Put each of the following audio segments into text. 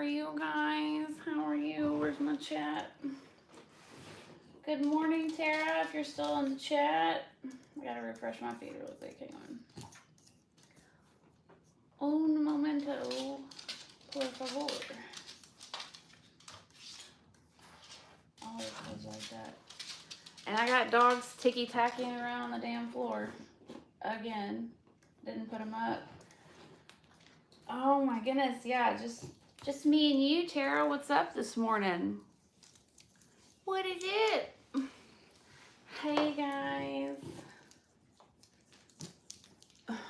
you guys? How are you? Where's my chat? Good morning, Tara, if you're still in the chat. I gotta refresh my feed real quick. Hang on. Un momento, por favor. Always goes like that. And I got dogs ticky-tacking around on the damn floor. Again. Didn't put them up. Oh my goodness, yeah, just me and you, Tara. What's up this morning? What is it? Hey guys.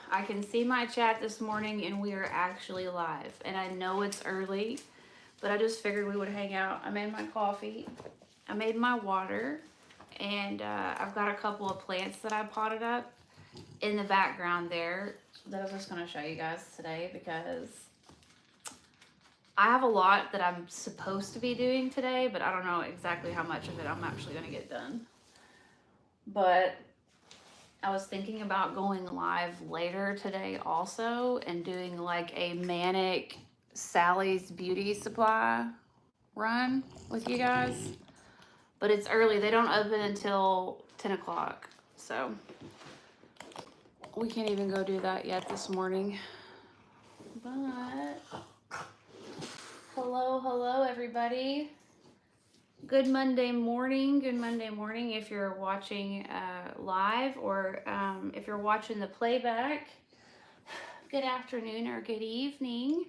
I can see my chat this morning and we are actually live. And I know it's early, but I just figured we would hang out. I made my coffee. I made my water. And I've got a couple of plants that I potted up in the background there that I was just going to show you guys today because I have a lot that I'm supposed to be doing today, but I don't know exactly how much of it I'm actually going to get done. But I was thinking about going live later today also and doing like a manic Sally's Beauty Supply run with you guys. But it's early. They don't open until 10 o'clock. So we can't even go do that yet this morning. But hello everybody. Good Monday morning. Good Monday morning if you're watching live or if you're watching the playback. Good afternoon or good evening.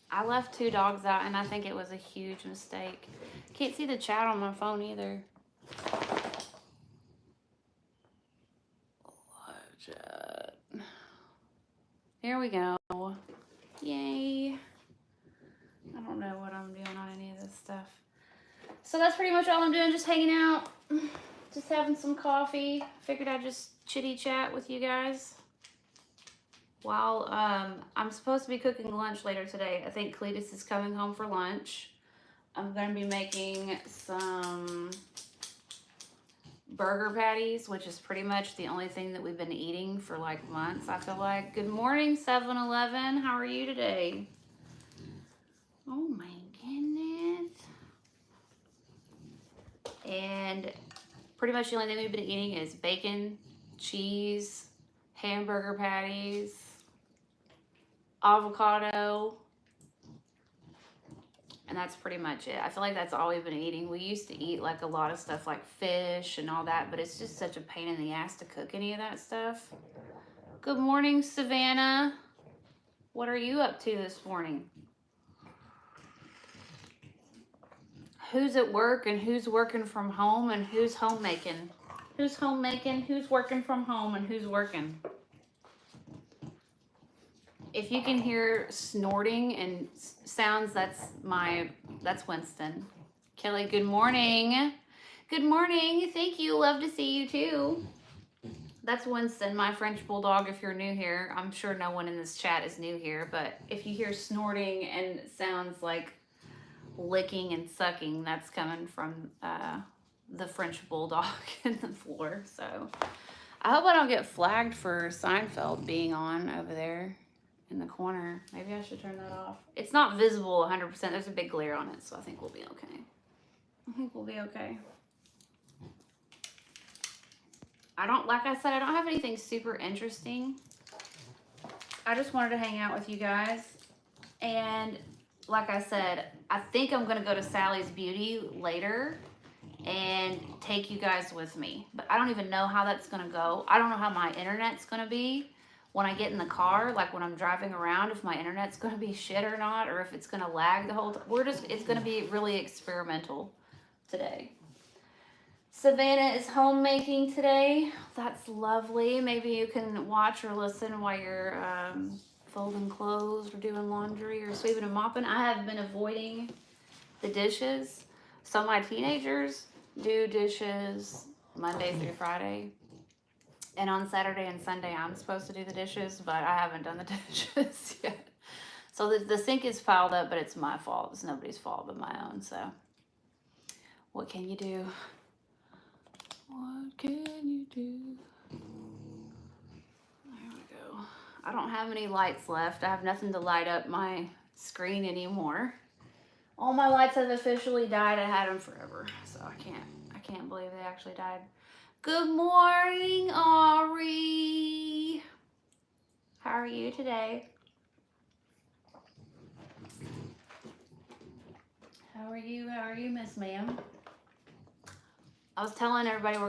I left 2 dogs out and I think it was a huge mistake. Can't see the chat on my phone either. Here we go. Yay. I don't know what I'm doing on any of this stuff. So that's pretty much all I'm doing, just hanging out, just having some coffee. Figured I'd just chitty chat with you guys. While I'm supposed to be cooking lunch later today. I think Cletus is coming home for lunch. I'm gonna be making some burger patties, which is pretty much the only thing that we've been eating for like months, I feel like. Good morning, 7-Eleven. How are you today? Oh my goodness. And pretty much the only thing we've been eating is bacon, cheese, hamburger patties, avocado, and that's pretty much it. I feel like that's all we've been eating. We used to eat like a lot of stuff like fish and all that, but it's just such a pain in the ass to cook any of that stuff. Good morning, Savannah. What are you up to this morning? Who's at work and who's working from home and who's homemaking? Who's homemaking, who's working from home, and who's working? If you can hear snorting and sounds, that's Winston. Kelly, good morning. Good morning. Thank you. Love to see you too. That's Winston, my French bulldog. If you're new here, I'm sure no one in this chat is new here, but if you hear snorting and sounds like licking and sucking, that's coming from the French bulldog in the floor. So I hope I don't get flagged for Seinfeld being on over there in the corner. Maybe I should turn that off. It's not visible 100%. There's a big glare on it, so I think we'll be okay. I think we'll be okay. Like I said, I don't have anything super interesting. I just wanted to hang out with you guys. And like I said, I think I'm going to go to Sally's Beauty later and take you guys with me. But I don't even know how that's going to go. I don't know how my internet's going to be when I get in the car, like when I'm driving around, if my internet's going to be shit or not, or if it's going to lag the whole time. It's going to be really experimental today. Savannah is homemaking today. That's lovely. Maybe you can watch or listen while you're folding clothes or doing laundry or sweeping and mopping. I have been avoiding the dishes. So my teenagers do dishes Monday through Friday. And on Saturday and Sunday, I'm supposed to do the dishes, but I haven't done the dishes yet. So the sink is piled up, but it's my fault. It's nobody's fault but my own. So what can you do? What can you do? There we go. I don't have any lights left. I have nothing to light up my screen anymore. All my lights have officially died. I had them forever, so I can't believe they actually died. Good morning, Ari. How are you today? How are you? How are you, Miss Ma'am? I was telling everybody I'm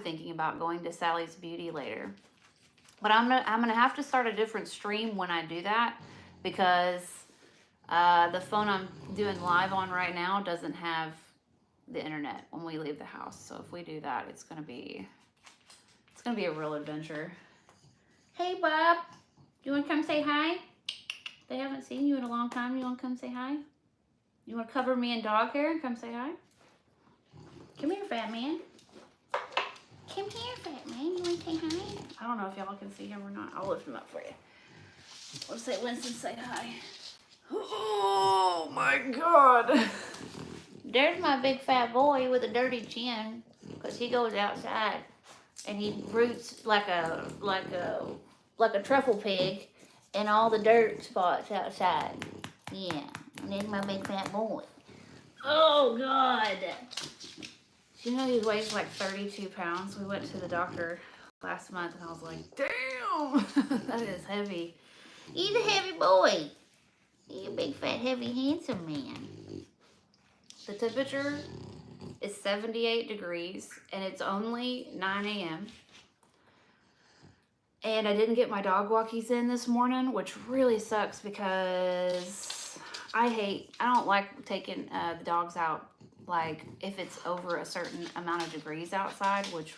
thinking about going to Sally's Beauty later. But I'm gonna have to start a different stream when I do that, because the phone I'm doing live on right now doesn't have the internet when we leave the house. So if we do that, it's gonna be a real adventure. Hey, Bob, you wanna come say hi? They haven't seen you in a long time. You wanna come say hi? You wanna cover me in dog hair and come say hi? Come here, fat man. Come here, fat man. You wanna say hi? I don't know if y'all can see him or not. I'll lift him up for you. Let's say Winston say hi. Oh my God. There's my big fat boy with a dirty chin, because he goes outside and he roots like a truffle pig in all the dirt spots outside. Yeah, and there's my big fat boy. Oh God. You know he weighs like 32 pounds. We went to the doctor last month and I was like, damn, that is heavy. He's a heavy boy. He's a big, fat, heavy, handsome man. The temperature is 78 degrees and it's only 9 a.m. And I didn't get my dog walkies in this morning, which really sucks because I don't like taking the dogs out, like if it's over a certain amount of degrees outside, which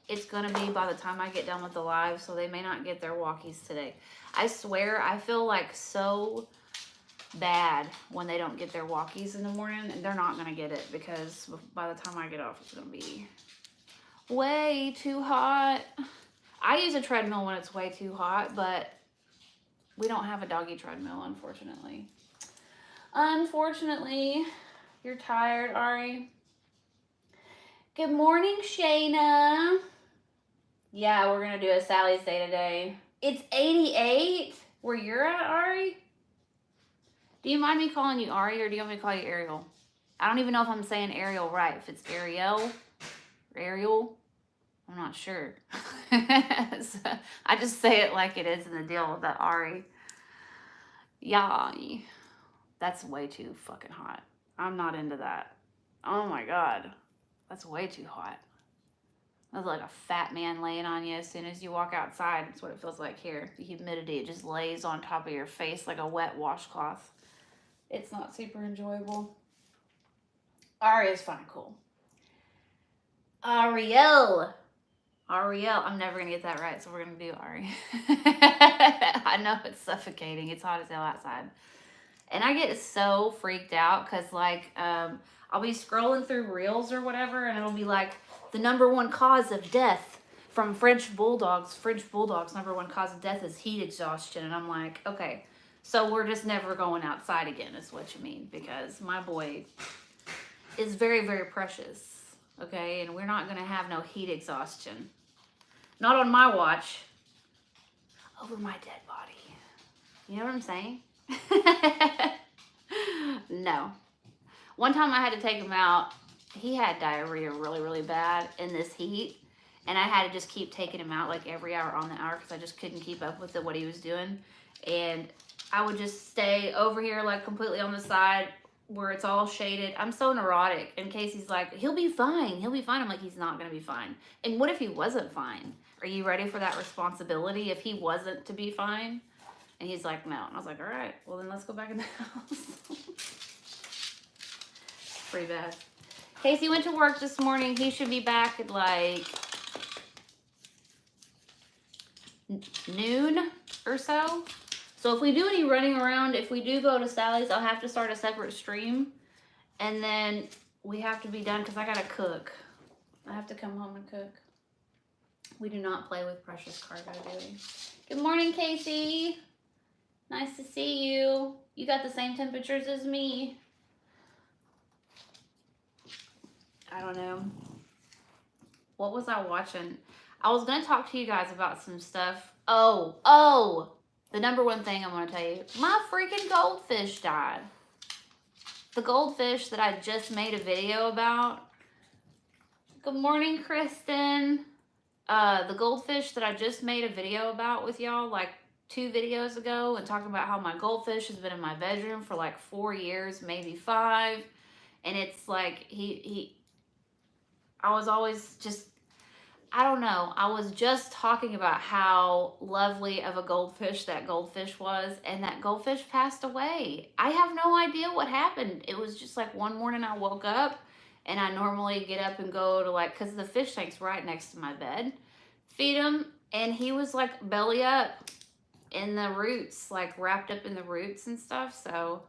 it's gonna be by the time I get done with the live, so they may not get their walkies today. I swear, I feel like so bad when they don't get their walkies in the morning, and they're not gonna get it because by the time I get off, it's gonna be way too hot. I use a treadmill when it's way too hot, but we don't have a doggy treadmill, unfortunately. Unfortunately, you're tired, Ari. Good morning, Shayna. Yeah, we're gonna do a Sally's Day today. It's 88 where you're at, Ari? Do you mind me calling you Ari, or do you want me to call you Ariel? I don't even know if I'm saying Ariel right. If it's Ariel or Ariel, I'm not sure. So, I just say it like it is in the deal with that Ari. Yeah, that's way too fucking hot. I'm not into that. Oh my God, that's way too hot. That's like a fat man laying on you as soon as you walk outside. That's what it feels like here. The humidity, it just lays on top of your face like a wet washcloth. It's not super enjoyable. Ari is fun and cool. Ariel. I'm never going to get that right, so we're going to do Ari. I know it's suffocating. It's hot as hell outside. And I get so freaked out because, like, I'll be scrolling through Reels or whatever, and it'll be like, the #1 cause of death from French Bulldogs. French Bulldogs' #1 cause of death is heat exhaustion. And I'm like, okay, so we're just never going outside again is what you mean, because my boy is very, very precious, okay? And we're not going to have no heat exhaustion. Not on my watch. Over my dead body. You know what I'm saying? No. One time I had to take him out. He had diarrhea really, really bad in this heat. And I had to just keep taking him out like every hour on the hour because I just couldn't keep up with what he was doing. And I would just stay over here like completely on the side where it's all shaded. I'm so neurotic. In case he's like, he'll be fine. He'll be fine. I'm like, he's not going to be fine. And what if he wasn't fine? Are you ready for that responsibility if he wasn't to be fine? And he's like, no. And I was like, all right, well then let's go back in the house. Pretty bad. Casey went to work this morning. He should be back at like noon or so. So if we do any running around, if we do go to Sally's, I'll have to start a separate stream. And then we have to be done because I got to cook. I have to come home and cook. We do not play with precious cargo, do we? Good morning, Casey. Nice to see you. You got the same temperatures as me. I don't know. what was I watching? I was going to talk to you guys about some stuff. Oh, the number one thing I'm going to tell you, my freaking goldfish died. The goldfish that I just made a video about. Good morning, Kristen. The goldfish that I just made a video about with y'all like 2 videos ago, and talking about how my goldfish has been in my bedroom for like 4 years, maybe 5. And it's like I was always just, I don't know. I was just talking about how lovely of a goldfish that goldfish was, and that goldfish passed away. I have no idea what happened. It was just like one morning I woke up, and I normally get up and go to like, because the fish tank's right next to my bed, feed him, and he was like belly up in the roots, like wrapped up in the roots and stuff. So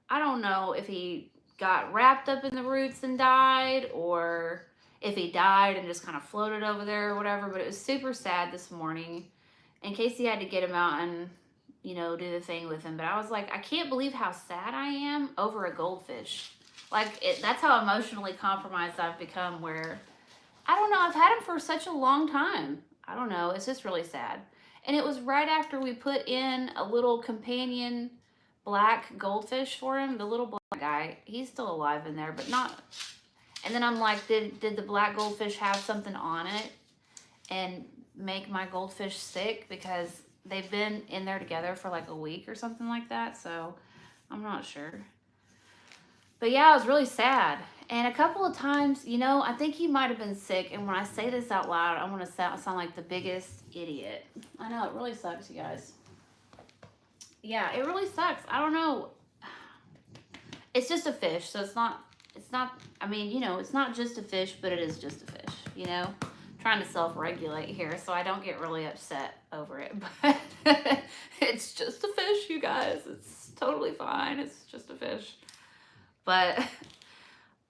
I don't know if he got wrapped up in the roots and died, or if he died and just kind of floated over there or whatever. But it was super sad this morning. In case he had to get him out and, you know, do the thing with him. But I was like, I can't believe how sad I am over a goldfish. Like, that's how emotionally compromised I've become, where, I don't know, I've had him for such a long time. I don't know, it's just really sad. And it was right after we put in a little companion black goldfish for him. The little black guy, he's still alive in there, but not. And then I'm like, did the black goldfish have something on it and make my goldfish sick? Because they've been in there together for like a week or something like that. So I'm not sure. But yeah, I was really sad. And a couple of times, you know, I think he might have been sick. And when I say this out loud, I want to sound like the biggest idiot. I know, it really sucks, you guys. Yeah, it really sucks. I don't know. It's just a fish, so it's not, I mean, you know, it's not just a fish, but it is just a fish, you know? I'm trying to self-regulate here so I don't get really upset over it. But it's just a fish, you guys. It's totally fine. It's just a fish. But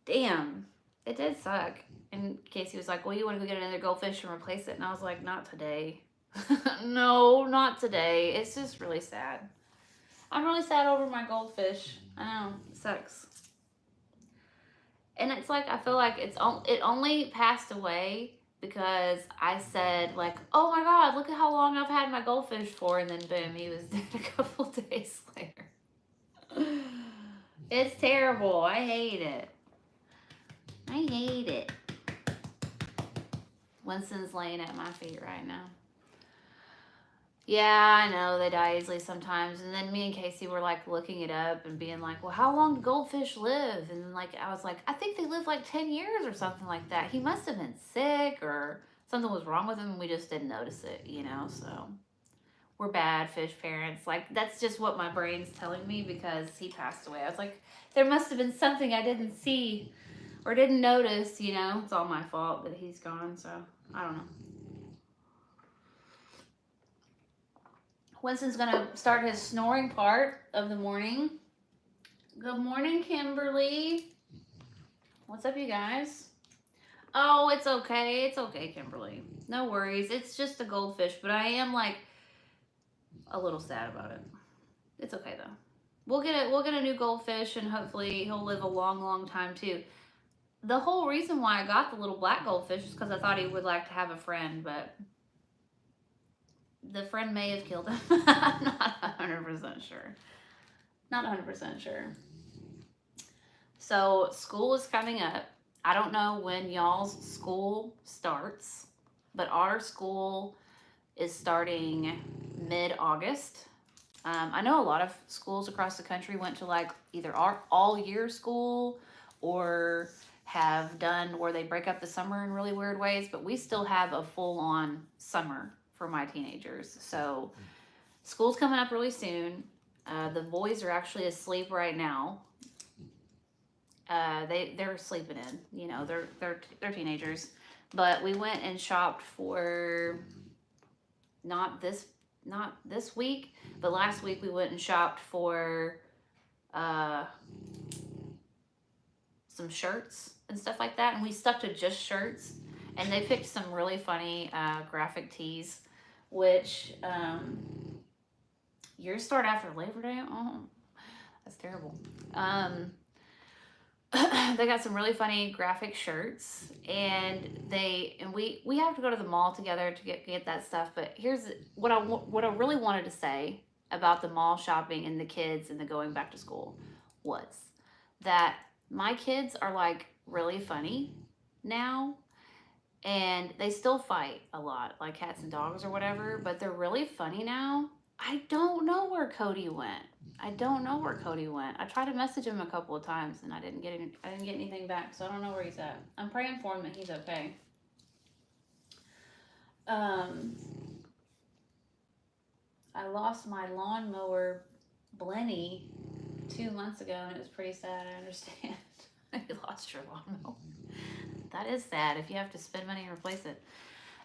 damn, it did suck. And Casey was like, well, you want to go get another goldfish and replace it? And I was like, not today. No, not today. It's just really sad. I'm really sad over my goldfish. I know, it sucks. And it's like, I feel like it only passed away because I said like, oh my God, look at how long I've had my goldfish for. And then boom, he was dead a couple days later. It's terrible. I hate it. I hate it. Winston's laying at my feet right now. Yeah, I know, they die easily sometimes. And then me and Casey were like looking it up and being like, well, how long do goldfish live? And like, I was like, I think they live like 10 years or something like that. He must have been sick or something was wrong with him and we just didn't notice it, you know? So we're bad fish parents. Like, that's just what my brain's telling me because he passed away. I was like, there must have been something I didn't see or didn't notice, you know? It's all my fault that he's gone, so I don't know. Winston's gonna start his snoring part of the morning. Good morning, Kimberly. What's up, you guys? Oh, it's okay. It's okay, Kimberly. No worries. It's just a goldfish, but I am like a little sad about it. It's okay though. We'll get a new goldfish and hopefully he'll live a long, long time too. The whole reason why I got the little black goldfish is because I thought he would like to have a friend, but the friend may have killed him. I'm not 100% sure. Not 100% sure. So school is coming up. I don't know when y'all's school starts, but our school is starting mid-August. I know a lot of schools across the country went to like either our all-year school or have done where they break up the summer in really weird ways, but we still have a full-on summer for my teenagers. So school's coming up really soon. The boys are actually asleep right now. They're sleeping in, you know, they're teenagers. But we went and shopped for not this week, but last week we went and shopped for some shirts and stuff like that, and we stuck to just shirts. And they picked some really funny graphic tees, which yours start after Labor Day. Oh, that's terrible. they got some really funny graphic shirts, and we have to go to the mall together to get that stuff. But here's what I really wanted to say about the mall shopping and the kids and the going back to school was that my kids are like really funny now, and they still fight a lot like cats and dogs or whatever, but they're really funny now. I don't know where Cody went. I don't know where Cody went. I tried to message him a couple of times and I didn't get anything back, so I don't know where he's at. I'm praying for him that he's okay. I lost my lawnmower Blenny 2 months ago, and it was pretty sad. I understand. You lost your lawnmower. That is sad if you have to spend money and replace it.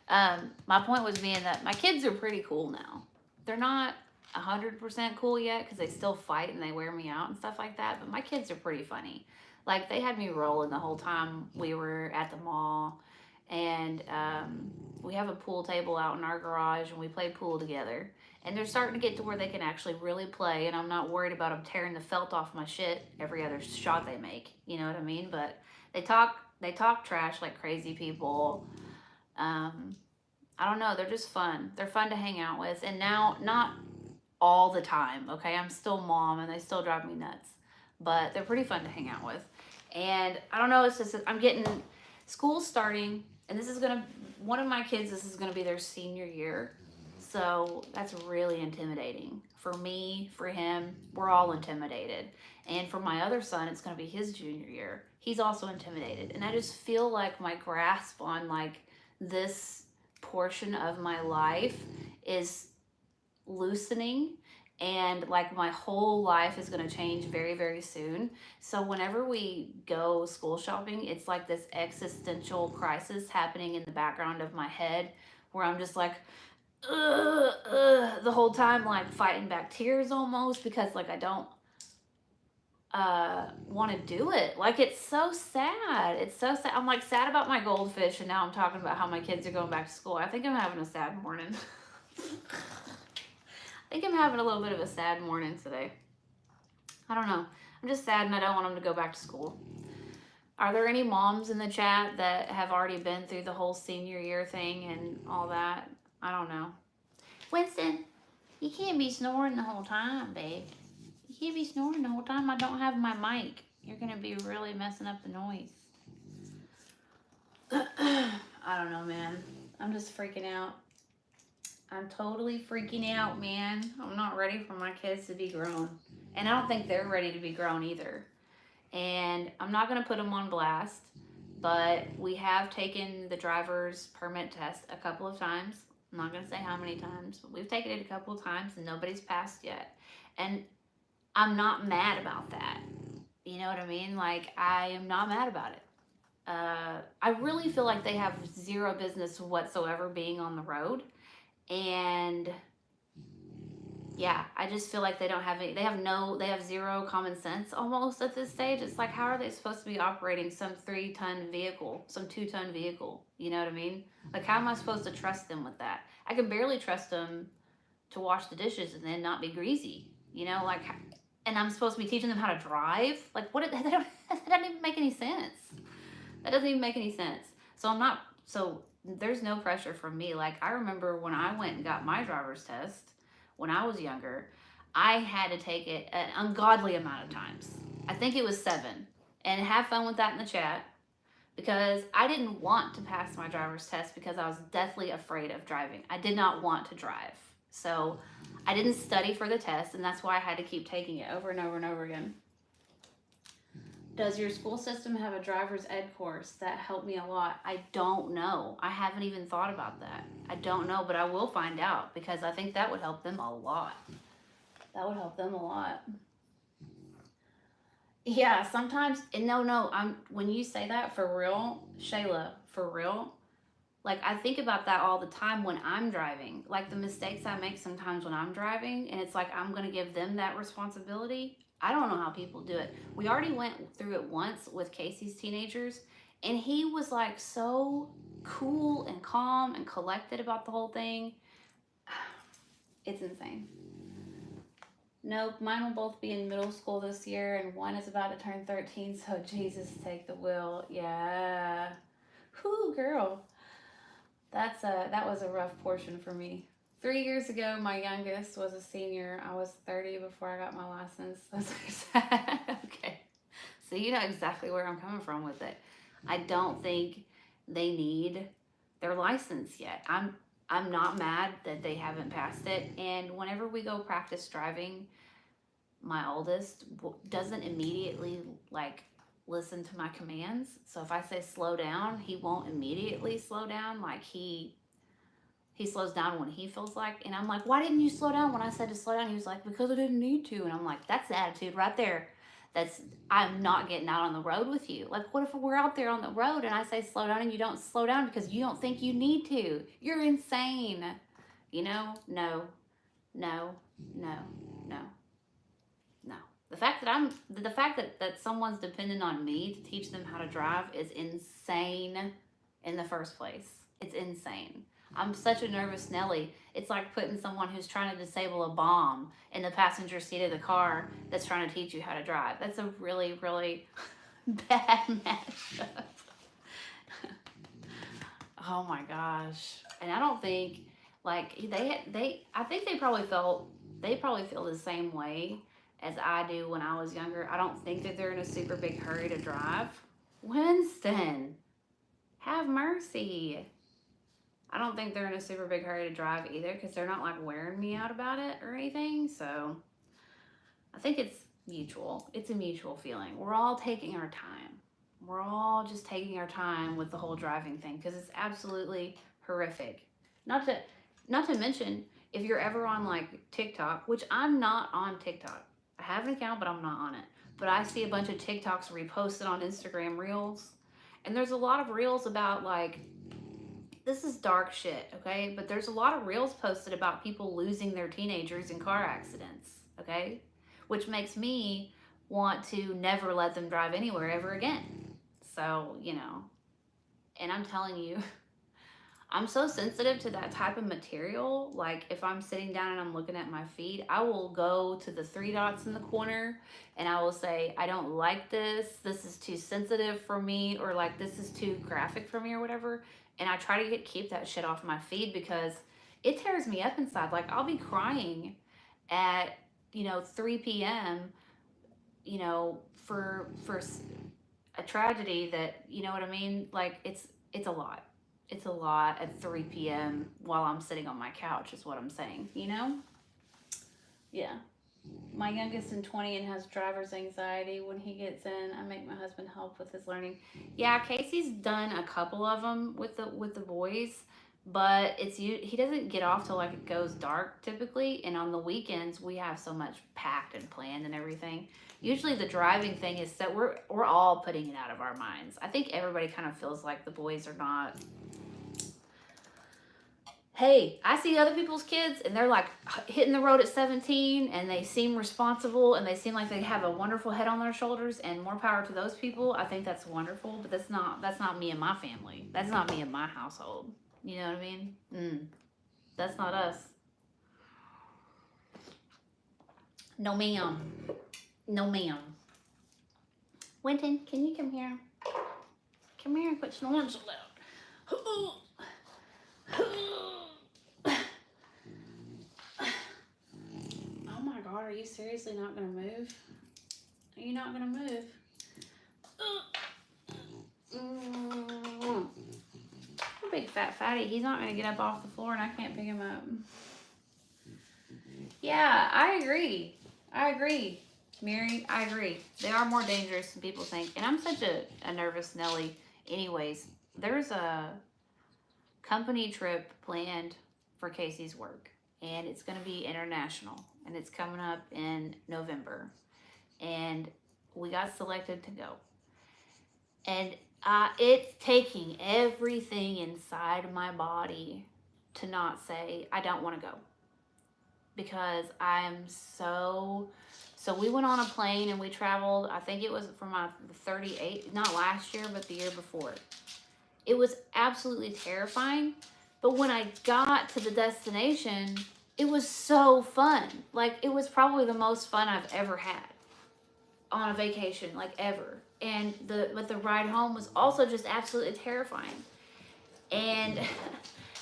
My point was being that my kids are pretty cool now. They're not 100% cool yet because they still fight and they wear me out and stuff like that, but my kids are pretty funny. Like, they had me rolling the whole time we were at the mall, and we have a pool table out in our garage, and we play pool together, and they're starting to get to where they can actually really play, and I'm not worried about them tearing the felt off my shit every other shot they make, you know what I mean? But they talk trash like crazy people. I don't know, they're just fun. They're fun to hang out with, and now, not all the time, okay? I'm still mom, and they still drive me nuts, but they're pretty fun to hang out with. And I don't know, it's just, I'm getting, school starting, and this is gonna, one of my kids, this is gonna be their senior year, so that's really intimidating. For me, for him, we're all intimidated. And for my other son, it's gonna be his junior year. He's also intimidated. And I just feel like my grasp on like this portion of my life is loosening, and like my whole life is going to change very, very soon. So whenever we go school shopping, it's like this existential crisis happening in the background of my head, where I'm just like, the whole time, like fighting back tears almost, because like I don't want to do it. Like, it's so sad. It's so sad. I'm like sad about my goldfish, and now I'm talking about how my kids are going back to school. I think I'm having a sad morning. I think I'm having a little bit of a sad morning today. I don't know. I'm just sad, and I don't want them to go back to school. Are there any moms in the chat that have already been through the whole senior year thing and all that? I don't know. Winston, you can't be snoring the whole time, babe. You can't be snoring the whole time. I don't have my mic. You're going to be really messing up the noise. I don't know, man. I'm just freaking out. I'm totally freaking out, man. I'm not ready for my kids to be grown. And I don't think they're ready to be grown either. And I'm not going to put them on blast, but we have taken the driver's permit test a couple of times. I'm not going to say how many times, but we've taken it a couple of times, and nobody's passed yet. And I'm not mad about that. You know what I mean? Like, I am not mad about it. I really feel like they have zero business whatsoever being on the road. And yeah, I just feel like they don't have any, they have zero common sense almost at this stage. It's like, how are they supposed to be operating some 3-ton vehicle, some 2-ton vehicle? You know what I mean? Like, how am I supposed to trust them with that? I can barely trust them to wash the dishes and then not be greasy, you know, like, and I'm supposed to be teaching them how to drive. Like, what? That doesn't even make any sense. That doesn't even make any sense. So there's no pressure from me. Like, I remember when I went and got my driver's test when I was younger, I had to take it an ungodly amount of times. I think it was 7. And have fun with that in the chat, because I didn't want to pass my driver's test because I was deathly afraid of driving. I did not want to drive. So I didn't study for the test, and that's why I had to keep taking it over and over and over again. Does your school system have a driver's ed course? That helped me a lot. I don't know. I haven't even thought about that. I don't know, but I will find out, because I think that would help them a lot. That would help them a lot. Yeah, sometimes, when you say that, for real, Shayla, for real, like, I think about that all the time when I'm driving. Like, the mistakes I make sometimes when I'm driving, and it's like I'm going to give them that responsibility. I don't know how people do it. We already went through it once with Casey's teenagers, and he was like so cool and calm and collected about the whole thing. It's insane. Nope, mine will both be in middle school this year, and one is about to turn 13, so Jesus, take the wheel. Yeah. Whew, girl. That was a rough portion for me. 3 years ago, my youngest was a senior. I was 30 before I got my license. That's so sad. Okay. So you know exactly where I'm coming from with it. I don't think they need their license yet. I'm not mad that they haven't passed it. And whenever we go practice driving, my oldest doesn't immediately like listen to my commands. So if I say slow down, he won't immediately slow down. Like he slows down when he feels like, and I'm like, why didn't you slow down when I said to slow down? He was like, because I didn't need to. And I'm like, that's the attitude right there. That's, I'm not getting out on the road with you. Like, what if we're out there on the road and I say slow down and you don't slow down because you don't think you need to? You're insane. You know? No, no, no, no, no. The fact that someone's dependent on me to teach them how to drive is insane in the first place. It's insane. I'm such a nervous Nelly. It's like putting someone who's trying to disable a bomb in the passenger seat of the car that's trying to teach you how to drive. That's a really, really bad matchup. Oh my gosh. And I don't think like I think they probably feel the same way as I do when I was younger. I don't think that they're in a super big hurry to drive. Winston, have mercy. I don't think they're in a super big hurry to drive either because they're not like wearing me out about it or anything. So I think it's mutual. It's a mutual feeling. We're all taking our time. We're all just taking our time with the whole driving thing because it's absolutely horrific. Not to mention if you're ever on like TikTok, which I'm not on TikTok. I have an account, but I'm not on it. But I see a bunch of TikToks reposted on Instagram Reels. And there's a lot of Reels about like, this is dark shit, okay? But there's a lot of Reels posted about people losing their teenagers in car accidents, okay? Which makes me want to never let them drive anywhere ever again. So, you know, and I'm telling you, I'm so sensitive to that type of material. Like if I'm sitting down and I'm looking at my feet, I will go to the 3 dots in the corner and I will say, I don't like this. This is too sensitive for me, or like this is too graphic for me or whatever. And I try to keep that shit off my feed because it tears me up inside. Like I'll be crying at, 3 p.m., for a tragedy that, you know what I mean? Like it's a lot. It's a lot at 3 p.m. while I'm sitting on my couch is what I'm saying, Yeah. My youngest in 20 and has driver's anxiety. When he gets in, I make my husband help with his learning. Yeah, Casey's done a couple of them with the boys, but he doesn't get off till like it goes dark typically, and on the weekends we have so much packed and planned and everything. Usually the driving thing is that we're all putting it out of our minds. I think everybody kind of feels like the boys are not. Hey, I see other people's kids and they're like hitting the road at 17 and they seem responsible and they seem like they have a wonderful head on their shoulders, and more power to those people. I think that's wonderful, but that's not me and my family. That's not me and my household. You know what I mean? That's not us. No ma'am. No ma'am. Winton, can you come here? Come here and quit snoring so loud. Oh my God, are you seriously not gonna move? Are you not gonna move? Big fat fatty. He's not gonna get up off the floor and I can't pick him up. Yeah, I agree. Mary, I agree. They are more dangerous than people think. And I'm such a nervous Nelly. Anyways, there's a company trip planned for Casey's work, and it's going to be international, and it's coming up in November, and we got selected to go. And it's taking everything inside my body to not say I don't want to go, because I am so we went on a plane and we traveled, I think it was for my 38, not last year, but the year before. It was absolutely terrifying. But when I got to the destination, it was so fun. Like, it was probably the most fun I've ever had on a vacation, like ever. And but the ride home was also just absolutely terrifying. And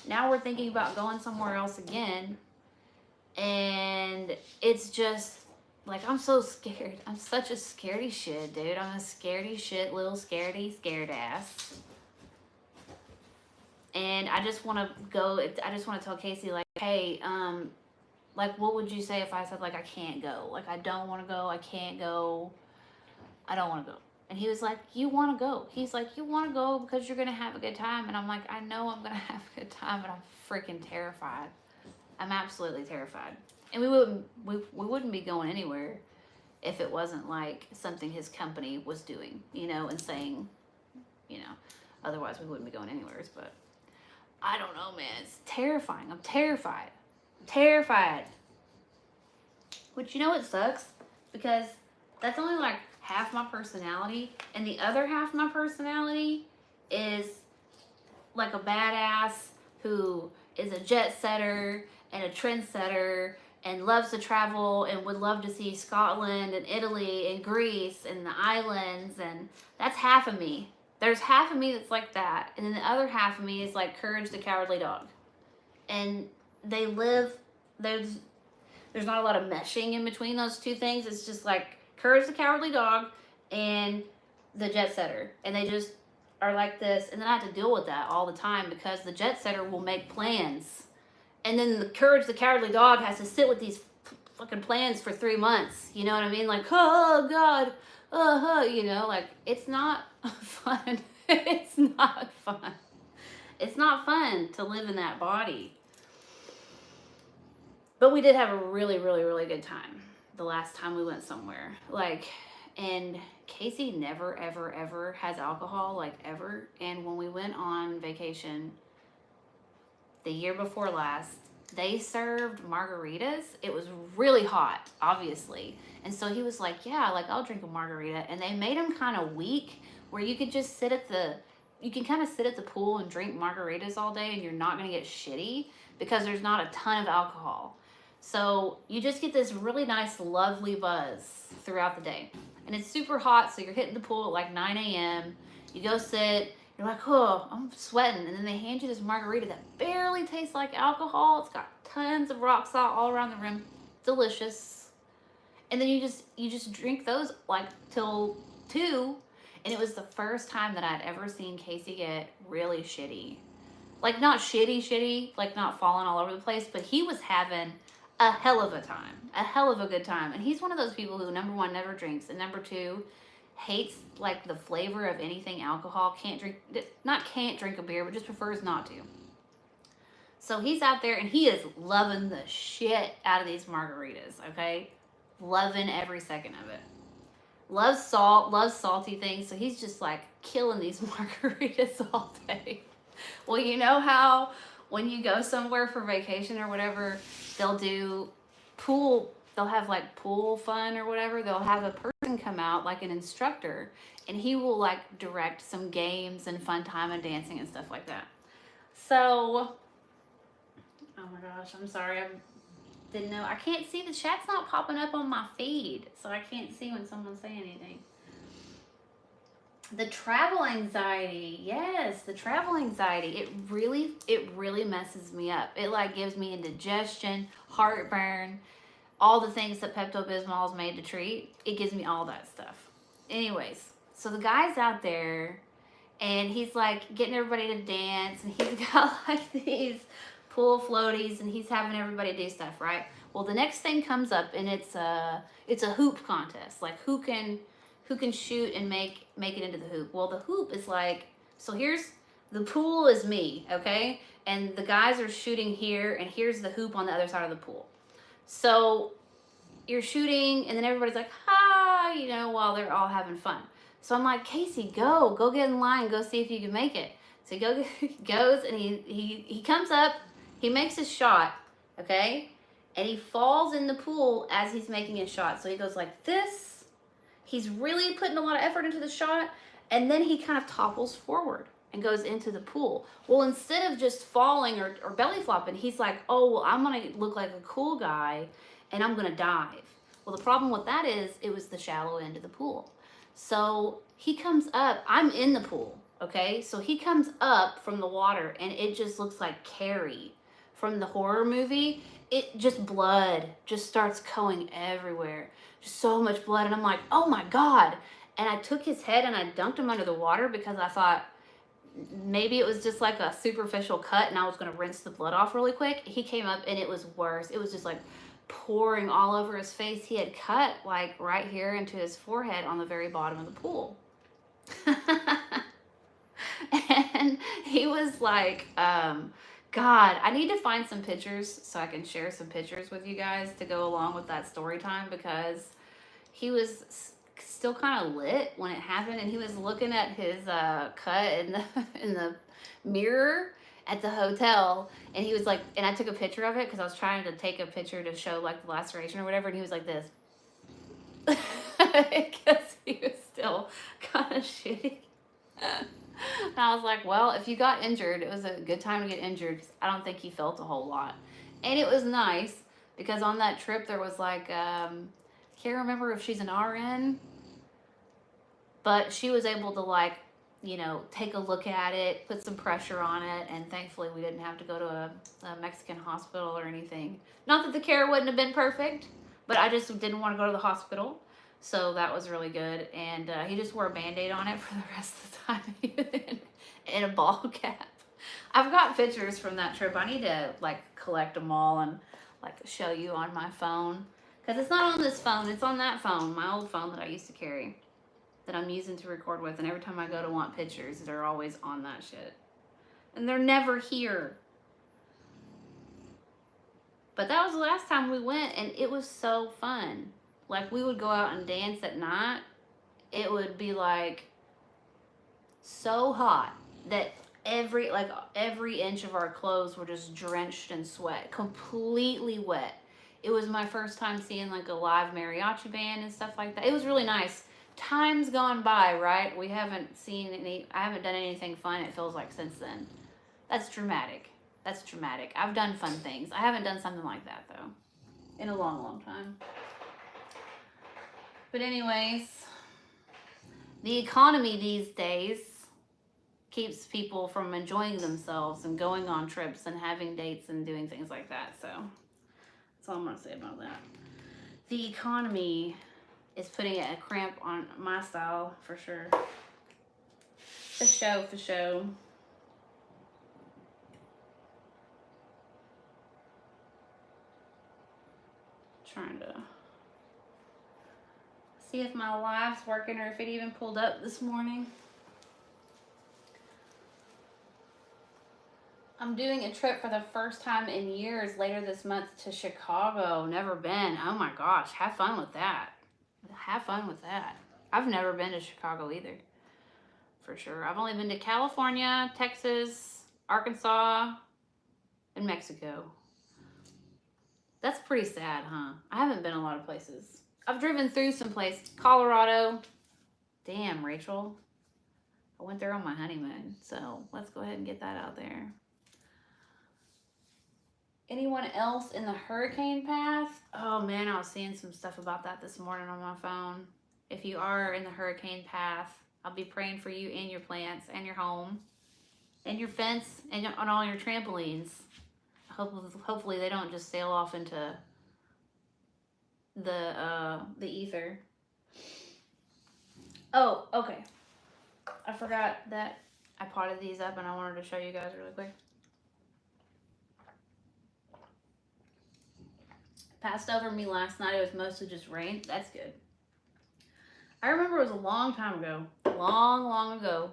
now we're thinking about going somewhere else again. And it's just, like, I'm so scared. I'm such a scaredy shit, dude. I'm a scaredy shit, little scared ass. And I just want to go, I just want to tell Casey, like, hey, like, what would you say if I said, like, I can't go? Like, I don't want to go. I can't go. I don't want to go. And he was like, you want to go. He's like, you want to go because you're going to have a good time. And I'm like, I know I'm going to have a good time, but I'm freaking terrified. I'm absolutely terrified. And we wouldn't be going anywhere if it wasn't like something his company was doing, you know, and saying, you know, otherwise we wouldn't be going anywhere. But I don't know, man. It's terrifying. I'm terrified. I'm terrified. Which, you know what sucks? Because that's only like half my personality. And the other half of my personality is like a badass who is a jet setter and a trendsetter and loves to travel and would love to see Scotland and Italy and Greece and the islands. And that's half of me. There's half of me that's like that. And then the other half of me is like Courage the Cowardly Dog. And they live, there's not a lot of meshing in between those two things. It's just like Courage the Cowardly Dog and the jet setter. And they just are like this. And then I have to deal with that all the time because the jet setter will make plans. And then the Courage the Cowardly Dog has to sit with these fucking plans for 3 months. You know what I mean? Like, oh, God. You know, like, it's not fun. It's not fun. It's not fun to live in that body. But we did have a really, really, really good time the last time we went somewhere. Like, and Casey never, ever, ever has alcohol, like, ever. And when we went on vacation the year before last, they served margaritas. It was really hot, obviously. And so he was like, yeah, like, I'll drink a margarita. And they made them kind of weak where you could just sit at the, you can kind of sit at the pool and drink margaritas all day and you're not going to get shitty because there's not a ton of alcohol. So you just get this really nice, lovely buzz throughout the day. And it's super hot, so you're hitting the pool at like 9 a.m. You go sit, you're like, oh, I'm sweating. And then they hand you this margarita that barely tastes like alcohol. It's got tons of rock salt all around the rim. Delicious. And then you just drink those like till 2. And it was the first time that I'd ever seen Casey get really shitty. Like, not shitty, like not falling all over the place, but he was having a hell of a time. A hell of a good time. And he's one of those people who, number 1, never drinks, and number 2, hates like the flavor of anything alcohol. Can't drink a beer, but just prefers not to. So he's out there and he is loving the shit out of these margaritas, okay? Loving every second of it. Loves salt, loves salty things, so he's just like killing these margaritas all day. Well, you know how when you go somewhere for vacation or whatever, they'll have like pool fun or whatever. They'll have a person come out, like an instructor, and he will like direct some games and fun time and dancing and stuff like that. So, oh my gosh, I'm sorry. I didn't know. I can't see, the chat's not popping up on my feed, so I can't see when someone's saying anything. The travel anxiety, yes, the travel anxiety, it really messes me up. It like gives me indigestion, heartburn, all the things that Pepto-Bismol is made to treat. It gives me all that stuff. Anyways, so the guy's out there and he's like getting everybody to dance and he's got like these pool floaties and he's having everybody do stuff, right? Well, the next thing comes up and it's a hoop contest, like who can shoot and make it into the hoop. Well, the hoop is like, so here's, the pool is me, okay? And the guys are shooting here, and here's the hoop on the other side of the pool. So you're shooting, and then everybody's like, hi, you know, while they're all having fun. So I'm like, Casey, go get in line, go see if you can make it. So he goes, and he comes up, he makes his shot, okay? And he falls in the pool as he's making his shot. So he goes like this. He's really putting a lot of effort into the shot, and then he kind of topples forward. and goes into the pool. Well, instead of just falling or belly flopping, he's like, oh, well, I'm gonna look like a cool guy and I'm gonna dive. Well, the problem with that is it was the shallow end of the pool. So he comes up, I'm in the pool, okay? So he comes up from the water and it just looks like Carrie from the horror movie. It just, blood just starts going everywhere. Just so much blood. And I'm like, oh my God. And I took his head and I dunked him under the water because I thought maybe it was just like a superficial cut and I was going to rinse the blood off really quick. He came up and it was worse. It was just like pouring all over his face. He had cut like right here into his forehead on the very bottom of the pool. And he was like, God, I need to find some pictures so I can share some pictures with you guys to go along with that story time, because he was still kind of lit when it happened, and he was looking at his cut in the mirror at the hotel, and he was like, and I took a picture of it because I was trying to take a picture to show like the laceration or whatever, and he was like this because he was still kind of shitty. And I was like, well, if you got injured, it was a good time to get injured, because I don't think he felt a whole lot. And it was nice because on that trip there was like, can't remember if she's an RN, but she was able to like, you know, take a look at it, put some pressure on it, and thankfully we didn't have to go to a Mexican hospital or anything. Not that the care wouldn't have been perfect, but I just didn't want to go to the hospital. So that was really good. And he just wore a Band-Aid on it for the rest of the time in a ball cap. I've got pictures from that trip. I need to like collect them all and like show you on my phone. Because it's not on this phone, it's on that phone, my old phone that I used to carry, that I'm using to record with. And every time I go to want pictures, they're always on that shit. And they're never here. But that was the last time we went, and it was so fun. Like, we would go out and dance at night. It would be like so hot that every inch of our clothes were just drenched in sweat, completely wet. It was my first time seeing like a live mariachi band and stuff like that. It was really nice. Time's gone by, right? I haven't done anything fun, it feels like, since then. That's dramatic. That's dramatic. I've done fun things. I haven't done something like that though in a long, long time. But anyways, the economy these days keeps people from enjoying themselves and going on trips and having dates and doing things like that. So that's all I'm going to say about that. The economy is putting a cramp on my style for sure. For show, for show. Trying to see if my live's working or if it even pulled up this morning. I'm doing a trip for the first time in years later this month to Chicago. Never been. Oh my gosh, have fun with that. Have fun with that. I've never been to Chicago either, for sure. I've only been to California, Texas, Arkansas, and Mexico. That's pretty sad, huh? I haven't been a lot of places. I've driven through some places. Colorado. Damn, Rachel. I went there on my honeymoon, so let's go ahead and get that out there. Anyone else in the hurricane path? Oh man, I was seeing some stuff about that this morning on my phone. If you are in the hurricane path, I'll be praying for you and your plants and your home and your fence and on all your trampolines. Hopefully they don't just sail off into the ether. Oh, okay. I forgot that I potted these up and I wanted to show you guys really quick. Passed over me last night. It was mostly just rain. That's good. I remember it was a long time ago. Long ago.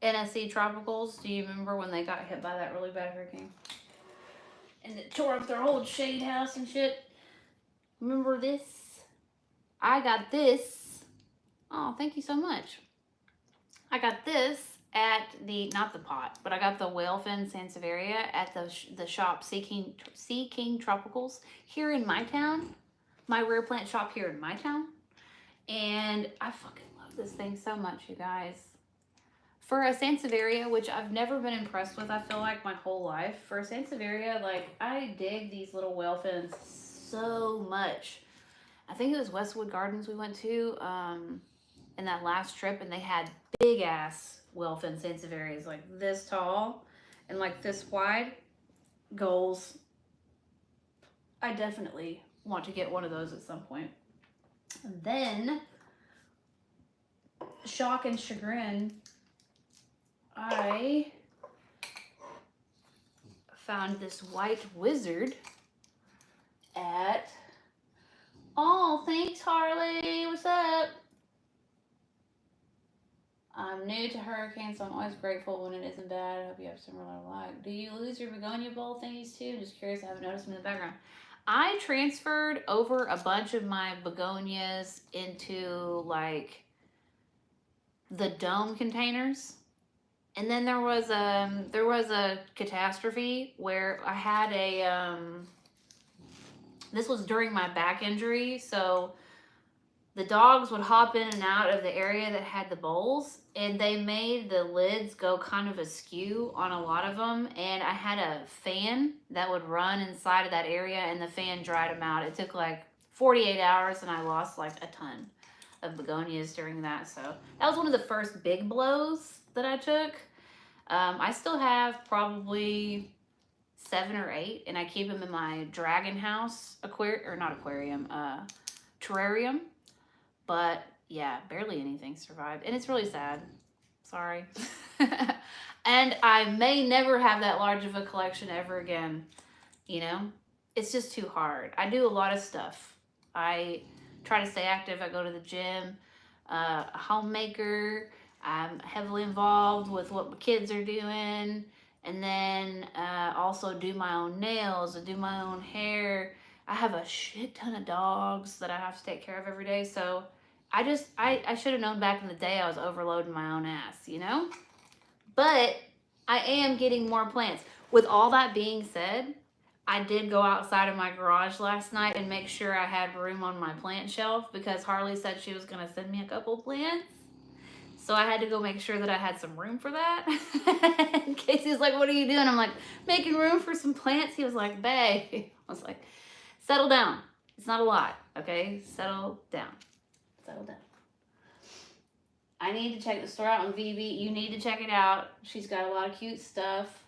NSC Tropicals. Do you remember when they got hit by that really bad hurricane? And it tore up their old shade house and shit. Remember this? I got this. Oh, thank you so much. I got this at the, not the pot, but I got the whalefin sansevieria at the shop Sea King Tropicals here in my town. My rare plant shop here in my town. And I fucking love this thing so much, you guys. For a Sansevieria, which I've never been impressed with, I feel like my whole life. For a Sansevieria, like, I dig these little whale fins so much. I think it was Westwood Gardens we went to in that last trip, and they had big ass whale fin Sansevierias, like this tall and like this wide. Goals. I definitely want to get one of those at some point. And then, shock and chagrin, I found this white wizard at, oh, thanks Harley, what's up? I'm new to hurricanes, so I'm always grateful when it isn't bad. I hope you have some real luck. Do you lose your begonia bowl thingies too? I'm just curious, I haven't noticed them in the background. I transferred over a bunch of my begonias into like the dome containers. And then there was a catastrophe where I had a this was during my back injury, so the dogs would hop in and out of the area that had the bowls, and they made the lids go kind of askew on a lot of them, and I had a fan that would run inside of that area, and the fan dried them out. It took like 48 hours, and I lost like a ton of begonias during that, so that was one of the first big blows that I took. I still have probably 7 or 8, and I keep them in my dragon house terrarium. But yeah, barely anything survived, and it's really sad. Sorry. And I may never have that large of a collection ever again. You know, it's just too hard. I do a lot of stuff. I try to stay active. I go to the gym, a homemaker. I'm heavily involved with what my kids are doing, and then also do my own nails and do my own hair. I have a shit ton of dogs that I have to take care of every day, so I should have known back in the day I was overloading my own ass, you know? But I am getting more plants. With all that being said, I did go outside of my garage last night and make sure I had room on my plant shelf because Harley said she was going to send me a couple plants. So I had to go make sure that I had some room for that. And Casey's like, what are you doing? I'm like, making room for some plants. He was like, babe. I was like, settle down. It's not a lot, okay? Settle down. Settle down. I need to check the store out on VB. You need to check it out. She's got a lot of cute stuff.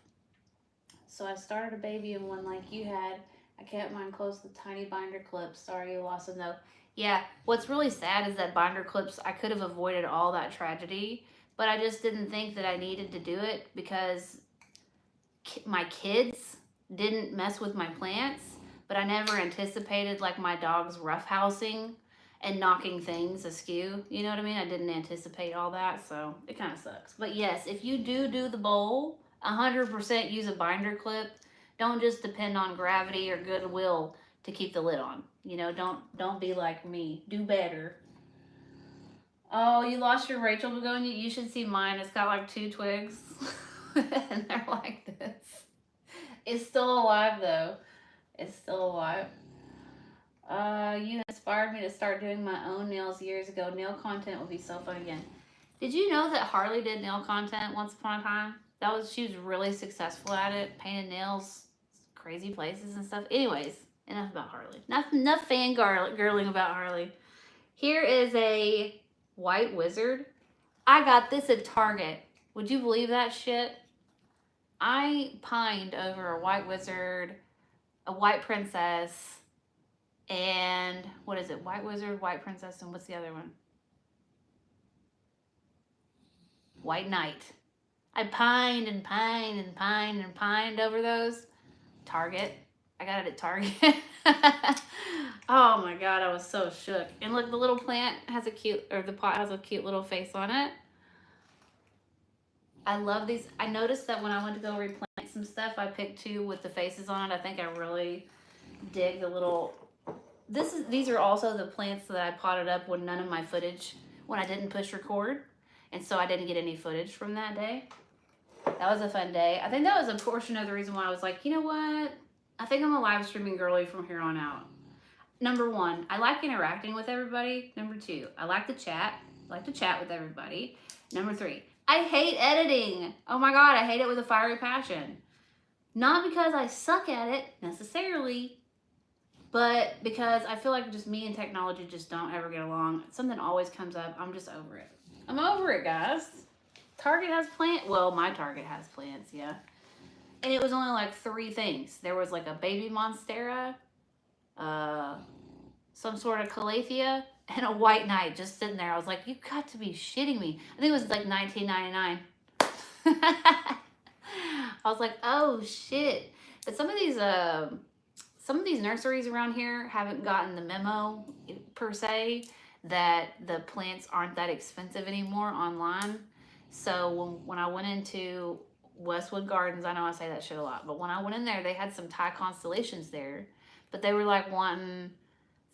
So I started a baby in one like you had. I kept mine close to the tiny binder clips. Sorry you lost them though. Yeah, what's really sad is that binder clips, I could have avoided all that tragedy, but I just didn't think that I needed to do it because my kids didn't mess with my plants, but I never anticipated like my dog's roughhousing and knocking things askew. You know what I mean? I didn't anticipate all that, so it kind of sucks. But yes, if you do the bowl, 100% use a binder clip. Don't just depend on gravity or goodwill to keep the lid on. You know, don't be like me. Do better. Oh, you lost your Rachel begonia? You should see mine. It's got like 2 twigs. And they're like this. It's still alive though. It's still alive. You inspired me to start doing my own nails years ago. Nail content would be so fun again. Did you know that Harley did nail content once upon a time? She was really successful at it. Painted nails, crazy places and stuff. Anyways, enough about Harley. Enough fangirling about Harley. Here is a white wizard. I got this at Target. Would you believe that shit? I pined over a white wizard, a white princess, and what is it? White wizard, white princess, and what's the other one? White knight. I pined and pined and pined and pined over those. Target. I got it at Target. Oh my God, I was so shook. And look, the little plant has the pot has a cute little face on it. I love these. I noticed that when I went to go replant some stuff, I picked 2 with the faces on it. I think I really dig the little, these are also the plants that I potted up when none of my footage, when I didn't push record. And so I didn't get any footage from that day. That was a fun day. I think that was a portion of the reason why I was like, you know what? I think I'm a live streaming girly from here on out. Number 1, I like interacting with everybody. Number 2, I like to chat. I like to chat with everybody. Number 3, I hate editing. Oh my God, I hate it with a fiery passion. Not because I suck at it necessarily, but because I feel like just me and technology just don't ever get along. Something always comes up. I'm just over it. I'm over it, guys. Target has well, my Target has plants, yeah. And it was only like 3 things. There was like a baby monstera, some sort of calathea, and a white knight just sitting there. I was like, you got to be shitting me. I think it was like $19.99. I was like, oh shit. But some of these nurseries around here haven't gotten the memo per se that the plants aren't that expensive anymore online. So when I went into Westwood Gardens, I know I say that shit a lot, but when I went in there, they had some Thai constellations there, but they were like wanting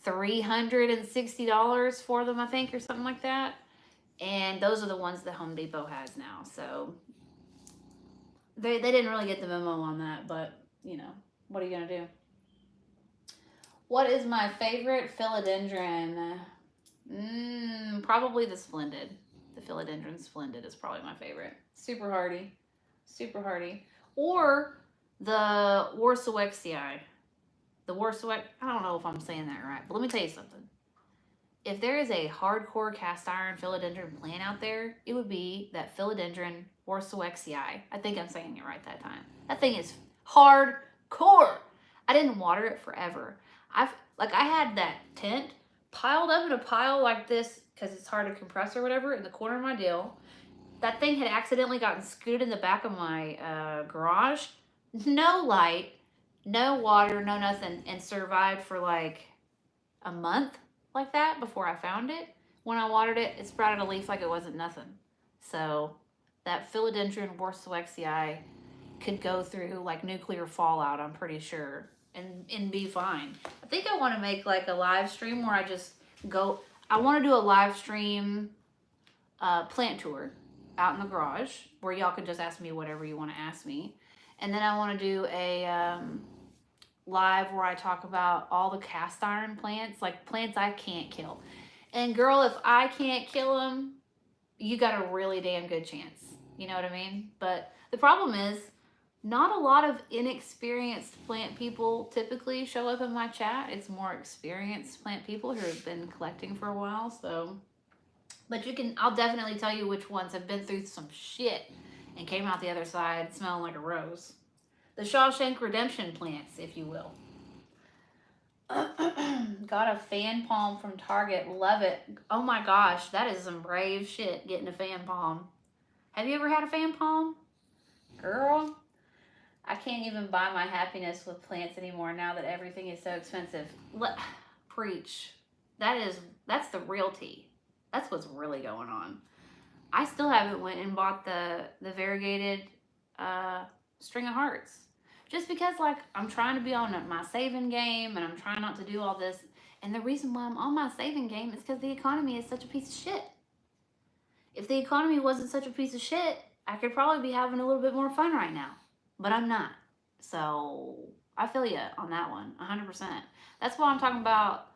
$360 for them, I think, or something like that. And those are the ones that Home Depot has now. So they didn't really get the memo on that, but you know, what are you gonna do? What is my favorite philodendron? Probably the Splendid. The philodendron Splendid is probably my favorite. Super hardy. Super hardy. Or the Warsawexii. The Warsaw, I don't know if I'm saying that right, but let me tell you something. If there is a hardcore cast iron philodendron plant out there, it would be that philodendron Warsawexii. I think I'm saying it right that time. That thing is hardcore. I didn't water it forever. I had that tent piled up in a pile like this because it's hard to compress or whatever in the corner of my deal. That thing had accidentally gotten scooted in the back of my garage. No light, no water, no nothing, and survived for like a month like that before I found it. When I watered it, it sprouted a leaf like it wasn't nothing. So that philodendron Warsawexii could go through like nuclear fallout, I'm pretty sure, and be fine. I think I want to make like a live stream where I just go. I want to do a live stream plant tour out in the garage where y'all can just ask me whatever you want to ask me. And then I want to do a live where I talk about all the cast iron plants, like plants I can't kill. And girl, if I can't kill them, you got a really damn good chance. You know what I mean? But the problem is, not a lot of inexperienced plant people typically show up in my chat. It's more experienced plant people who have been collecting for a while. So, but I'll definitely tell you which ones have been through some shit and came out the other side smelling like a rose. The Shawshank Redemption plants, if you will. Got a fan palm from Target. Love it. Oh my gosh, that is some brave shit, getting a fan palm. Have you ever had a fan palm? Girl, I can't even buy my happiness with plants anymore now that everything is so expensive. Preach. That's the real tea. That's what's really going on. I still haven't went and bought the variegated string of hearts. Just because, like, I'm trying to be on my saving game and I'm trying not to do all this. And the reason why I'm on my saving game is because the economy is such a piece of shit. If the economy wasn't such a piece of shit, I could probably be having a little bit more fun right now. But I'm not. So I feel you on that one, 100%. That's why I'm talking about,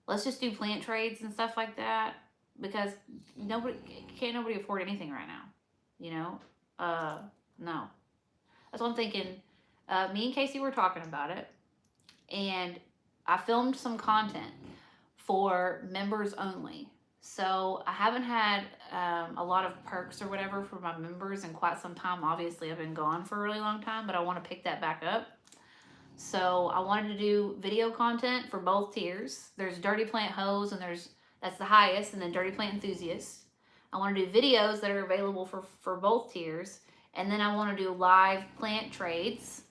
let's just do plant trades and stuff like that. Because nobody afford anything right now. You know? No. That's what I'm thinking. Me and Casey were talking about it, and I filmed some content for members only. So I haven't had a lot of perks or whatever for my members in quite some time. Obviously, I've been gone for a really long time, but I want to pick that back up. So I wanted to do video content for both tiers. There's Dirty Plant Hose, and that's the highest, and then Dirty Plant Enthusiasts. I want to do videos that are available for both tiers, and then I want to do live plant trades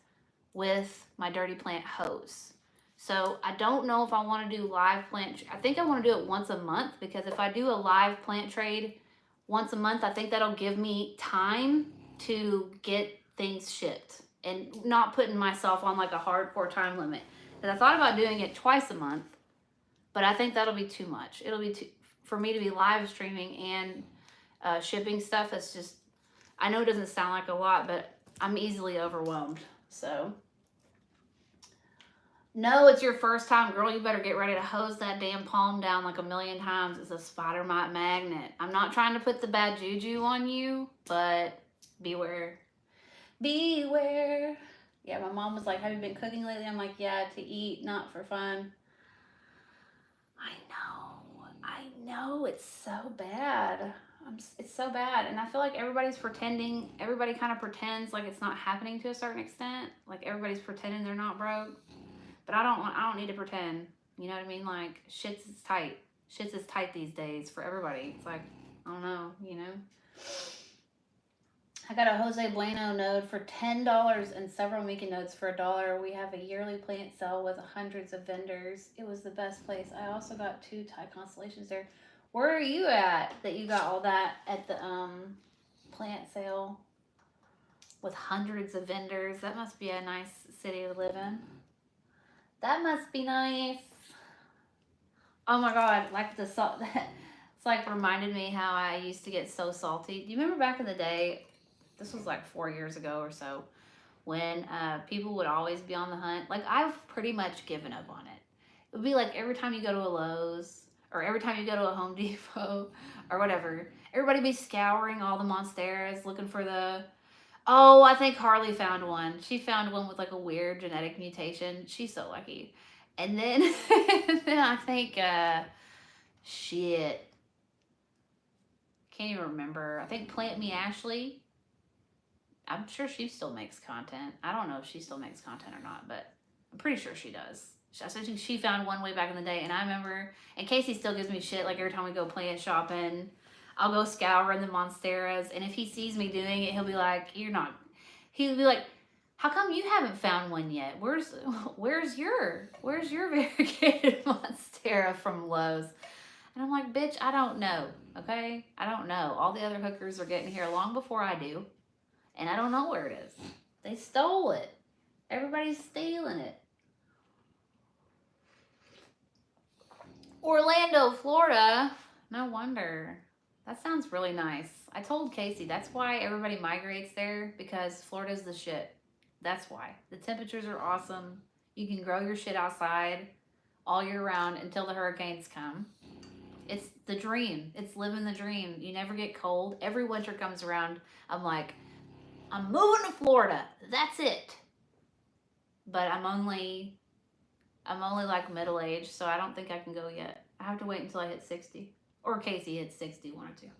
with my Dirty Plant Hose. So I don't know if I want to do live plant. I think I want to do it once a month, because if I do a live plant trade once a month, I think that'll give me time to get things shipped and not putting myself on like a hardcore time limit. Because I thought about doing it twice a month, but I think that'll be too much. It'll be too, for me to be live streaming and shipping stuff. That's just, I know it doesn't sound like a lot, but I'm easily overwhelmed. So No, it's your first time, girl. You better get ready to hose that damn palm down like a million times. It's a spider mite magnet. I'm not trying to put the bad juju on you, but beware. Beware. Yeah, my mom was like, have you been cooking lately? I'm like, yeah, to eat, not for fun. I know, it's so bad. It's so bad, and I feel like everybody's pretending. Everybody kind of pretends like it's not happening to a certain extent. Like everybody's pretending they're not broke, but I don't need to pretend. You know what I mean? Like shit's is tight. Shit's is tight these days for everybody. It's like I don't know. You know. I got a Jose Bueno node for $10 and several Mika nodes for $1. We have a yearly plant sale with hundreds of vendors. It was the best place. I also got 2 Thai constellations there. Where are you at that you got all that at the plant sale with hundreds of vendors? That must be a nice city to live in. That must be nice. Oh my god, like the salt. It's like reminded me how I used to get so salty. Do you remember back in the day? This was like 4 years ago or so, when people would always be on the hunt. Like I've pretty much given up on it. It would be like every time you go to a Lowe's or every time you go to a Home Depot or whatever, everybody be scouring all the monsteras looking for the. Oh, I think Harley found one. She found one with like a weird genetic mutation. She's so lucky. And then, then I think, shit, can't even remember. I think Plant Me Ashley. I'm sure she still makes content. I don't know if she still makes content or not, but I'm pretty sure she does. I think she found one way back in the day, and I remember, and Casey still gives me shit, like every time we go plant shopping, I'll go scouring the monsteras, and if he sees me doing it, he'll be like, he'll be like, how come you haven't found one yet? Where's your variegated monstera from Lowe's? And I'm like, bitch, I don't know, okay? I don't know. All the other hookers are getting here long before I do. And I don't know where it is. They stole it. Everybody's stealing it. Orlando, Florida. No wonder. That sounds really nice. I told Casey that's why everybody migrates there, because Florida's the shit. That's why. The temperatures are awesome. You can grow your shit outside all year round until the hurricanes come. It's the dream. It's living the dream. You never get cold. Every winter comes around, I'm like, I'm moving to Florida. That's it. But I'm only like middle aged, so I don't think I can go yet. I have to wait until I hit 60. Or Casey hits 60, one or two.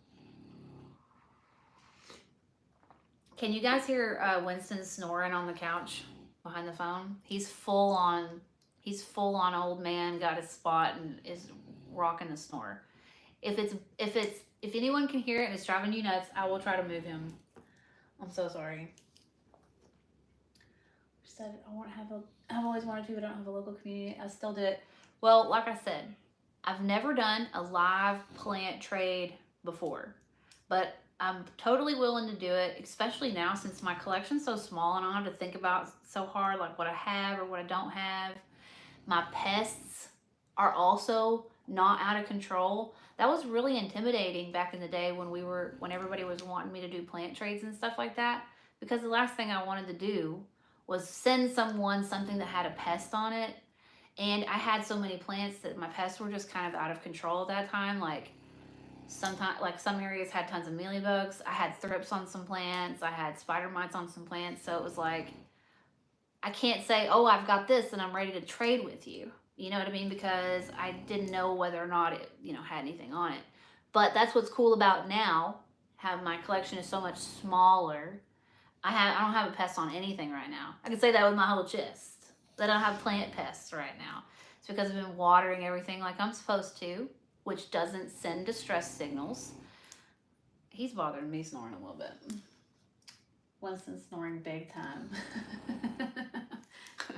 Can you guys hear Winston snoring on the couch behind the phone? He's full on old man, got his spot and is rocking the snore. If anyone can hear it and it's driving you nuts, I will try to move him. I'm so sorry. Said I've always wanted to, but I don't have a local community. I still do it. Well, like I said, I've never done a live plant trade before, but I'm totally willing to do it, especially now since my collection's so small and I don't have to think about so hard like what I have or what I don't have. My pests are also not out of control. That was really intimidating back in the day when everybody was wanting me to do plant trades and stuff like that, because the last thing I wanted to do was send someone something that had a pest on it. And I had so many plants that my pests were just kind of out of control at that time. Like some areas had tons of mealybugs. I had thrips on some plants. I had spider mites on some plants. So it was like, I can't say, oh, I've got this and I'm ready to trade with you. You know what I mean? Because I didn't know whether or not it, had anything on it. But that's what's cool about now, how my collection is so much smaller. I don't have a pest on anything right now. I can say that with my whole chest. I don't have plant pests right now. It's because I've been watering everything like I'm supposed to, which doesn't send distress signals. He's bothering me snoring a little bit. Winston's snoring big time.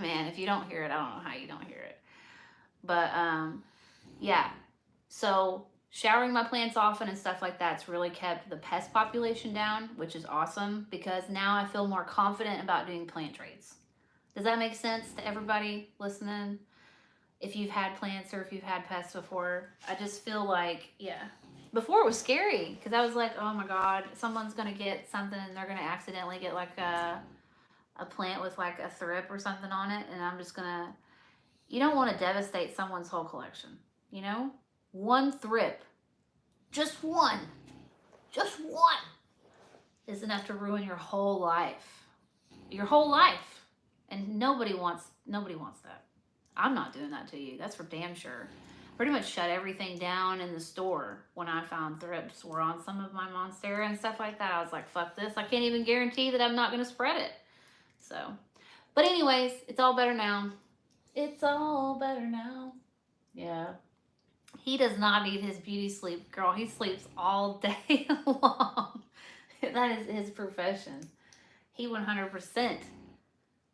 Man, if you don't hear it, I don't know how you don't hear it. But yeah, so showering my plants often and stuff like that's really kept the pest population down, which is awesome because now I feel more confident about doing plant trades. Does that make sense to everybody listening? If you've had plants or if you've had pests before, I just feel like, yeah. Before it was scary because I was like, oh my God, someone's going to get something and they're going to accidentally get like a plant with like a thrip or something on it. And I'm just going to, You don't want to devastate someone's whole collection, you know? One thrip, just one is enough to ruin your whole life. Your whole life. And nobody wants that. I'm not doing that to you. That's for damn sure. Pretty much shut everything down in the store when I found thrips were on some of my Monstera and stuff like that. I was like, fuck this. I can't even guarantee that I'm not going to spread it. So, but anyways, it's all better now. It's all better now. Yeah. He does not need his beauty sleep, girl. He sleeps all day long. That is his profession. He 100%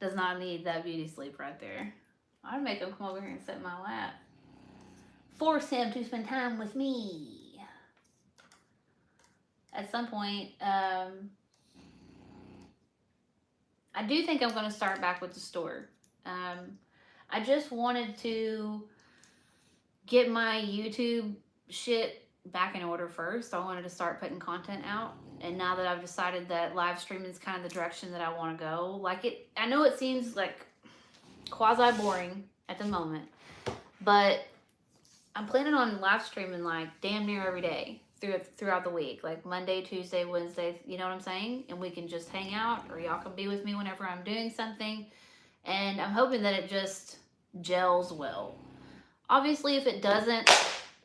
does not need that beauty sleep right there. I'd make him come over here and sit in my lap. Force him to spend time with me. At some point, I do think I'm going to start back with the store. I just wanted to get my YouTube shit back in order first. I wanted to start putting content out. And now that I've decided that live streaming is kind of the direction that I want to go, like I know it seems like quasi boring at the moment, but I'm planning on live streaming like damn near every day throughout the week, like Monday, Tuesday, Wednesday, you know what I'm saying? And we can just hang out, or y'all can be with me whenever I'm doing something. And I'm hoping that it just gels well. Obviously, if it doesn't,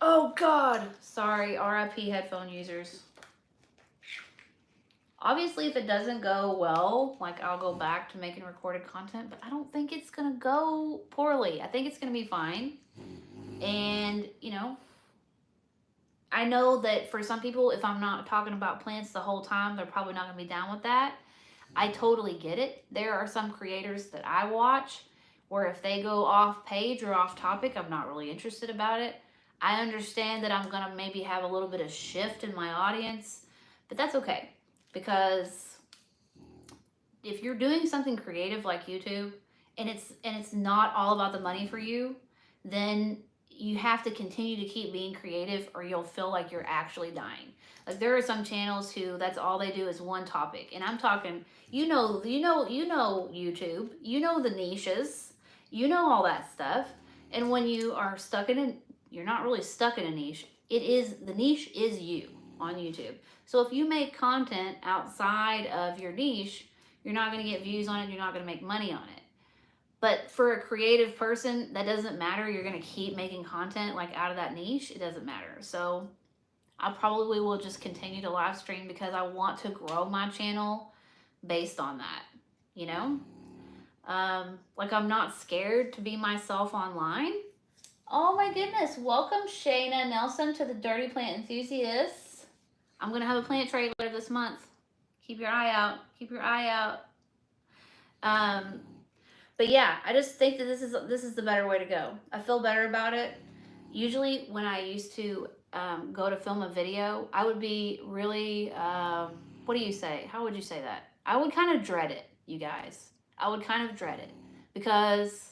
oh God, sorry, RIP headphone users. Obviously, if it doesn't go well, like I'll go back to making recorded content, but I don't think it's gonna go poorly. I think it's gonna be fine. And, you know, I know that for some people, if I'm not talking about plants the whole time, they're probably not gonna be down with that. I totally get it. There are some creators that I watch where if they go off page or off topic, I'm not really interested about it. I understand that I'm gonna maybe have a little bit of shift in my audience, but that's okay. Because if you're doing something creative like YouTube and it's not all about the money for you, then you have to continue to keep being creative or you'll feel like you're actually dying. Like there are some channels who that's all they do is one topic. And I'm talking, you know YouTube, you know the niches, you know all that stuff. And when you are stuck in it, you're not really stuck in a niche. The niche is you on YouTube. So if you make content outside of your niche, you're not going to get views on it. You're not going to make money on it. But for a creative person, that doesn't matter. You're going to keep making content like out of that niche. It doesn't matter. So I probably will just continue to live stream because I want to grow my channel based on that, you know? Like I'm not scared to be myself online. Oh my goodness. Welcome Shayna Nelson to the Dirty Plant Enthusiasts. I'm going to have a plant trade later this month. Keep your eye out. Keep your eye out. But yeah, I just think that this is the better way to go. I feel better about it. Usually when I used to go to film a video, I would be really, what do you say? How would you say that? I would kind of dread it, you guys. I would kind of dread it because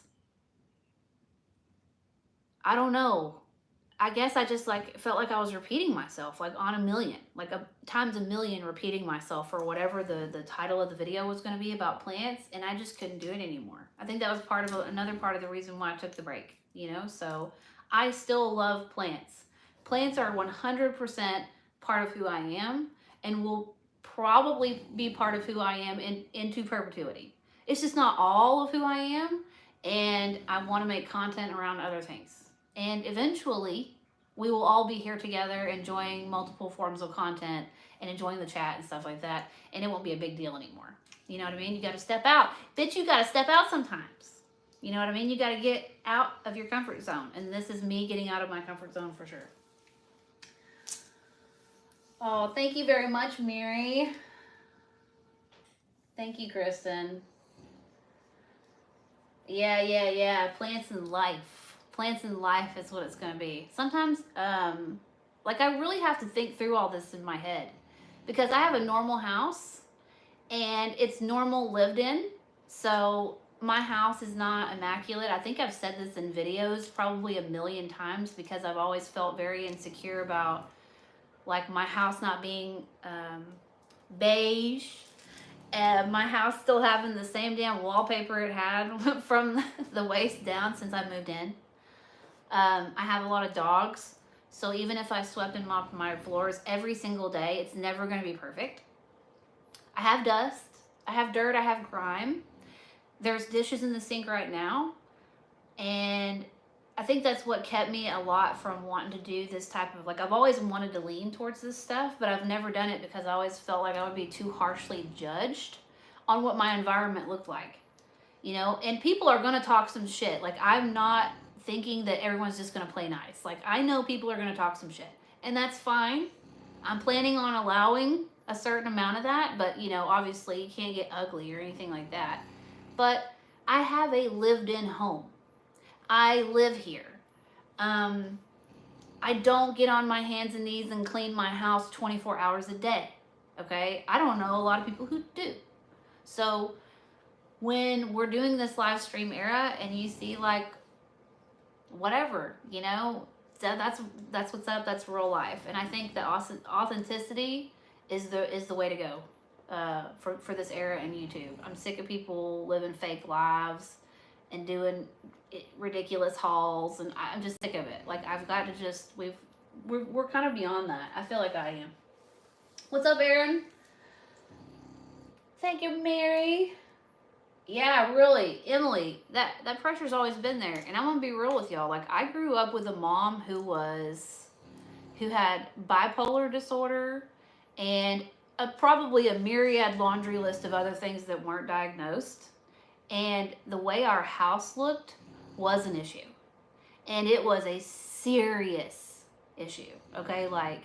I don't know. I guess I just like felt like I was repeating myself, like on a million, like times a million repeating myself for whatever the title of the video was going to be about plants, and I just couldn't do it anymore. I think that was another part of the reason why I took the break, you know? So I still love plants. Plants are 100% part of who I am and will probably be part of who I am into perpetuity. It's just not all of who I am, and I want to make content around other things. And eventually, we will all be here together enjoying multiple forms of content and enjoying the chat and stuff like that. And it won't be a big deal anymore. You know what I mean? You got to step out. Bitch, you got to step out sometimes. You know what I mean? You got to get out of your comfort zone. And this is me getting out of my comfort zone for sure. Oh, thank you very much, Mary. Thank you, Kristen. Yeah. Plants and life. Plants in life is what it's going to be. Sometimes, like I really have to think through all this in my head because I have a normal house and it's normal lived in. So my house is not immaculate. I think I've said this in videos probably a million times because I've always felt very insecure about like my house not being beige My house still having the same damn wallpaper it had from the waist down since I moved in. I have a lot of dogs, so even if I swept and mopped my floors every single day, it's never going to be perfect. I have dust, I have dirt, I have grime. There's dishes in the sink right now, and I think that's what kept me a lot from wanting to do this type of, like, I've always wanted to lean towards this stuff, but I've never done it because I always felt like I would be too harshly judged on what my environment looked like, you know? And people are gonna talk some shit. Like, I'm not thinking that everyone's just gonna play nice. Like, I know people are gonna talk some shit, and that's fine. I'm planning on allowing a certain amount of that, but, you know, obviously you can't get ugly or anything like that. But I have a lived-in home. I live here. I don't get on my hands and knees and clean my house 24 hours a day, okay? I don't know a lot of people who do. So when we're doing this live stream era and you see, like, whatever, you know, that's what's up, that's real life. And I think that authenticity is the way to go for this era in YouTube. I'm sick of people living fake lives and doing ridiculous hauls, and I'm just sick of it. Like, I've got to just, we're kind of beyond that. I feel like I am. What's up, Aaron? Thank you, Mary. Yeah, really, Emily, that pressure's always been there. And I'm gonna be real with y'all. Like, I grew up with a mom who had bipolar disorder and probably a myriad laundry list of other things that weren't diagnosed. And the way our house looked was an issue. And it was a serious issue, okay? Like,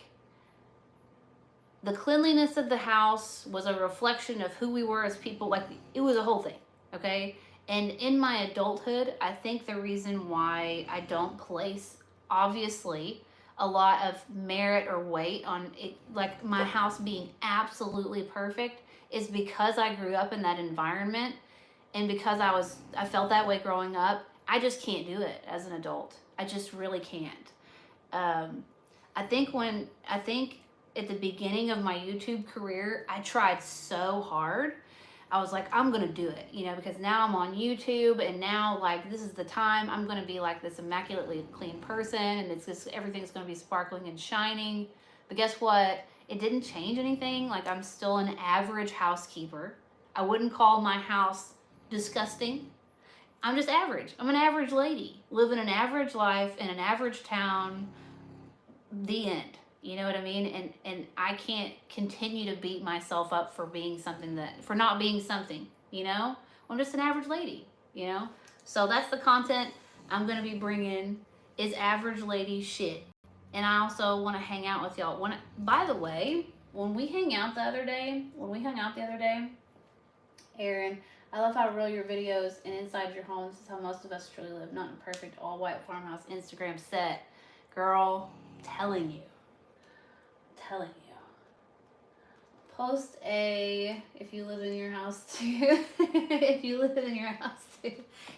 the cleanliness of the house was a reflection of who we were as people. Like, it was a whole thing, okay? And in my adulthood, I think the reason why I don't place, obviously, a lot of merit or weight on it, like my house being absolutely perfect, is because I grew up in that environment, and because I felt that way growing up. I just can't do it as an adult. I just really can't. I think at the beginning of my YouTube career, I tried so hard. I was like, I'm gonna do it, you know, because now I'm on YouTube, and now, like, this is the time I'm gonna be like this immaculately clean person, and it's just, everything's gonna be sparkling and shining. But guess what? It didn't change anything. Like, I'm still an average housekeeper. I wouldn't call my house disgusting. I'm just average. I'm an average lady living an average life in an average town. The end. You know what I mean? And I can't continue to beat myself up for being something for not being something, you know? I'm just an average lady, you know? So that's the content I'm going to be bringing, is average lady shit. And I also want to hang out with y'all. By the way, when we hung out the other day, Aaron, I love how real your videos and inside your homes is how most of us truly live. Not in a perfect all-white farmhouse Instagram set. Girl, telling you. Post if you live in your house too. If you live in your house too.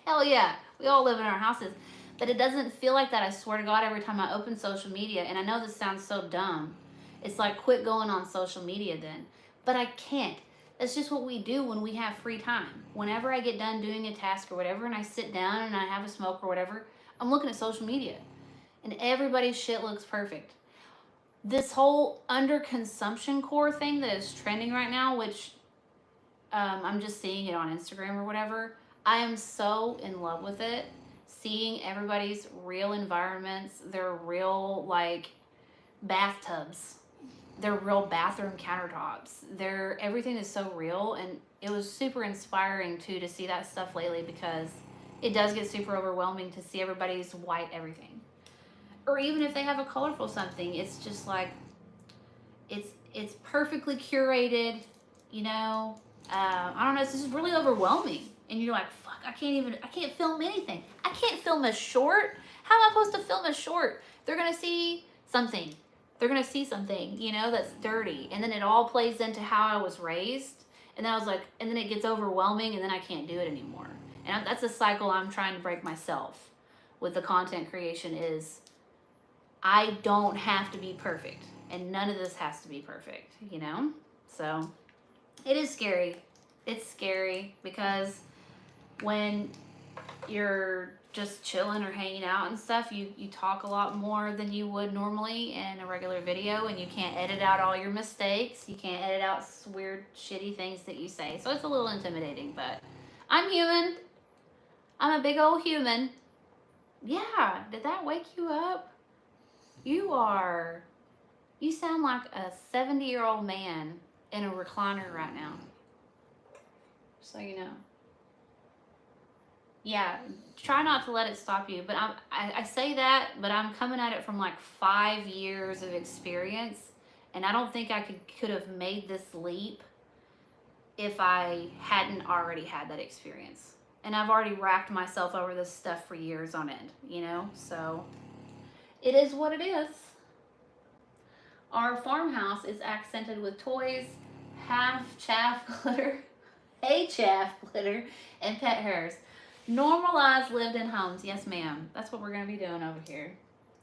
Hell yeah, we all live in our houses. But it doesn't feel like that, I swear to God, every time I open social media. And I know this sounds so dumb. It's like, quit going on social media then. But I can't. That's just what we do when we have free time. Whenever I get done doing a task or whatever, and I sit down and I have a smoke or whatever, I'm looking at social media. And everybody's shit looks perfect. This whole under-consumption core thing that is trending right now, which I'm just seeing it on Instagram or whatever, I am so in love with it. Seeing everybody's real environments, their real, like, bathtubs, their real bathroom countertops. Everything is so real, and it was super inspiring, too, to see that stuff lately, because it does get super overwhelming to see everybody's white everything. Or even if they have a colorful something, it's just like, it's perfectly curated, you know. I don't know, it's just really overwhelming. And you're like, fuck, I can't film anything. I can't film a short. How am I supposed to film a short? They're gonna see something. You know, that's dirty. And then it all plays into how I was raised. And then I was like, and then it gets overwhelming, and then I can't do it anymore. And that's a cycle I'm trying to break myself with the content creation. Is I don't have to be perfect, and none of this has to be perfect, you know? So it is scary. It's scary because when you're just chilling or hanging out and stuff, you talk a lot more than you would normally in a regular video, and you can't edit out all your mistakes. You can't edit out weird, shitty things that you say. So it's a little intimidating, but I'm human. I'm a big old human. Yeah, did that wake you up? You sound like a 70-year-old man in a recliner right now. So you know. Yeah, try not to let it stop you. But I say that, but I'm coming at it from like 5 years of experience, and I don't think I could have made this leap if I hadn't already had that experience. And I've already racked myself over this stuff for years on end, you know? So it is what it is. Our farmhouse is accented with toys, half chaff glitter, chaff glitter, and pet hairs. Normalize lived-in homes. Yes, ma'am. That's what we're going to be doing over here.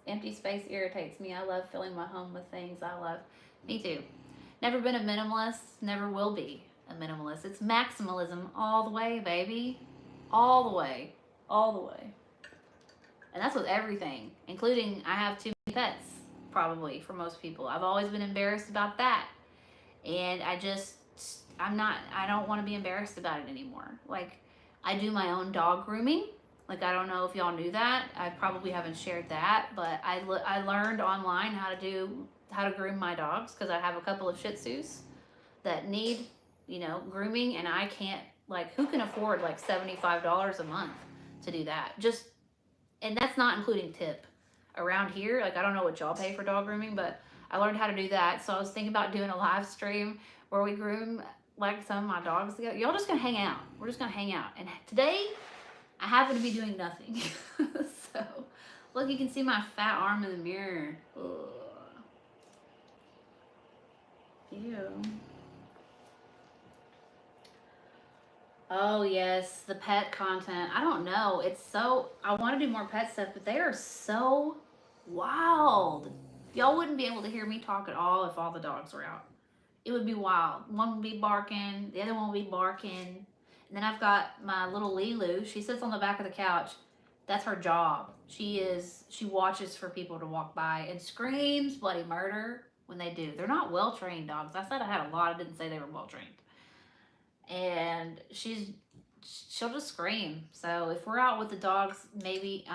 Empty space irritates me. I love filling my home with things I love. Me too. Never been a minimalist. Never will be a minimalist. It's maximalism all the way, baby. All the way. All the way. And that's with everything, including I have too many pets, probably, for most people. I've always been embarrassed about that. And I don't want to be embarrassed about it anymore. Like, I do my own dog grooming. Like, I don't know if y'all knew that. I probably haven't shared that, but I learned online how to groom my dogs because I have a couple of Shih Tzus that need, grooming, and I can't, like, who can afford like $75 a month to do that? And that's not including tip. Around here, like, I don't know what y'all pay for dog grooming, but I learned how to do that. So I was thinking about doing a live stream where we groom like some of my dogs together. Y'all just gonna hang out. We're just gonna hang out. And today, I happen to be doing nothing. So, look, you can see my fat arm in the mirror. Ugh. Ew. Oh yes, the pet content. I don't know. I want to do more pet stuff, but they are so wild. Y'all wouldn't be able to hear me talk at all if all the dogs were out. It would be wild. One would be barking, the other one would be barking. And then I've got my little Lilu. She sits on the back of the couch. That's her job. She watches for people to walk by and screams bloody murder when they do. They're not well-trained dogs. I said I had a lot. I didn't say they were well-trained. And she'll just scream. So if we're out with the dogs, maybe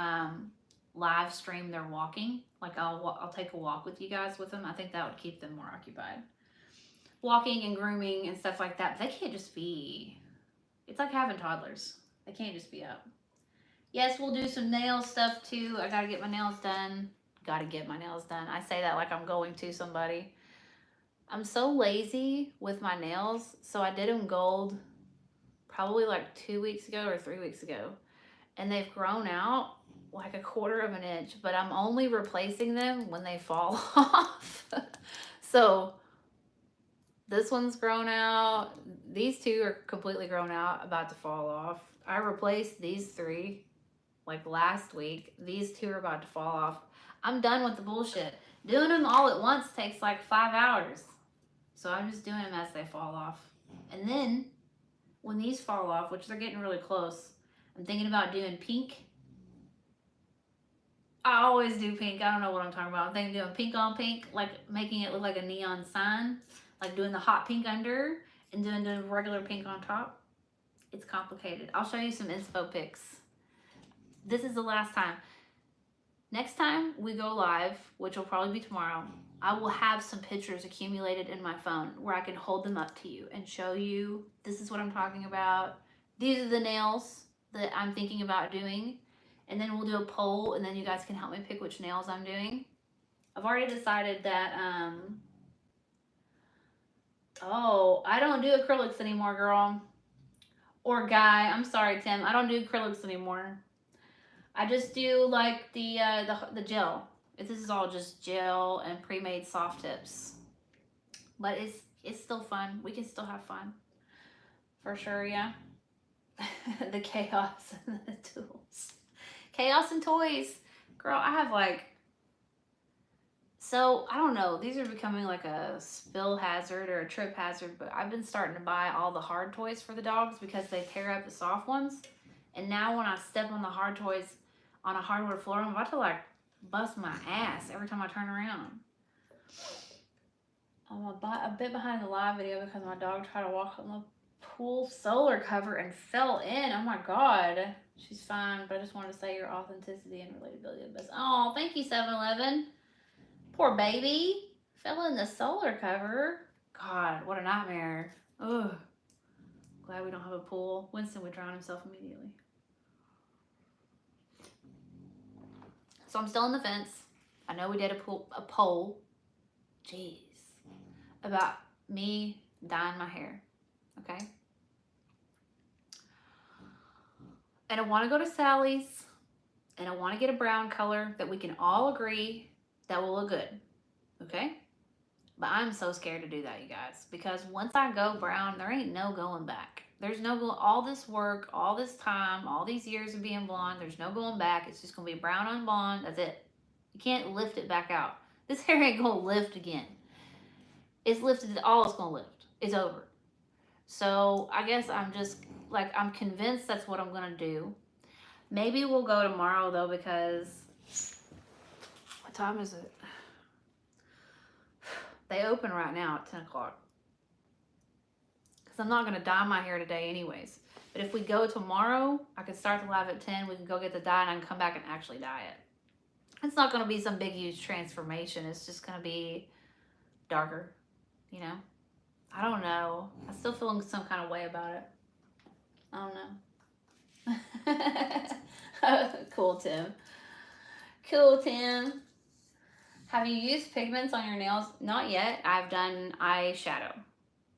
live stream their walking. Like, I'll take a walk with you guys with them. I think that would keep them more occupied. Walking and grooming and stuff like that. But they can't just be, it's like having toddlers. They can't just be up. Yes, we'll do some nail stuff too. I gotta get my nails done. I say that like I'm going to somebody. I'm so lazy with my nails. So I did them gold probably like 2 weeks ago or 3 weeks ago. And they've grown out like 1/4 of an inch. But I'm only replacing them when they fall off. So this one's grown out. These two are completely grown out, about to fall off. I replaced these 3 like last week. These 2 are about to fall off. I'm done with the bullshit. Doing them all at once takes like 5 hours. So I'm just doing them as they fall off. And then when these fall off, which they're getting really close, I'm thinking about doing pink. I always do pink. I don't know what I'm talking about. I'm thinking doing pink on pink, like making it look like a neon sign. Like doing the hot pink under and doing the regular pink on top. It's complicated. I'll show you some inspo pics. This is the last time. Next time we go live, which will probably be tomorrow, I will have some pictures accumulated in my phone where I can hold them up to you and show you this is what I'm talking about. These are the nails that I'm thinking about doing. And then we'll do a poll, and then you guys can help me pick which nails I'm doing. I've already decided that I don't do acrylics anymore, girl. Or guy. I'm sorry, Tim. I don't do acrylics anymore. I just do like the gel. This is all just gel and pre-made soft tips. But it's still fun. We can still have fun. For sure, yeah. The chaos and the tools. Chaos and toys. Girl, I have like So I don't know. These are becoming like a spill hazard or a trip hazard, but I've been starting to buy all the hard toys for the dogs because they tear up the soft ones. And now when I step on the hard toys on a hardwood floor, I'm about to like bust my ass every time I turn around. I'm a bit behind the live video because my dog tried to walk on the pool solar cover and fell in. Oh my god. She's fine, but I just wanted to say your authenticity and relatability are the best. Oh, thank you, 7-Eleven. Poor baby. Fell in the solar cover. God, what a nightmare. Ugh. Glad we don't have a pool. Winston would drown himself immediately. So I'm still on the fence. I know we did a poll. Jeez. About me dyeing my hair. Okay? And I want to go to Sally's. And I want to get a brown color that we can all agree that will look good. Okay? But I'm so scared to do that, you guys. Because once I go brown, there ain't no going back. There's no going, all this work, all this time, all these years of being blonde, there's no going back. It's just going to be brown on blonde. That's it. You can't lift it back out. This hair ain't going to lift again. It's lifted, all it's going to lift. It's over. So I guess I'm just, like, I'm convinced that's what I'm going to do. Maybe we'll go tomorrow, though, because, what time is it? They open right now at 10 o'clock. Because I'm not going to dye my hair today anyways. But if we go tomorrow, I can start the live at 10. We can go get the dye and I can come back and actually dye it. It's not going to be some big, huge transformation. It's just going to be darker, you know? I don't know. I'm still feeling some kind of way about it. I don't know. Cool, Tim. Cool, Tim. Have you used pigments on your nails? Not yet. I've done eyeshadow.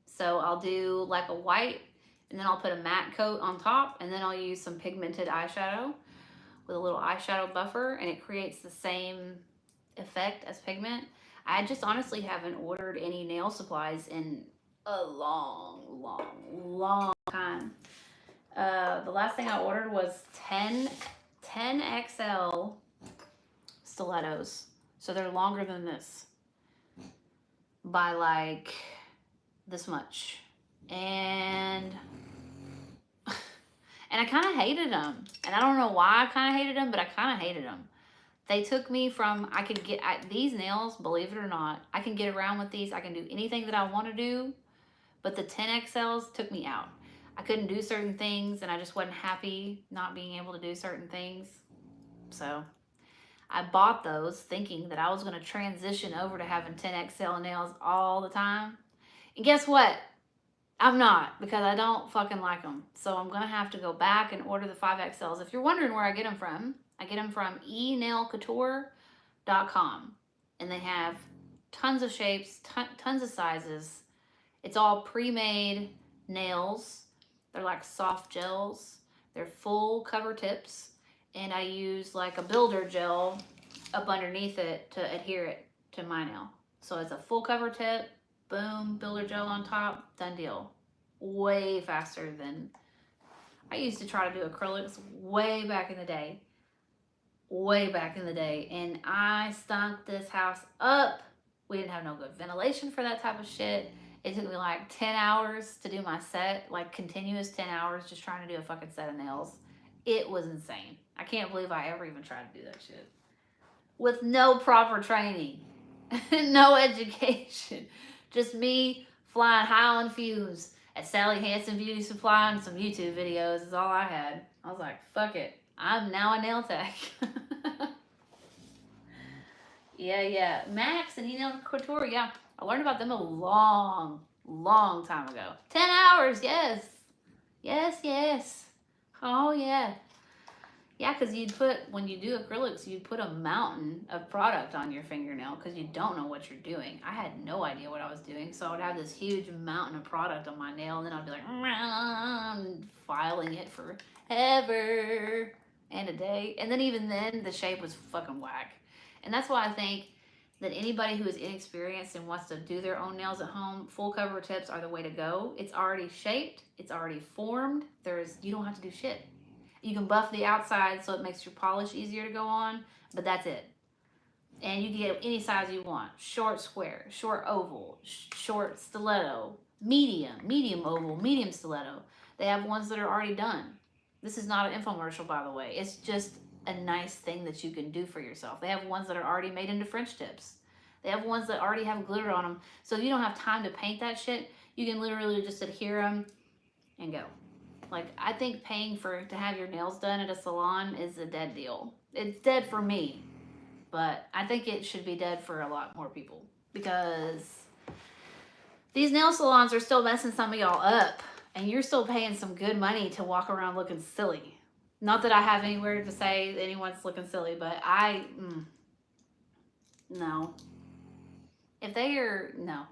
So I'll do like a white, and then I'll put a matte coat on top, and then I'll use some pigmented eyeshadow with a little eyeshadow buffer, and it creates the same effect as pigment. I just honestly haven't ordered any nail supplies in a long time. The last thing I ordered was 10 XL stilettos. So they're longer than this by like this much. And I kind of hated them. And I don't know why I kind of hated them, but I kind of hated them. They took me from, I could get, these nails, believe it or not, I can get around with these. I can do anything that I want to do. But the 10 XLs took me out. I couldn't do certain things, and I just wasn't happy not being able to do certain things. So I bought those thinking that I was going to transition over to having 10 XL nails all the time. And guess what? I'm not, because I don't fucking like them. So I'm going to have to go back and order the 5XLs. If you're wondering where I get them from, I get them from enailcouture.com. And they have tons of shapes, tons of sizes. It's all pre-made nails. They're like soft gels. They're full cover tips. And I use like a builder gel up underneath it to adhere it to my nail. So it's a full cover tip, boom, builder gel on top, done deal. Way faster than, I used to try to do acrylics way back in the day. And I stunk this house up. We didn't have no good ventilation for that type of shit. It took me like 10 hours to do my set, like continuous 10 hours just trying to do a fucking set of nails. It was insane. I can't believe I ever even tried to do that shit. With no proper training, no education. Just me flying high on fumes at Sally Hansen Beauty Supply and some YouTube videos is all I had. I was like, fuck it. I'm now a nail tech. Yeah. Max and Enail Couture, yeah. I learned about them a long time ago. 10 hours, yes. Oh, yeah. Yeah, because when you do acrylics, you'd put a mountain of product on your fingernail because you don't know what you're doing. I had no idea what I was doing, so I would have this huge mountain of product on my nail, and then I'd be like, filing it forever and a day. And then even then, the shape was fucking whack. And that's why I think that anybody who is inexperienced and wants to do their own nails at home, full cover tips are the way to go. It's already shaped. It's already formed. You don't have to do shit. You can buff the outside so it makes your polish easier to go on, but that's it. And you can get any size you want. Short square, short oval, short stiletto, medium oval, medium stiletto. They have ones that are already done. This is not an infomercial, by the way. It's just a nice thing that you can do for yourself. They have ones that are already made into French tips. They have ones that already have glitter on them. So if you don't have time to paint that shit, you can literally just adhere them and go. Like, I think paying to have your nails done at a salon is a dead deal. It's dead for me, but I think it should be dead for a lot more people, because these nail salons are still messing some of y'all up, and you're still paying some good money to walk around looking silly. Not that I have anywhere to say anyone's looking silly, but no. If they are, no.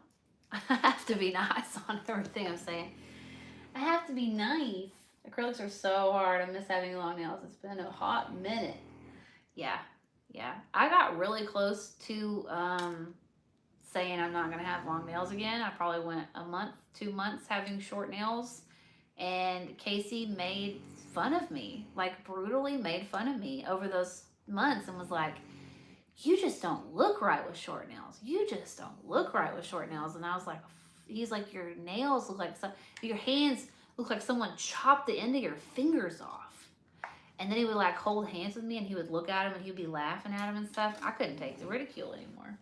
I have to be nice on everything I'm saying. I have to be nice. Acrylics are so hard. I miss having long nails. It's been a hot minute. Yeah. I got really close to saying I'm not going to have long nails again. I probably went a month, 2 months having short nails. And Casey made fun of me. Like, brutally made fun of me over those months and was like, you just don't look right with short nails. You just don't look right with short nails. And I was like, he's like, your nails look like, your hands look like someone chopped the end of your fingers off. And then he would like hold hands with me and he would look at him and he'd be laughing at him and stuff. I couldn't take the ridicule anymore.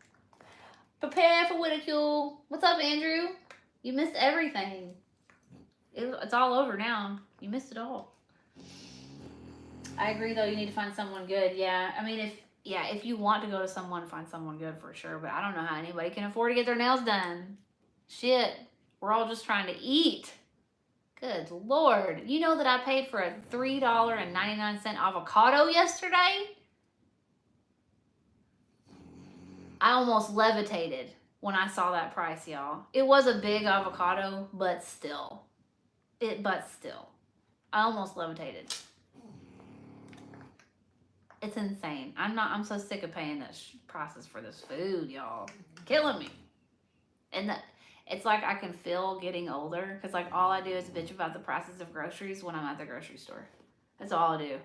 Prepare for ridicule. What's up, Andrew? You missed everything. It's all over now. You missed it all. I agree, though. You need to find someone good. Yeah, I mean, if you want to go to someone, find someone good for sure. But I don't know how anybody can afford to get their nails done. Shit. We're all just trying to eat. Good Lord. You know that I paid for a $3.99 avocado yesterday? I almost levitated when I saw that price, y'all. It was a big avocado, but still. I almost levitated. It's insane. I'm so sick of paying this prices for this food, y'all. Killing me. And it's like I can feel getting older, because like all I do is bitch about the prices of groceries when I'm at the grocery store. That's all I do.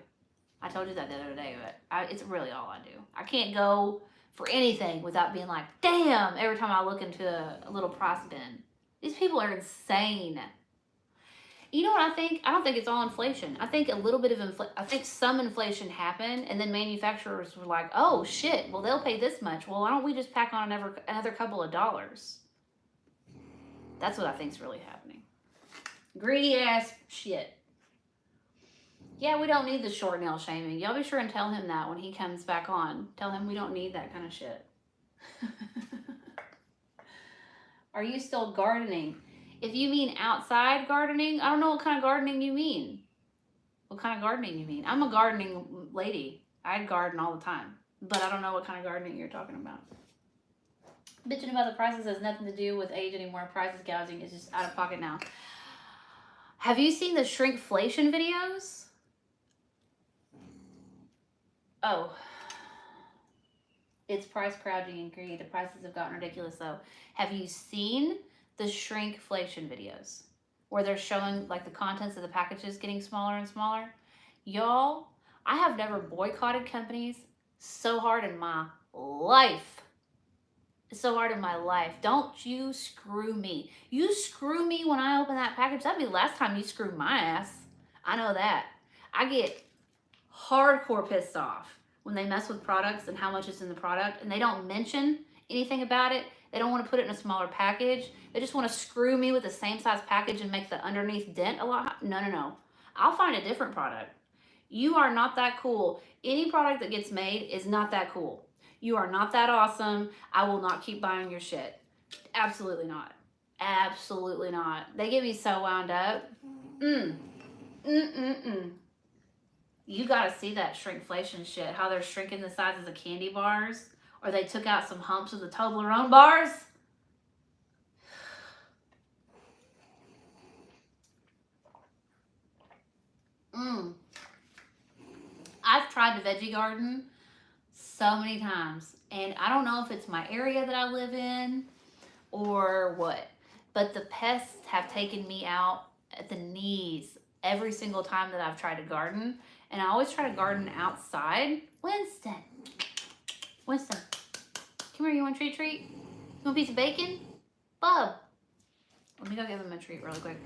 I told you that the other day, but it's really all I do. I can't go for anything without being like, damn, every time I look into a little price bin. These people are insane. You know what I think? I don't think it's all inflation. I think a little bit of inflation. I think some inflation happened, and then manufacturers were like, oh, shit, well, they'll pay this much. Well, why don't we just pack on another couple of dollars? That's what I think's really happening. Greedy ass shit. Yeah, we don't need the short nail shaming. Y'all be sure and tell him that when he comes back on. Tell him we don't need that kind of shit. Are you still gardening? If you mean outside gardening, I don't know what kind of gardening you mean. What kind of gardening you mean? I'm a gardening lady. I garden all the time. But I don't know what kind of gardening you're talking about. Bitching about the prices has nothing to do with age anymore. Prices gouging is just out of pocket now. Have you seen the shrinkflation videos? Oh. It's price gouging and greed. The prices have gotten ridiculous though. Have you seen the shrinkflation videos where they're showing like the contents of the packages getting smaller and smaller? Y'all, I have never boycotted companies so hard in my life. So hard in my life. Don't you screw me. You screw me when I open that package. That'd be the last time you screwed my ass. I know that. I get hardcore pissed off when they mess with products and how much is in the product and they don't mention anything about it. They don't want to put it in a smaller package. They just want to screw me with the same size package and make the underneath dent a lot. No. I'll find a different product. You are not that cool. Any product that gets made is not that cool. You are not that awesome. I will not keep buying your shit. Absolutely not. Absolutely not. They get me so wound up. You gotta see that shrinkflation shit. How they're shrinking the sizes of candy bars. Or they took out some humps of the Toblerone bars. I've tried to veggie garden so many times. And I don't know if it's my area that I live in or what. But the pests have taken me out at the knees every single time that I've tried to garden. And I always try to garden outside. Winston. want a treat? You want a piece of bacon? Bub. Let me go give him a treat really quick.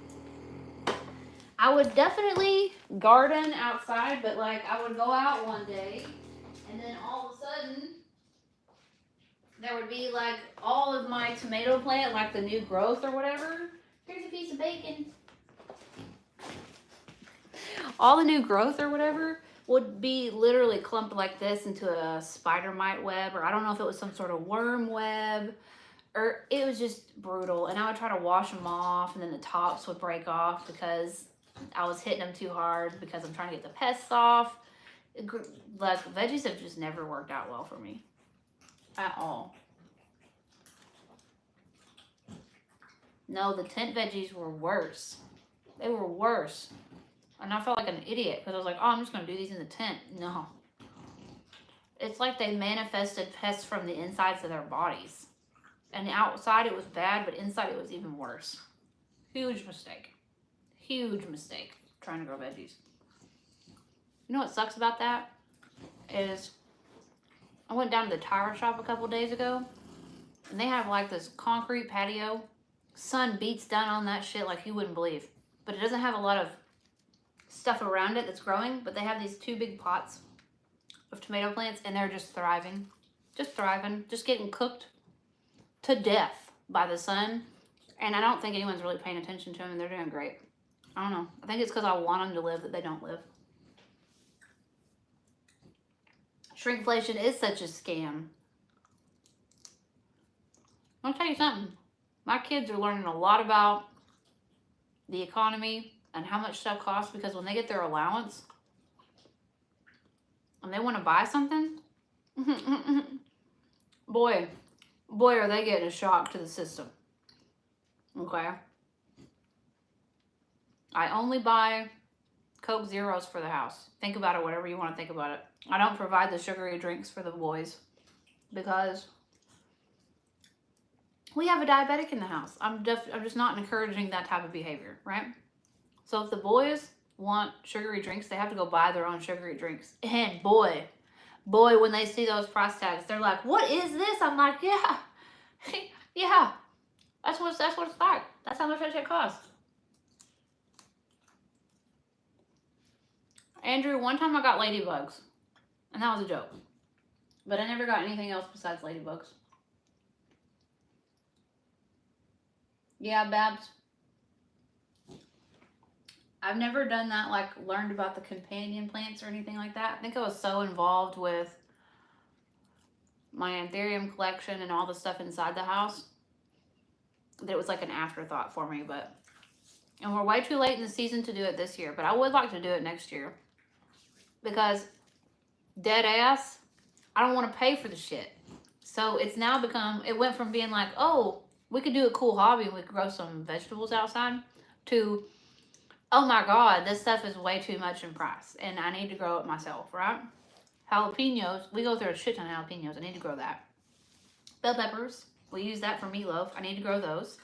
I would definitely garden outside, but like I would go out one day and then all of a sudden there would be like all of my tomato plant, like the new growth or whatever. Here's a piece of bacon. All the new growth or whatever would be literally clumped like this into a spider mite web, or I don't know if it was some sort of worm web, or it was just brutal. And I would try to wash them off, and then the tops would break off because I was hitting them too hard because I'm trying to get the pests off. Like, veggies have just never worked out well for me at all. No, the tent veggies were worse. They were worse. And I felt like an idiot because I was like, oh, I'm just going to do these in the tent. No. It's like they manifested pests from the insides of their bodies. And outside it was bad, but inside it was even worse. Huge mistake. Huge mistake trying to grow veggies. You know what sucks about that? Is I went down to the tire shop a couple days ago, and they have like this concrete patio. Sun beats down on that shit like you wouldn't believe. But it doesn't have a lot of stuff around it that's growing, but they have these 2 big pots of tomato plants, and they're just thriving. Just thriving. Just getting cooked to death by the sun. And I don't think anyone's really paying attention to them, and they're doing great. I don't know. I think it's because I want them to live that they don't live. Shrinkflation is such a scam. I'll tell you something. My kids are learning a lot about the economy and how much stuff costs, because when they get their allowance and they want to buy something, boy, are they getting a shock to the system. Okay? I only buy Coke Zeros for the house. Think about it, whatever you want to think about it. I don't provide the sugary drinks for the boys because we have a diabetic in the house. I'm just not encouraging that type of behavior, right? So if the boys want sugary drinks, they have to go buy their own sugary drinks. And boy, when they see those price tags, they're like, what is this? I'm like, yeah, yeah, that's what it's like. That's how much that shit costs. Andrew, one time I got ladybugs, and that was a joke. But I never got anything else besides ladybugs. Yeah, Babs. I've never done that, like learned about the companion plants or anything like that. I think I was so involved with my anthurium collection and all the stuff inside the house that it was like an afterthought for me. And we're way too late in the season to do it this year, but I would like to do it next year. Because dead ass, I don't want to pay for the shit. So it's now become, it went from being like, oh, we could do a cool hobby and we could grow some vegetables outside, to, oh my God, this stuff is way too much in price and I need to grow it myself, right? Jalapenos, we go through a shit ton of jalapenos. I need to grow that. Bell peppers, we use that for meatloaf. I need to grow those.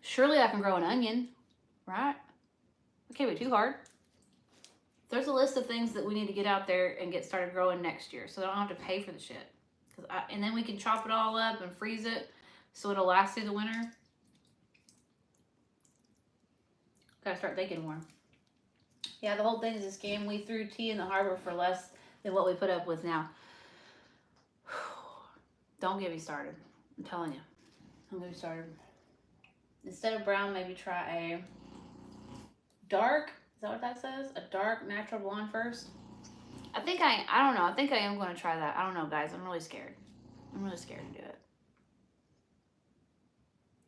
Surely I can grow an onion, right? It can't be too hard. There's a list of things that we need to get out there and get started growing next year, so I don't have to pay for the shit. And then we can chop it all up and freeze it so it'll last through the winter. Gotta start baking more. Yeah, the whole thing is a scam. We threw tea in the harbor for less than what we put up with now. Don't get me started. I'm telling you. Don't get me started. Instead of brown, maybe try a dark. Is that what that says? A dark natural blonde first? I don't know. I think I am going to try that. I don't know, guys. I'm really scared. I'm really scared to do it.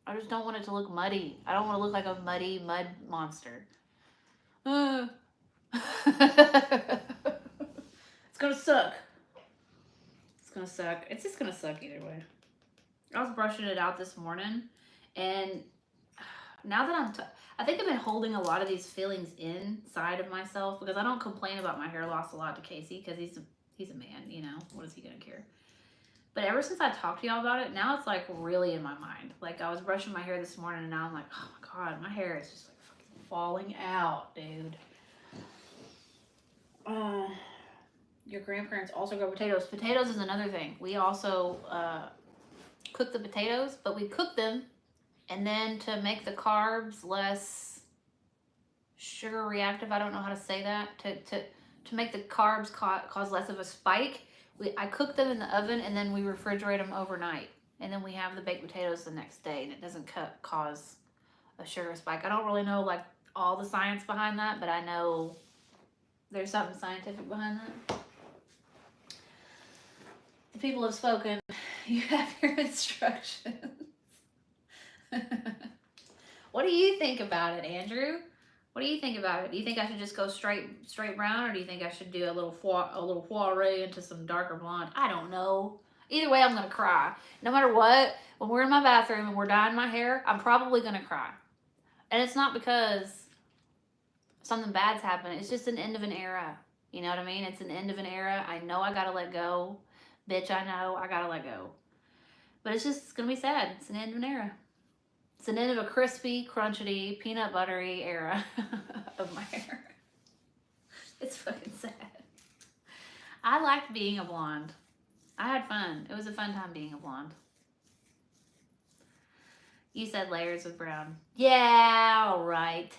I just don't want it to look muddy. I don't want to look like a muddy mud monster. It's going to suck. It's going to suck. It's just going to suck either way. I was brushing it out this morning, and now that I think I've been holding a lot of these feelings inside of myself, because I don't complain about my hair loss a lot to Casey, because he's a man, you know, what is he gonna care? But ever since I talked to y'all about it, now it's like really in my mind. Like I was brushing my hair this morning, and now I'm like, oh my God, my hair is just like fucking falling out, dude. Your grandparents also grow potatoes. Potatoes is another thing. We also cook the potatoes, but we cook them, and then to make the carbs less sugar reactive, I don't know how to say that, to make the carbs cause less of a spike, I cook them in the oven, and then we refrigerate them overnight, and then we have the baked potatoes the next day, and it doesn't cause a sugar spike. I don't really know like all the science behind that, but I know there's something scientific behind that. The people have spoken. You have your instructions. What do you think about it, Andrew? What do you think about it? Do you think I should just go straight brown, or do you think I should do a little foray into some darker blonde? I don't know. Either way, I'm gonna cry. No matter what, when we're in my bathroom and we're dyeing my hair, I'm probably gonna cry. And it's not because something bad's happened. It's just an end of an era. You know what I mean? It's an end of an era. I know I gotta let go. Bitch, I know I gotta let go. But it's gonna be sad. It's an end of an era. It's an end of a crispy, crunchy, peanut buttery era of my hair. It's fucking sad. I liked being a blonde. I had fun. It was a fun time being a blonde. You said layers with brown. Yeah, all right.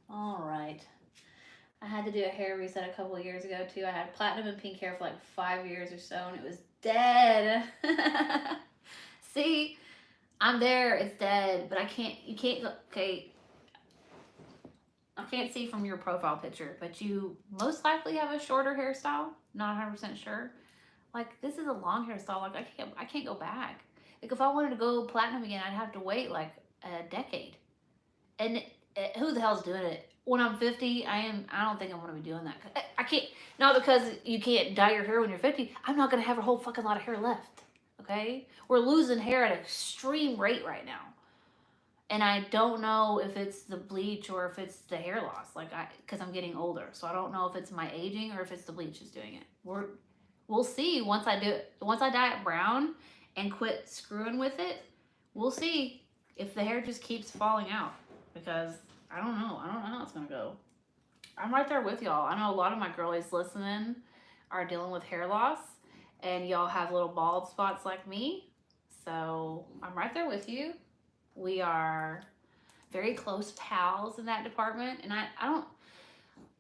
All right. I had to do a hair reset a couple of years ago too. I had platinum and pink hair for like 5 years or so, and it was dead. See, I'm there, it's dead, but okay, I can't see from your profile picture, but you most likely have a shorter hairstyle, not 100% sure. Like, this is a long hairstyle, like I can't go back. Like, if I wanted to go platinum again, I'd have to wait like a decade. And who the hell's doing it? When I'm 50, I don't think I'm gonna be doing that. I can't, not because you can't dye your hair when you're 50, I'm not gonna have a whole fucking lot of hair left. Okay? We're losing hair at an extreme rate right now. And I don't know if it's the bleach or if it's the hair loss, because I'm getting older. So I don't know if it's my aging or if it's the bleach is doing it. We'll see once I dye it brown and quit screwing with it. We'll see if the hair just keeps falling out, because I don't know how it's gonna go. I'm right there with y'all. I know a lot of my girlies listening are dealing with hair loss, and y'all have little bald spots like me. So I'm right there with you. We are very close pals in that department. And I don't,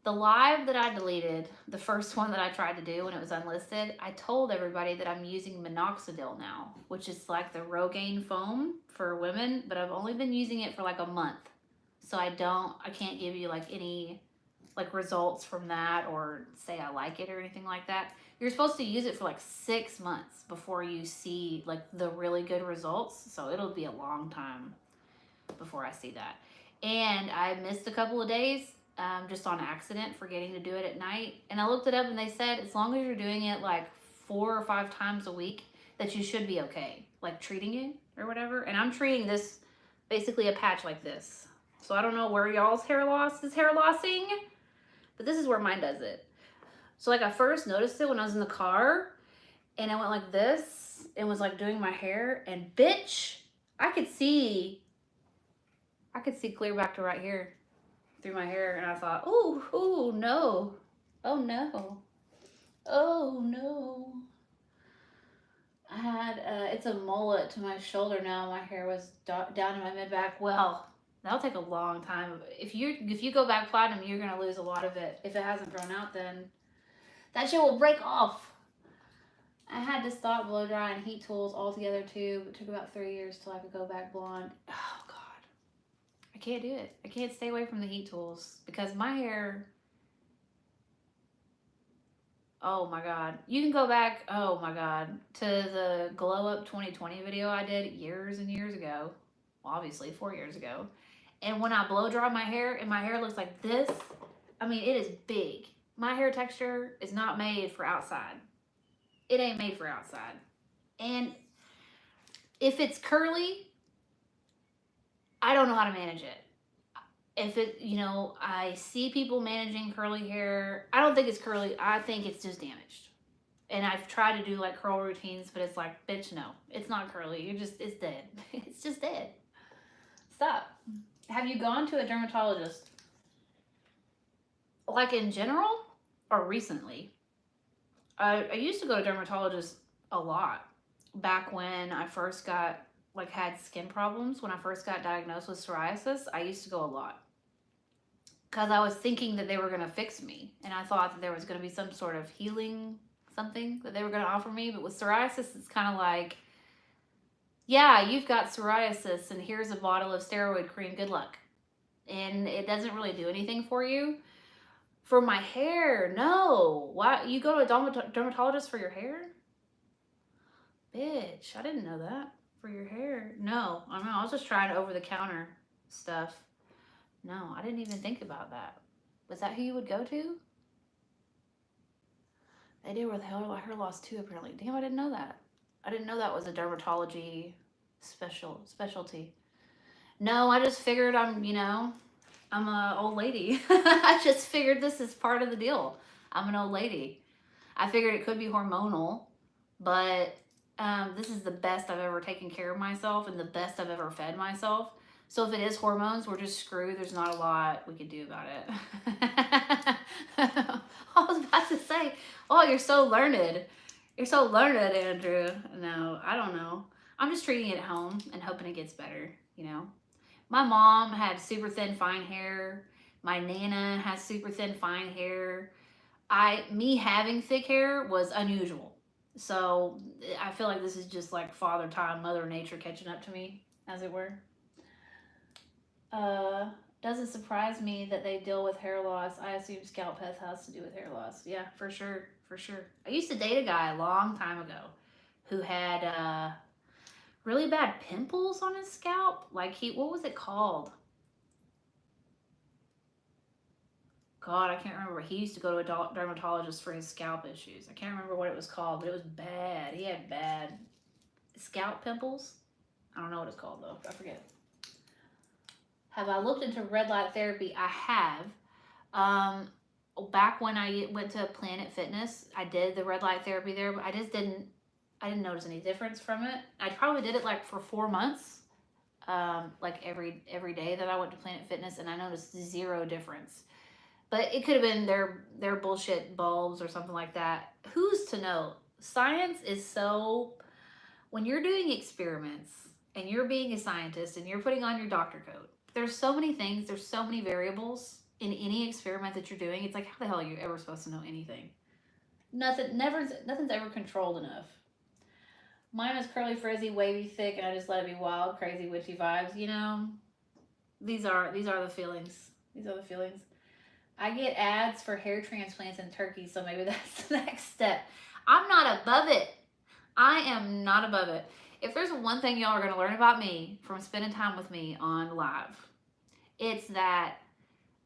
the live that I deleted, the first one that I tried to do when it was unlisted, I told everybody that I'm using minoxidil now, which is like the Rogaine foam for women, but I've only been using it for like a month. So I can't give you like any like results from that or say I like it or anything like that. You're supposed to use it for like 6 months before you see like the really good results. So it'll be a long time before I see that. And I missed a couple of days just on accident, forgetting to do it at night. And I looked it up and they said as long as you're doing it like 4 or 5 times a week, that you should be okay, like treating it or whatever. And I'm treating this basically a patch like this. So I don't know where y'all's hair loss is hair lossing, but this is where mine does it. So like I first noticed it when I was in the car, and I went like this and was like doing my hair, and bitch, I could see clear back to right here through my hair, and I thought, ooh, no. Oh no. Oh no. I had, it's a mullet to my shoulder now. My hair was down in my mid-back. Well, that'll take a long time. If you go back platinum, you're gonna lose a lot of it. If it hasn't grown out, then that shit will break off. I had to stop blow dry and heat tools altogether too. It took about 3 years till I could go back blonde. Oh God, I can't do it. I can't stay away from the heat tools because my hair. Oh my God, you can go back. Oh my God, to the Glow Up 2020 video I did years and years ago. Well, obviously 4 years ago. And when I blow dry my hair and my hair looks like this, I mean, it is big. My hair texture is not made for outside. It ain't made for outside. And if it's curly, I don't know how to manage it. If it, I see people managing curly hair. I don't think it's curly. I think it's just damaged. And I've tried to do like curl routines, but it's like, bitch, no, it's not curly. It's dead. It's just dead. Stop. Have you gone to a dermatologist? Like in general or recently? I used to go to dermatologists a lot. back when I first got, like, had skin problems, when I first got diagnosed with psoriasis, I used to go a lot. Because I was thinking that they were going to fix me. And I thought that there was going to be some sort of healing something that they were going to offer me. But with psoriasis, it's kind of like, yeah, you've got psoriasis and here's a bottle of steroid cream. Good luck. And it doesn't really do anything for you. For my hair, no. Why? You go to a dermatologist for your hair? Bitch, I didn't know that. For your hair. No, I mean, I was just trying over-the-counter stuff. No, I didn't even think about that. Was that who you would go to? They do with hair loss too, apparently. Damn, I didn't know that. I didn't know that was a dermatology specialty. No, I just figured I'm an old lady. I just figured this is part of the deal. I'm an old lady. I figured it could be hormonal, but this is the best I've ever taken care of myself and the best I've ever fed myself. So if it is hormones, we're just screwed. There's not a lot we can do about it. I was about to say, oh, you're so learned. You're so learned, Andrew. No, I don't know. I'm just treating it at home and hoping it gets better, you know. My mom had super thin, fine hair. My Nana has super thin, fine hair. Me having thick hair was unusual. So I feel like this is just like Father Time, Mother Nature catching up to me, as it were. Doesn't surprise me that they deal with hair loss. I assume scalp health has to do with hair loss. Yeah, for sure, for sure. I used to date a guy a long time ago who had really bad pimples on his scalp. Like what was it called? God, I can't remember. He used to go to a dermatologist for his scalp issues. I can't remember what it was called, but it was bad. He had bad scalp pimples. I don't know what it's called though. I forget. Have I looked into red light therapy? I have. Back when I went to Planet Fitness, I did the red light therapy there, but I didn't notice any difference from it. I probably did it like for 4 months, like every day that I went to Planet Fitness, and I noticed zero difference. But it could have been their bullshit bulbs or something like that. Who's to know? Science is so, when you're doing experiments and you're being a scientist and you're putting on your doctor coat, there's so many things, there's so many variables in any experiment that you're doing. It's like, how the hell are you ever supposed to know anything? Nothing's ever controlled enough. Mine is curly, frizzy, wavy, thick, and I just let it be wild, crazy, witchy vibes. You know, these are the feelings. These are the feelings. I get ads for hair transplants in Turkey, so maybe that's the next step. I'm not above it. I am not above it. If there's one thing y'all are going to learn about me from spending time with me on live, it's that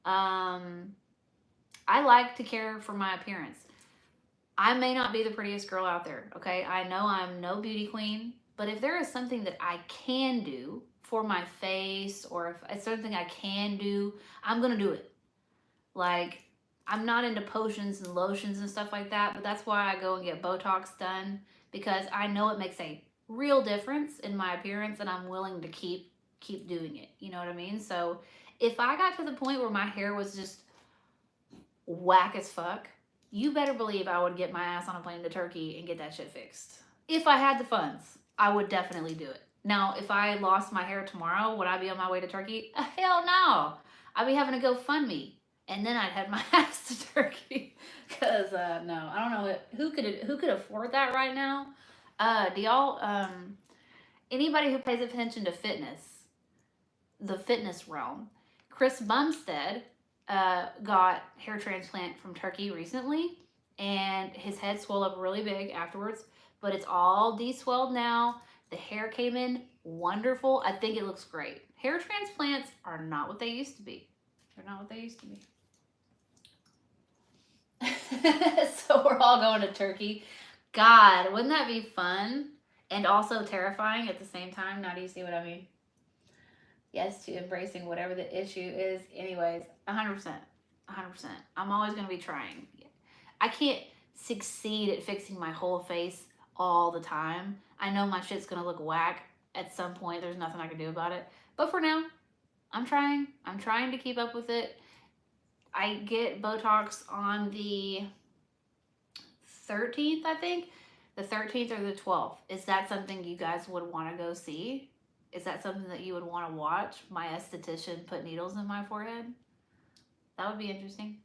I like to care for my appearance. I may not be the prettiest girl out there, okay? I know I'm no beauty queen, but if there is something that I can do for my face, or if it's something I can do, I'm going to do it. Like, I'm not into potions and lotions and stuff like that, but that's why I go and get Botox done, because I know it makes a real difference in my appearance, and I'm willing to keep doing it. You know what I mean? So if I got to the point where my hair was just whack as fuck, you better believe I would get my ass on a plane to Turkey and get that shit fixed. If I had the funds, I would definitely do it. Now, if I lost my hair tomorrow, would I be on my way to Turkey? Hell no. I'd be having to go fund me. And then I'd head my ass to Turkey. Because, no, I don't know. Who could afford that right now? Do y'all, anybody who pays attention to fitness, the fitness realm, Chris Bumstead got hair transplant from Turkey recently, and his head swelled up really big afterwards, but it's all de-swelled now. The hair came in wonderful. I think it looks great. Hair transplants are not what they used to be. They're not what they used to be. So we're all going to Turkey. God, wouldn't that be fun? And also terrifying at the same time. Now do you see what I mean? Yes, to embracing whatever the issue is. Anyways, 100%. 100%. I'm always going to be trying. I can't succeed at fixing my whole face all the time. I know my shit's going to look whack at some point. There's nothing I can do about it. But for now, I'm trying. I'm trying to keep up with it. I get Botox on the 13th, I think. The 13th or the 12th. Is that something you guys would want to go see? Is that something that you would want to watch? My esthetician put needles in my forehead? That would be interesting.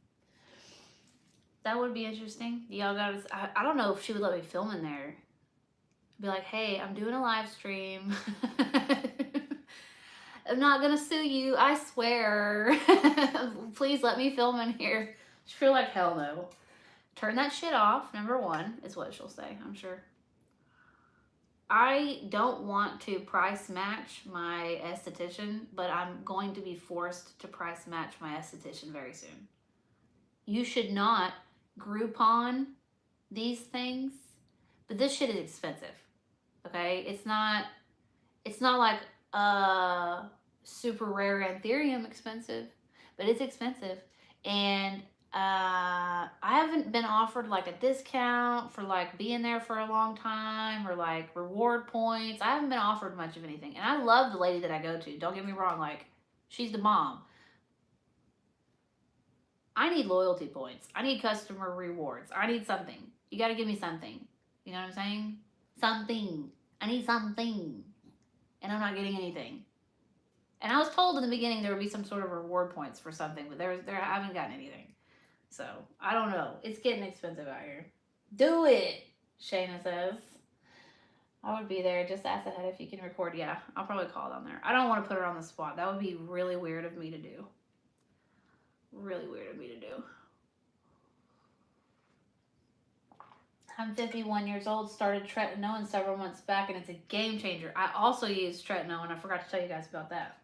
That would be interesting. Y'all gotta, I don't know if she would let me film in there. Be like, hey, I'm doing a live stream. I'm not gonna sue you, I swear. Please let me film in here. She'll feel like hell no. Turn that shit off, number one, is what she'll say, I'm sure. I don't want to price match my esthetician, but I'm going to be forced to price match my esthetician very soon. You should not Groupon these things, but this shit is expensive. Okay, it's not like super rare anthurium expensive, but it's expensive. And I haven't been offered like a discount for like being there for a long time or like reward points. I haven't been offered much of anything. And I love the lady that I go to. Don't get me wrong, like she's the mom. I need loyalty points. I need customer rewards. I need something. You got to give me something. You know what I'm saying? Something. I need something. And I'm not getting anything. And I was told in the beginning there would be some sort of reward points for something, but I haven't gotten anything. So, I don't know. It's getting expensive out here. Do it, Shayna says. I would be there. Just ask ahead if you can record. Yeah, I'll probably call down there. I don't want to put her on the spot. That would be really weird of me to do. Really weird of me to do. I'm 51 years old, started tretinoin several months back, and it's a game changer. I also use tretinoin, and I forgot to tell you guys about that.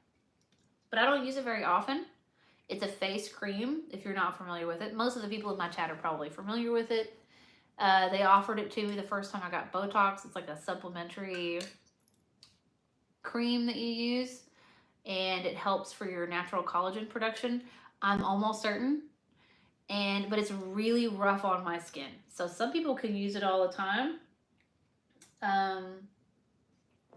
But I don't use it very often. It's a face cream, if you're not familiar with it. Most of the people in my chat are probably familiar with it. They offered it to me the first time I got Botox. It's like a supplementary cream that you use, and it helps for your natural collagen production. I'm almost certain. But it's really rough on my skin. So some people can use it all the time.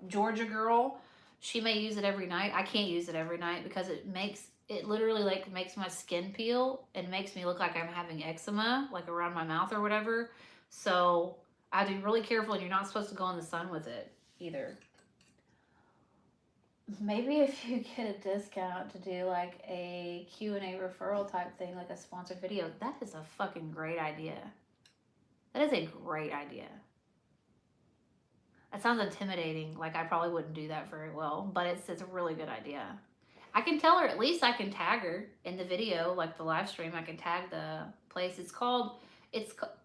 Georgia girl, she may use it every night. I can't use it every night because it literally like makes my skin peel and makes me look like I'm having eczema, like around my mouth or whatever. So I have to be really careful, and you're not supposed to go in the sun with it either. Maybe if you get a discount to do like a Q&A referral type thing, like a sponsored video, that is a fucking great idea. That is a great idea. That sounds intimidating. Like I probably wouldn't do that very well, but it's a really good idea. I can tell her, at least I can tag her in the video, like the live stream. I can tag the place.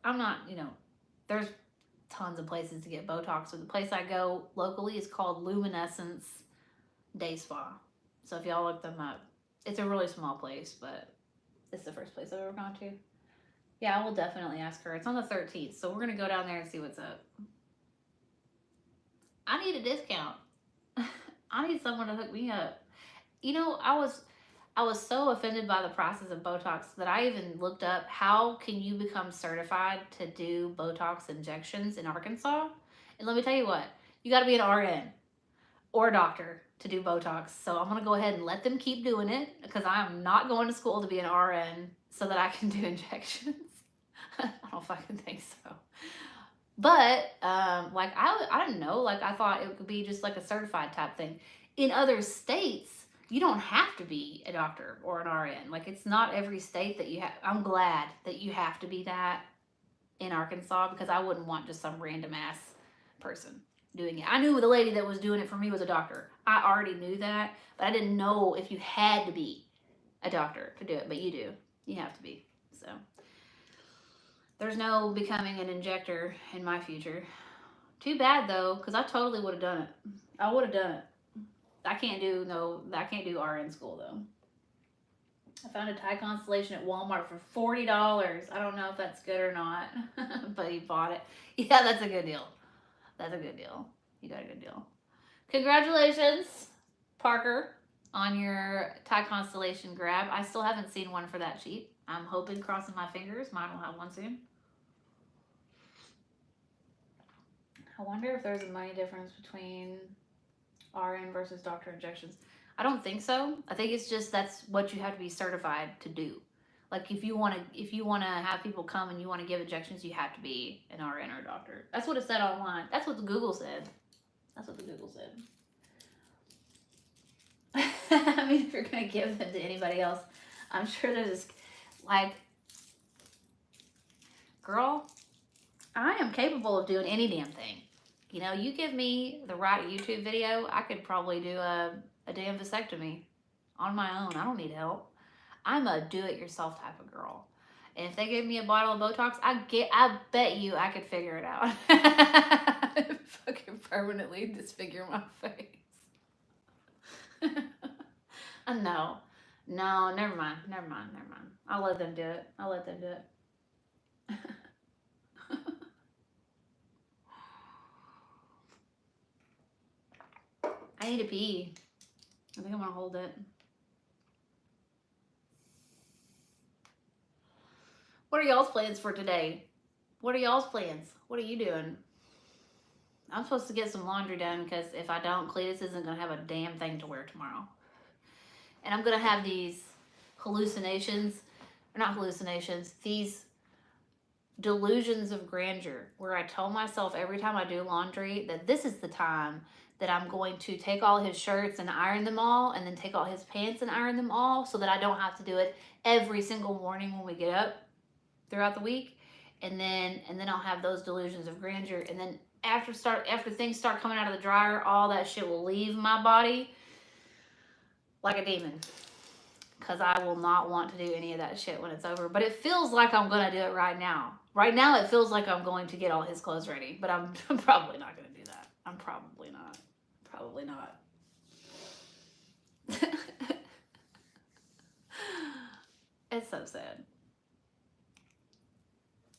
I'm not, there's tons of places to get Botox. So the place I go locally is called Luminescence Day Spa. So if y'all look them up, it's a really small place, but it's the first place I've ever gone to. Yeah, I will definitely ask her. It's on the 13th, so we're gonna go down there and see what's up. I need a discount. I need someone to hook me up. I was so offended by the process of Botox that I even looked up how can you become certified to do Botox injections in Arkansas. And let me tell you what, you got to be an RN or a doctor to do Botox. So I'm going to go ahead and let them keep doing it because I'm not going to school to be an RN so that I can do injections. I don't fucking think so. But like I didn't know, like I thought it could be just like a certified type thing. In other states, you don't have to be a doctor or an RN. Like it's not every state that you have. I'm glad that you have to be that in Arkansas because I wouldn't want just some random ass person doing it. I knew the lady that was doing it for me was a doctor. I already knew that, but I didn't know if you had to be a doctor to do it, but you do. You have to be. So there's no becoming an injector in my future. Too bad though, because I totally would have done it. I would have done it. I can't do RN school though. I found a Thai constellation at Walmart for $40. I don't know if that's good or not, but he bought it. Yeah, that's a good deal. That's a good deal. You got a good deal. Congratulations, Parker, on your Thai constellation grab. I still haven't seen one for that cheap. I'm hoping, crossing my fingers, mine will have one soon. I wonder if there's a money difference between RN versus doctor injections. I don't think so. I think it's just that's what you have to be certified to do. Like if you want to have people come and you want to give injections, you have to be an RN or a doctor. That's what it said online. That's what the Google said. That's what the Google said. I mean, if you're gonna give them to anybody else, I'm sure there's this, like, girl, I am capable of doing any damn thing. You know, you give me the right YouTube video, I could probably do a damn vasectomy on my own. I don't need help. I'm a do-it-yourself type of girl. And if they gave me a bottle of Botox, I bet you I could figure it out. Fucking permanently disfigure my face. No, never mind. I'll let them do it. I need to pee. I think I'm gonna hold it. What are y'all's plans for today? What are y'all's plans? What are you doing? I'm supposed to get some laundry done because if I don't, Cletus isn't gonna have a damn thing to wear tomorrow. And I'm gonna have these hallucinations, or not hallucinations, these delusions of grandeur where I tell myself every time I do laundry that this is the time that I'm going to take all his shirts and iron them all, and then take all his pants and iron them all, so that I don't have to do it every single morning when we get up throughout the week. And then I'll have those delusions of grandeur, and then after things start coming out of the dryer, all that shit will leave my body like a demon, because I will not want to do any of that shit when it's over. But it feels like I'm gonna do it right now. Right now it feels like I'm going to get all his clothes ready, but I'm probably not gonna do that. I'm probably not. It's so sad.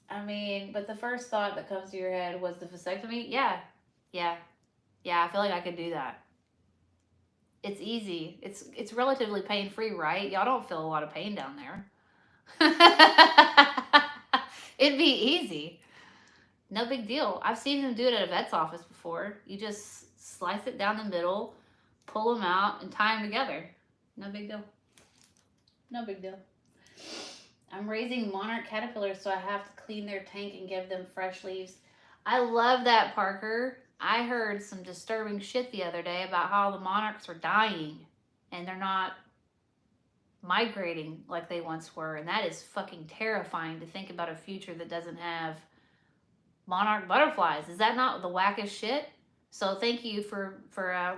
I mean, but the first thought that comes to your head was the vasectomy. Yeah, I feel like I could do that. It's easy. It's relatively pain-free, right? Y'all don't feel a lot of pain down there. It'd be easy. No big deal. I've seen him do it at a vet's office before. You just slice it down the middle, pull them out, and tie them together. No big deal. I'm raising monarch caterpillars, so I have to clean their tank and give them fresh leaves. I love that, Parker. I heard some disturbing shit the other day about how the monarchs are dying and they're not migrating like they once were. And that is fucking terrifying to think about a future that doesn't have monarch butterflies. Is that not the wackest shit? So thank you for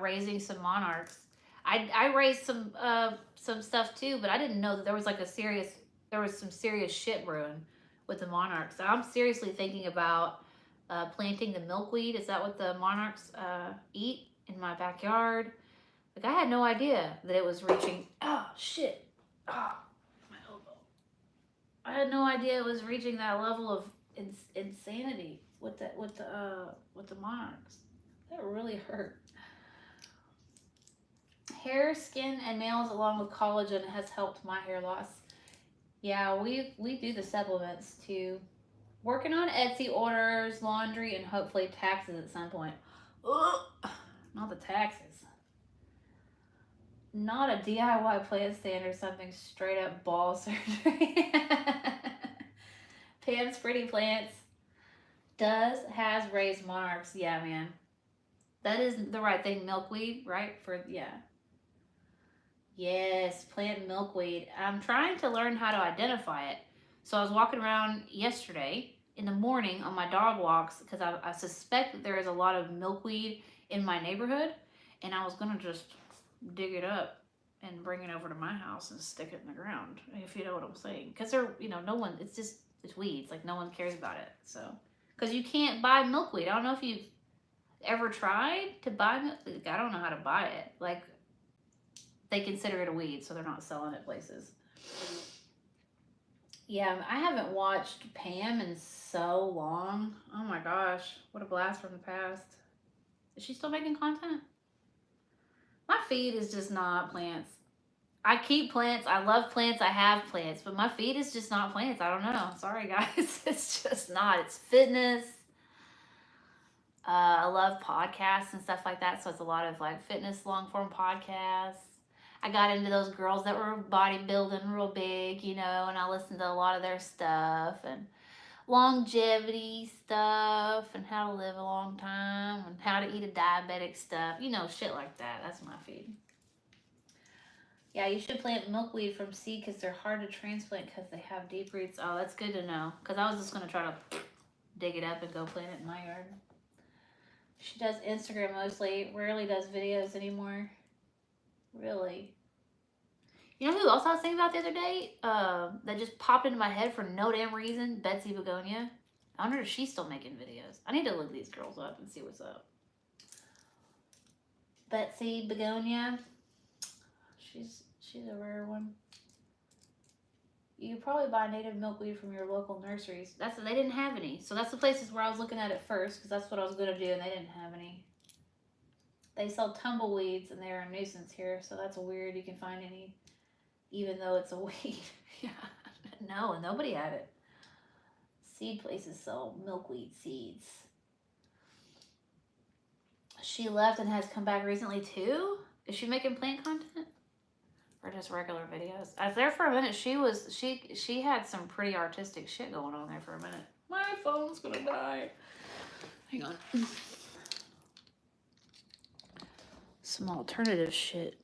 raising some monarchs. I raised some stuff too, but I didn't know that there was some serious shit brewing with the monarchs. So I'm seriously thinking about planting the milkweed. Is that what the monarchs eat in my backyard? Like, I had no idea that it was reaching. Oh shit! Oh, my elbow. I had no idea it was reaching that level of insanity with the monarchs. That really hurt. Hair, skin, and nails, along with collagen, has helped my hair loss. Yeah, we do the supplements too. Working on Etsy orders, laundry, and hopefully taxes at some point. Ugh, not the taxes. Not a DIY plant stand or something, straight up ball surgery. Pam's Pretty Plants has raised monarchs. Yeah, man. That is the right thing. Milkweed, right? Yes, plant milkweed. I'm trying to learn how to identify it. So I was walking around yesterday in the morning on my dog walks because I suspect that there is a lot of milkweed in my neighborhood, and I was gonna just dig it up and bring it over to my house and stick it in the ground, if you know what I'm saying. Because it's weeds. Like, no one cares about it. So, because you can't buy milkweed. I don't know if you've ever tried to buy milkweed. I don't know how to buy it. Like, they consider it a weed, so they're not selling it places. Yeah, I haven't watched Pam in so long. Oh my gosh, what a blast from the past. Is she still making content? My feed is just not plants. I keep plants. I love plants. I have plants, but my feed is just not plants. I don't know. Sorry, guys. It's just not. It's fitness. I love podcasts and stuff like that, so it's a lot of like fitness long form podcasts. I got into those girls that were bodybuilding real big, you know, and I listened to a lot of their stuff and longevity stuff and how to live a long time and how to eat a diabetic stuff, you know, shit like that. That's my feed. Yeah, you should plant milkweed from seed because they're hard to transplant because they have deep roots. Oh, that's good to know, because I was just going to try to dig it up and go plant it in my yard. She does Instagram mostly, rarely does videos anymore. Really. You know who else I was thinking about the other day? That just popped into my head for no damn reason? Betsy Begonia. I wonder if she's still making videos. I need to look these girls up and see what's up. Betsy Begonia. She's a rare one. You could probably buy native milkweed from your local nurseries. They didn't have any. So that's the places where I was looking at it first, because that's what I was going to do, and they didn't have any. They sell tumbleweeds, and they're a nuisance here, so that's weird. You can find any, even though it's a weed. Yeah. No, nobody had it. Seed places sell milkweed seeds. She left and has come back recently too? Is she making plant content? Or just regular videos? I was there for a minute. She had some pretty artistic shit going on there for a minute. My phone's gonna die. Hang on. Some alternative shit.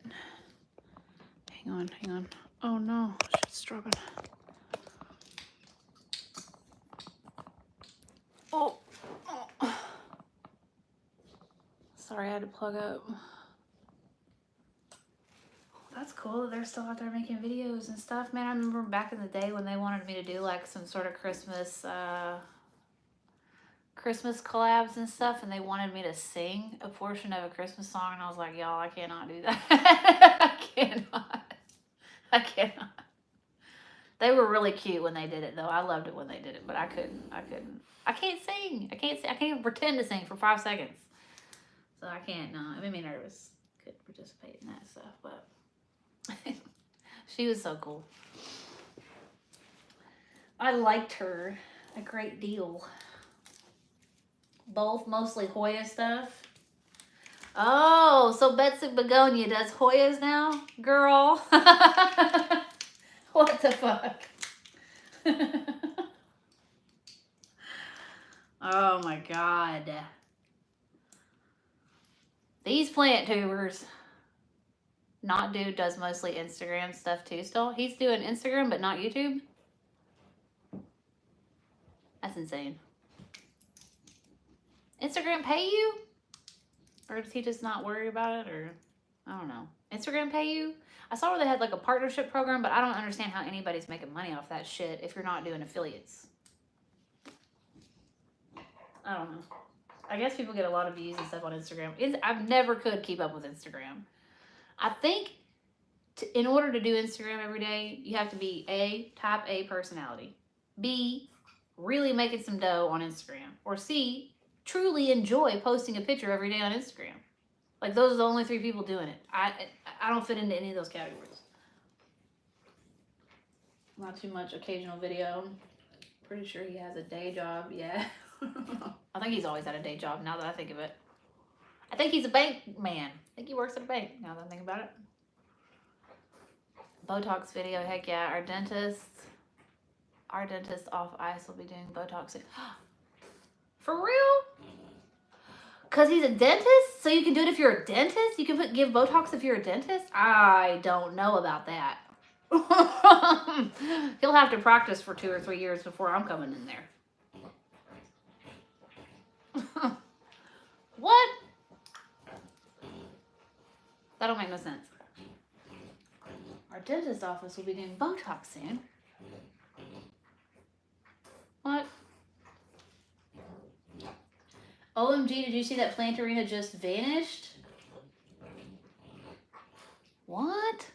Hang on. Oh no, shit's dropping. Oh. Sorry, I had to plug up. That's cool. They're still out there making videos and stuff. Man, I remember back in the day when they wanted me to do like some sort of Christmas collabs and stuff, and they wanted me to sing a portion of a Christmas song, and I was like, y'all, I cannot do that. I cannot. They were really cute when they did it, though. I loved it when they did it, but I couldn't. I can't sing. I can't even pretend to sing for 5 seconds. So I can't, no. It made me nervous. Couldn't participate in that stuff, but she was so cool. I liked her a great deal. Both mostly Hoya stuff. Oh, so Betsy Begonia does Hoyas now? Girl. What the fuck? Oh my God. These plant tubers. Not Dude does mostly Instagram stuff too still. He's doing Instagram but not YouTube. That's insane. Instagram pay you? Or does he just not worry about it? Or I don't know. Instagram pay you? I saw where they had like a partnership program, but I don't understand how anybody's making money off that shit if you're not doing affiliates. I don't know. I guess people get a lot of views and stuff on Instagram. I've never could keep up with Instagram. I think in order to do Instagram every day, you have to be A, type A personality. B, really making some dough on Instagram. Or C, truly enjoy posting a picture every day on Instagram. Like, those are the only 3 people doing it. I don't fit into any of those categories. Not too much occasional video. Pretty sure he has a day job, yeah. I think he's always had a day job, now that I think of it. I think he's a bank man. I think he works at a bank, now that I think about it. Botox video, heck yeah. Our dentist off ice will be doing Botox. For real? Because he's a dentist? So you can do it if you're a dentist? You can give Botox if you're a dentist? I don't know about that. He'll have to practice for 2 or 3 years before I'm coming in there. What? That don't make no sense. Our dentist office will be doing Botox soon. What? OMG, did you see that Planterina just vanished? What?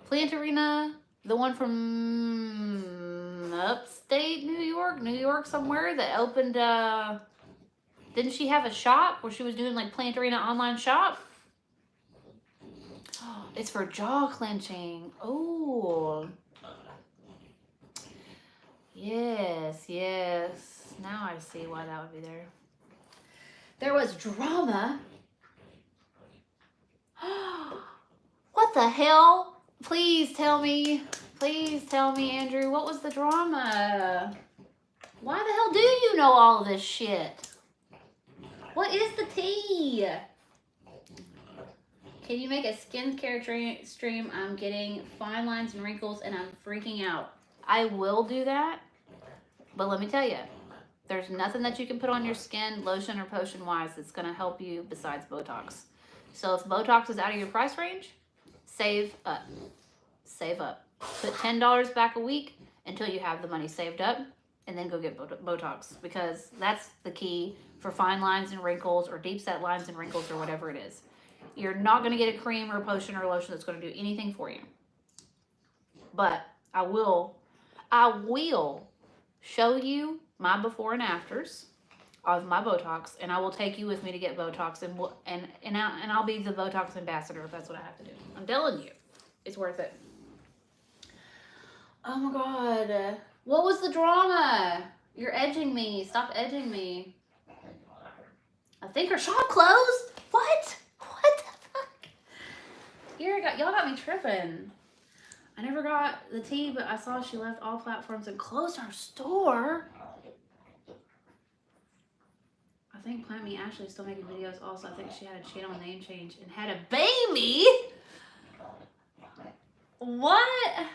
Planterina, the one from upstate New York somewhere that opened, didn't she have a shop where she was doing like Planterina online shop? Oh, it's for jaw clenching. Oh. Yes, yes. Now I see why that would be there. There was drama. What the hell? Please tell me, Andrew, what was the drama? Why the hell do you know all of this shit? What is the tea? Can you make a skincare stream? I'm getting fine lines and wrinkles and I'm freaking out. I will do that, but let me tell you, there's nothing that you can put on your skin, lotion or potion wise, that's gonna help you besides Botox. So if Botox is out of your price range, save up. Save up. Put $10 back a week until you have the money saved up, and then go get Botox, because that's the key for fine lines and wrinkles or deep set lines and wrinkles or whatever it is. You're not going to get a cream or a potion or a lotion that's going to do anything for you. But I will show you my before and afters of my Botox, and I will take you with me to get Botox, and I'll be the Botox ambassador if that's what I have to do. I'm telling you, it's worth it. Oh my God. What was the drama? You're edging me. Stop edging me. I think her shop closed. What? What the fuck? Y'all got me tripping. I never got the tea, but I saw she left all platforms and closed her store. I think Plant Me Ashley is still making videos also. I think she had a channel name change and had a baby. What?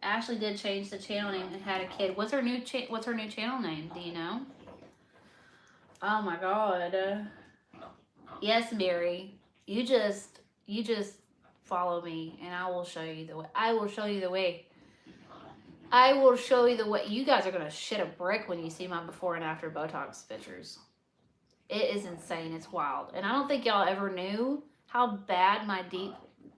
Ashley did change the channel name and had a kid. What's her new channel name? Do you know? Oh my God. Yes, Mary. You just follow me and I will show you the way. I will show you the way. I will show you the way. You guys are gonna shit a brick when you see my before and after Botox pictures. It is insane. It's wild. And I don't think y'all ever knew how bad my deep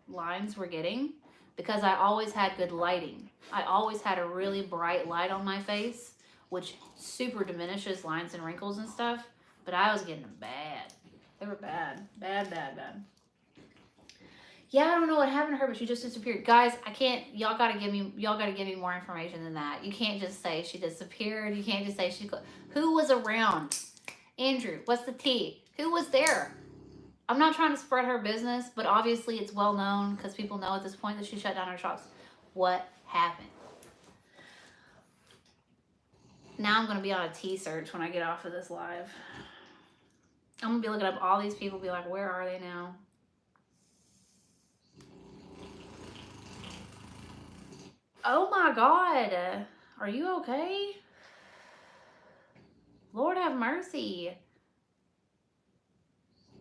lines were getting, because I always had good lighting. I always had a really bright light on my face, which super diminishes lines and wrinkles and stuff, but I was getting them bad. They were bad. Bad, bad, bad. Yeah, I don't know what happened to her, but she just disappeared. Guys, I can't, y'all gotta give me more information than that. You can't just say she disappeared. You can't just say who was around? Andrew, what's the tea? Who was there? I'm not trying to spread her business, but obviously it's well known because people know at this point that she shut down her shops. What happened? Now I'm going to be on a tea search when I get off of this live. I'm going to be looking up all these people, be like, where are they now? Oh my God. Are you okay? Lord have mercy.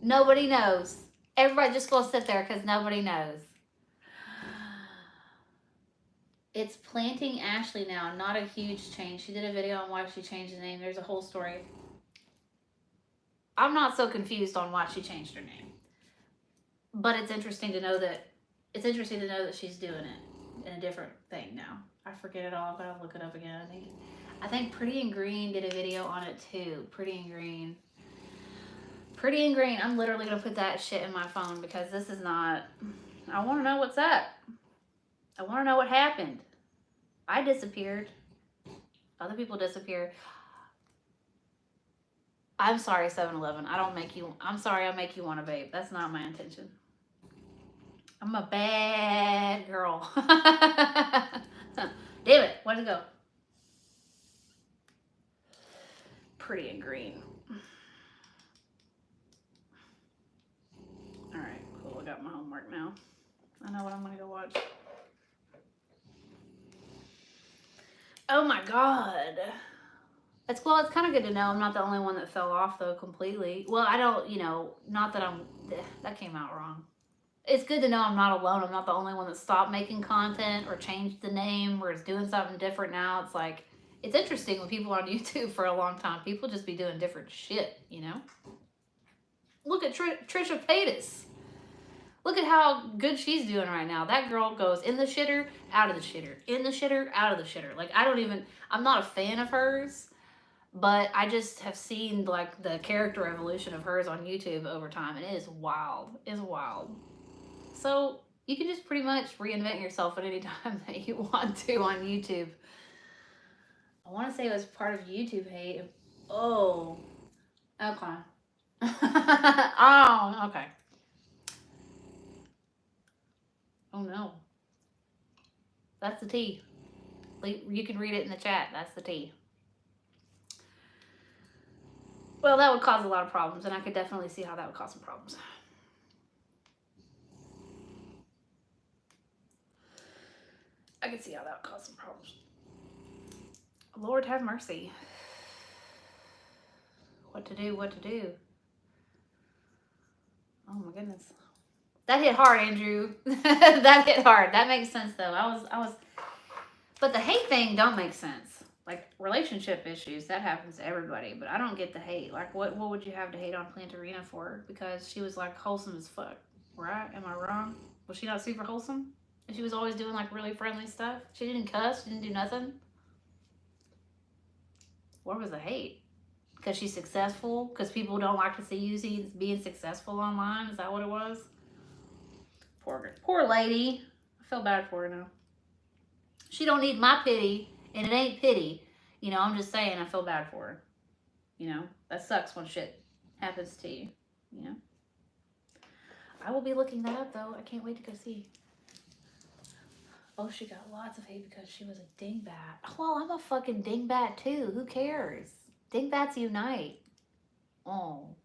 Nobody knows. Everybody just gonna sit there because nobody knows. It's Planting Ashley now, not a huge change. She did a video on why she changed the name. There's a whole story. I'm not so confused on why she changed her name. But it's interesting to know that she's doing it in a different thing now. I forget it all. I've got to look it up again. I think Pretty and Green did a video on it too. Pretty and Green. Pretty and Green. I'm literally going to put that shit in my phone because this is not... I want to know what's up. I want to know what happened. I disappeared. Other people disappeared. I'm sorry, 7-Eleven. I don't make you... I'm sorry I make you want to vape. That's not my intention. I'm a bad girl. Damn it. Where'd it go? Pretty and Green. Alright, cool. I got my homework now. I know what I'm going to go watch. Oh my God. It's kind of good to know I'm not the only one that fell off though completely. Well, I don't, not that that came out wrong. It's good to know I'm not alone. I'm not the only one that stopped making content or changed the name or is doing something different now. It's like, it's interesting when people on YouTube for a long time, people just be doing different shit, Look at Trisha Paytas. Look at how good she's doing right now. That girl goes in the shitter, out of the shitter, in the shitter, out of the shitter. Like, I'm not a fan of hers, but I just have seen like the character evolution of hers on YouTube over time, and it is wild. It's wild. So you can just pretty much reinvent yourself at any time that you want to on YouTube. I want to say it was part of YouTube hate. Oh, okay. Oh, okay. That's the tea. You can read it in the chat. That's the tea. Well, that would cause a lot of problems, and I could definitely see how that would cause some problems. I could see how that would cause some problems. Lord have mercy. What to do, what to do. Oh my goodness. That hit hard, Andrew. That hit hard. That makes sense though. But the hate thing don't make sense. Like relationship issues, that happens to everybody, but I don't get the hate. Like what would you have to hate on Planterina for? Because she was like wholesome as fuck, right? Am I wrong? Was she not super wholesome? And she was always doing like really friendly stuff. She didn't cuss, she didn't do nothing. Where was the hate? Because she's successful? Because people don't like to see you being successful online? Is that what it was? Poor lady. I feel bad for her now. She don't need my pity, and it ain't pity. You know, I'm just saying I feel bad for her. You know, that sucks when shit happens to you. You know? I will be looking that up, though. I can't wait to go see. Oh, she got lots of hate because she was a dingbat. Well, I'm a fucking dingbat, too. Who cares? Dingbats unite. Oh,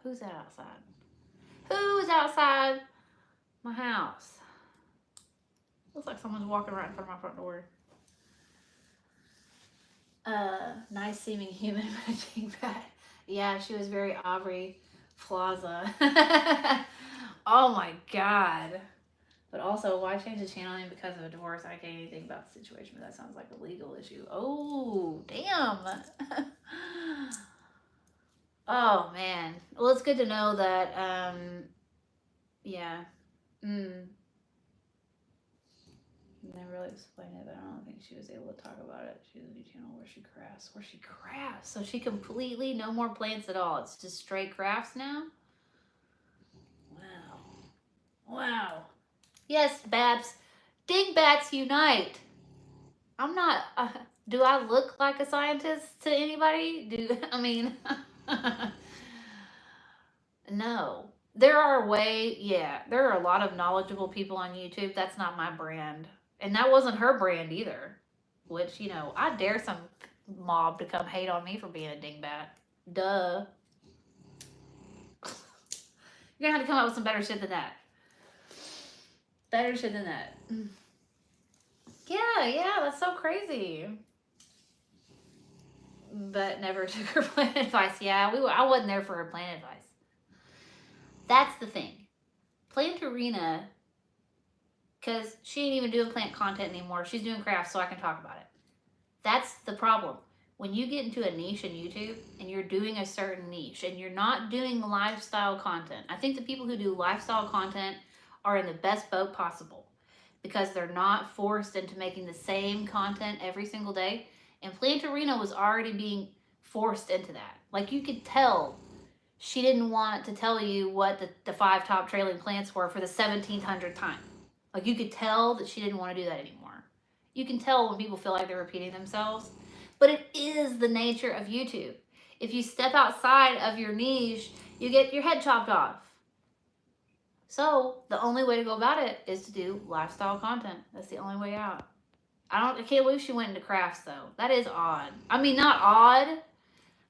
who's that outside? Who's outside my house? Looks like someone's walking right in front of my front door. Nice seeming human, but a dingbat. Yeah, she was very Aubrey Plaza. Oh my god. But also, why change the channel name because of a divorce? I can't anything about the situation, but that sounds like a legal issue. Oh, damn. Oh, man. Well, it's good to know that, yeah. Never really explained it, but I don't think she was able to talk about it. She has a new channel where she crafts. So she completely, no more plants at all. It's just straight crafts now? Wow. Yes, Babs. Dingbats unite. I'm not, do I look like a scientist to anybody? No. There are a lot of knowledgeable people on YouTube. That's not my brand. And that wasn't her brand either. Which, you know, I dare some mob to come hate on me for being a dingbat. Duh. You're gonna have to come up with some better shit than that. Yeah, that's so crazy. But never took her plant advice. Yeah, I wasn't there for her plant advice. That's the thing. Planterina, because she ain't even doing plant content anymore. She's doing crafts, so I can talk about it. That's the problem. When you get into a niche in YouTube and you're doing a certain niche and you're not doing lifestyle content, I think the people who do lifestyle content are in the best boat possible because they're not forced into making the same content every single day. And Planterina was already being forced into that. Like, you could tell she didn't want to tell you what the 5 top trailing plants were for the 1700th time. Like, you could tell that she didn't want to do that anymore. You can tell when people feel like they're repeating themselves. But it is the nature of YouTube. If you step outside of your niche, you get your head chopped off. So the only way to go about it is to do lifestyle content. That's the only way out. I can't believe she went into crafts though. That is odd. I mean, not odd,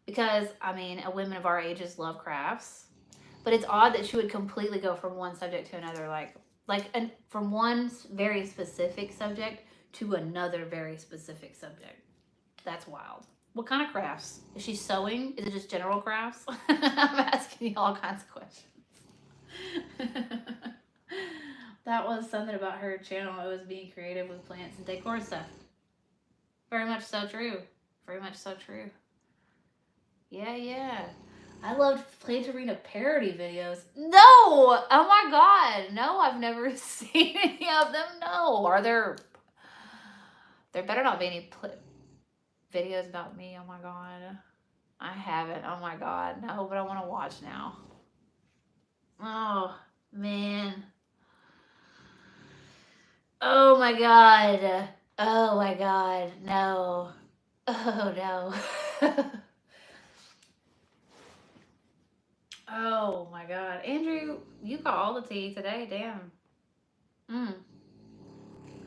because I mean, women of our ages love crafts. But it's odd that she would completely go from one subject to another, from one very specific subject to another very specific subject. That's wild. What kind of crafts? Is she sewing? Is it just general crafts? I'm asking you all kinds of questions. That was something about her channel. It was being creative with plants and decor stuff. Very much so true. Very much so true. Yeah. I loved Planterina parody videos. No! Oh my god. No, I've never seen any of them. No. Are there... There better not be any videos about me. Oh my god. I haven't. Oh my god. No, but I want to watch now. Oh, man. Oh my god. Oh my god. No. Oh no. Oh my god. Andrew, you got all the tea today. Damn.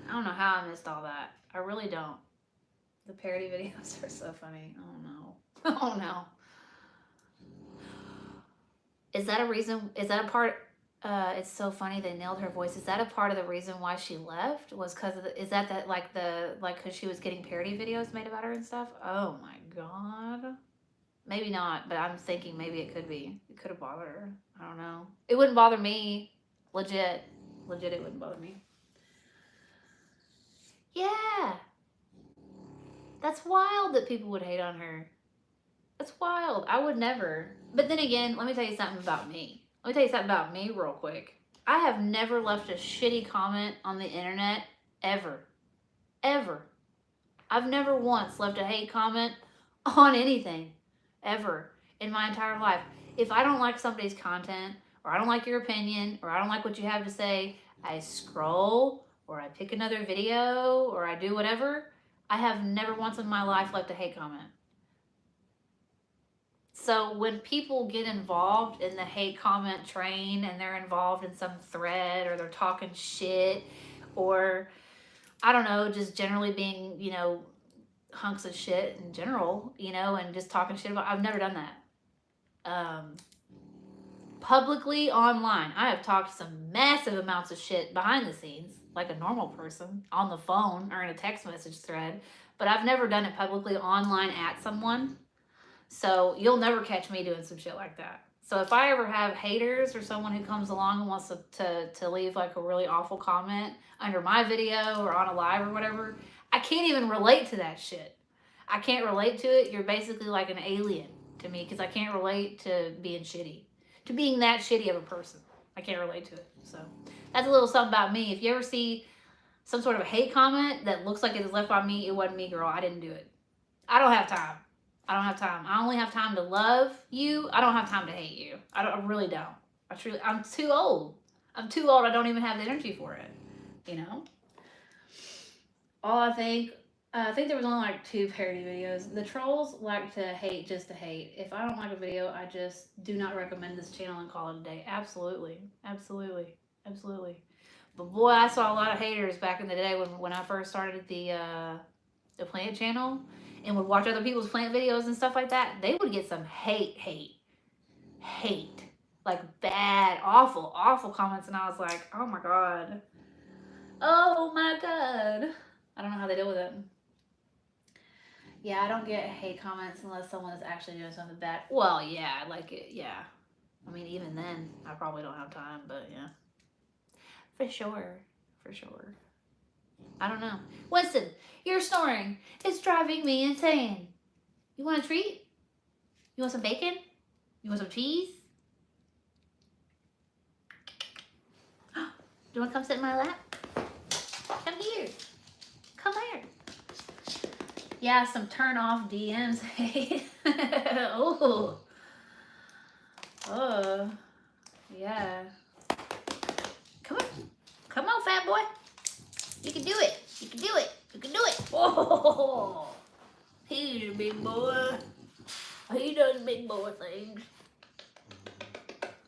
I don't know how I missed all that. I really don't. The parody videos are so funny. Oh no. Oh no. Is that a reason? Is that a part? It's so funny they nailed her voice. Is that a part of the reason why she left? Was because of the? Is that like because she was getting parody videos made about her and stuff? Oh my god. Maybe not, but I'm thinking maybe it could be. It could have bothered her. I don't know. It wouldn't bother me. Legit, it wouldn't bother me. Yeah, that's wild that people would hate on her. That's wild. I would never. But then again, let me tell you something about me. Let me tell you something about me real quick. I have never left a shitty comment on the internet, ever. Ever. I've never once left a hate comment on anything, ever, in my entire life. If I don't like somebody's content, or I don't like your opinion, or I don't like what you have to say, I scroll, or I pick another video, or I do whatever. I have never once in my life left a hate comment. So when people get involved in the hate comment train and they're involved in some thread or they're talking shit or, I don't know, just generally being, you know, hunks of shit in general, you know, and just talking shit about, I've never done that. Publicly online, I have talked some massive amounts of shit behind the scenes, like a normal person, on the phone or in a text message thread, but I've never done it publicly online at someone. So you'll never catch me doing some shit like that. So if I ever have haters or someone who comes along and wants to leave like a really awful comment under my video or on a live or whatever, I can't even relate to that shit. I can't relate to it. You're basically like an alien to me because I can't relate to being shitty. To being that shitty of a person. I can't relate to it. So that's a little something about me. If you ever see some sort of a hate comment that looks like it was left by me, it wasn't me, girl. I didn't do it. I don't have time. I don't have time. I only have time to love you. I don't have time to hate you. I really don't. I'm too old. I'm too old. I don't even have the energy for it. You know? I think there was only like 2 parody videos. The trolls like to hate just to hate. If I don't like a video, I just do not recommend this channel and call it a day. Absolutely. Absolutely. Absolutely. But boy, I saw a lot of haters back in the day when I first started the plant channel and would watch other people's plant videos and stuff like that. They would get some hate. Like bad, awful comments. And I was like, oh my god. Oh my god. I don't know how they deal with it. Yeah, I don't get hate comments unless someone is actually doing something bad. Well, yeah, like it, yeah. I mean, even then, I probably don't have time, but yeah. For sure. I don't know. Winston, you're snoring. It's driving me insane. You want a treat? You want some bacon? You want some cheese? Do you want to come sit in my lap? Come here. Come here. Yeah, some turn off DMs. Oh. Oh. Yeah. Come on, fat boy. You can do it. You can do it. You can do it. Oh. He's a big boy. He does big boy things.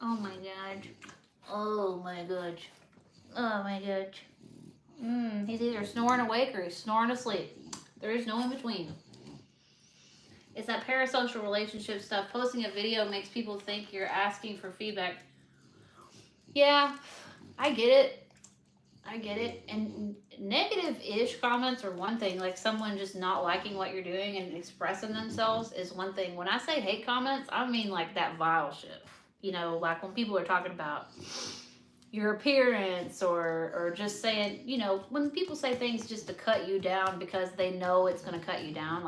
Oh my god. Oh my god. Oh my god. He's either snoring awake or he's snoring asleep. There is no in between. It's that parasocial relationship stuff. Posting a video makes people think you're asking for feedback. Yeah, I get it. And negative-ish comments are one thing. Like someone just not liking what you're doing and expressing themselves is one thing. When I say hate comments, I mean like that vile shit. You know, like when people are talking about your appearance or just saying, you know, when people say things just to cut you down because they know it's going to cut you down.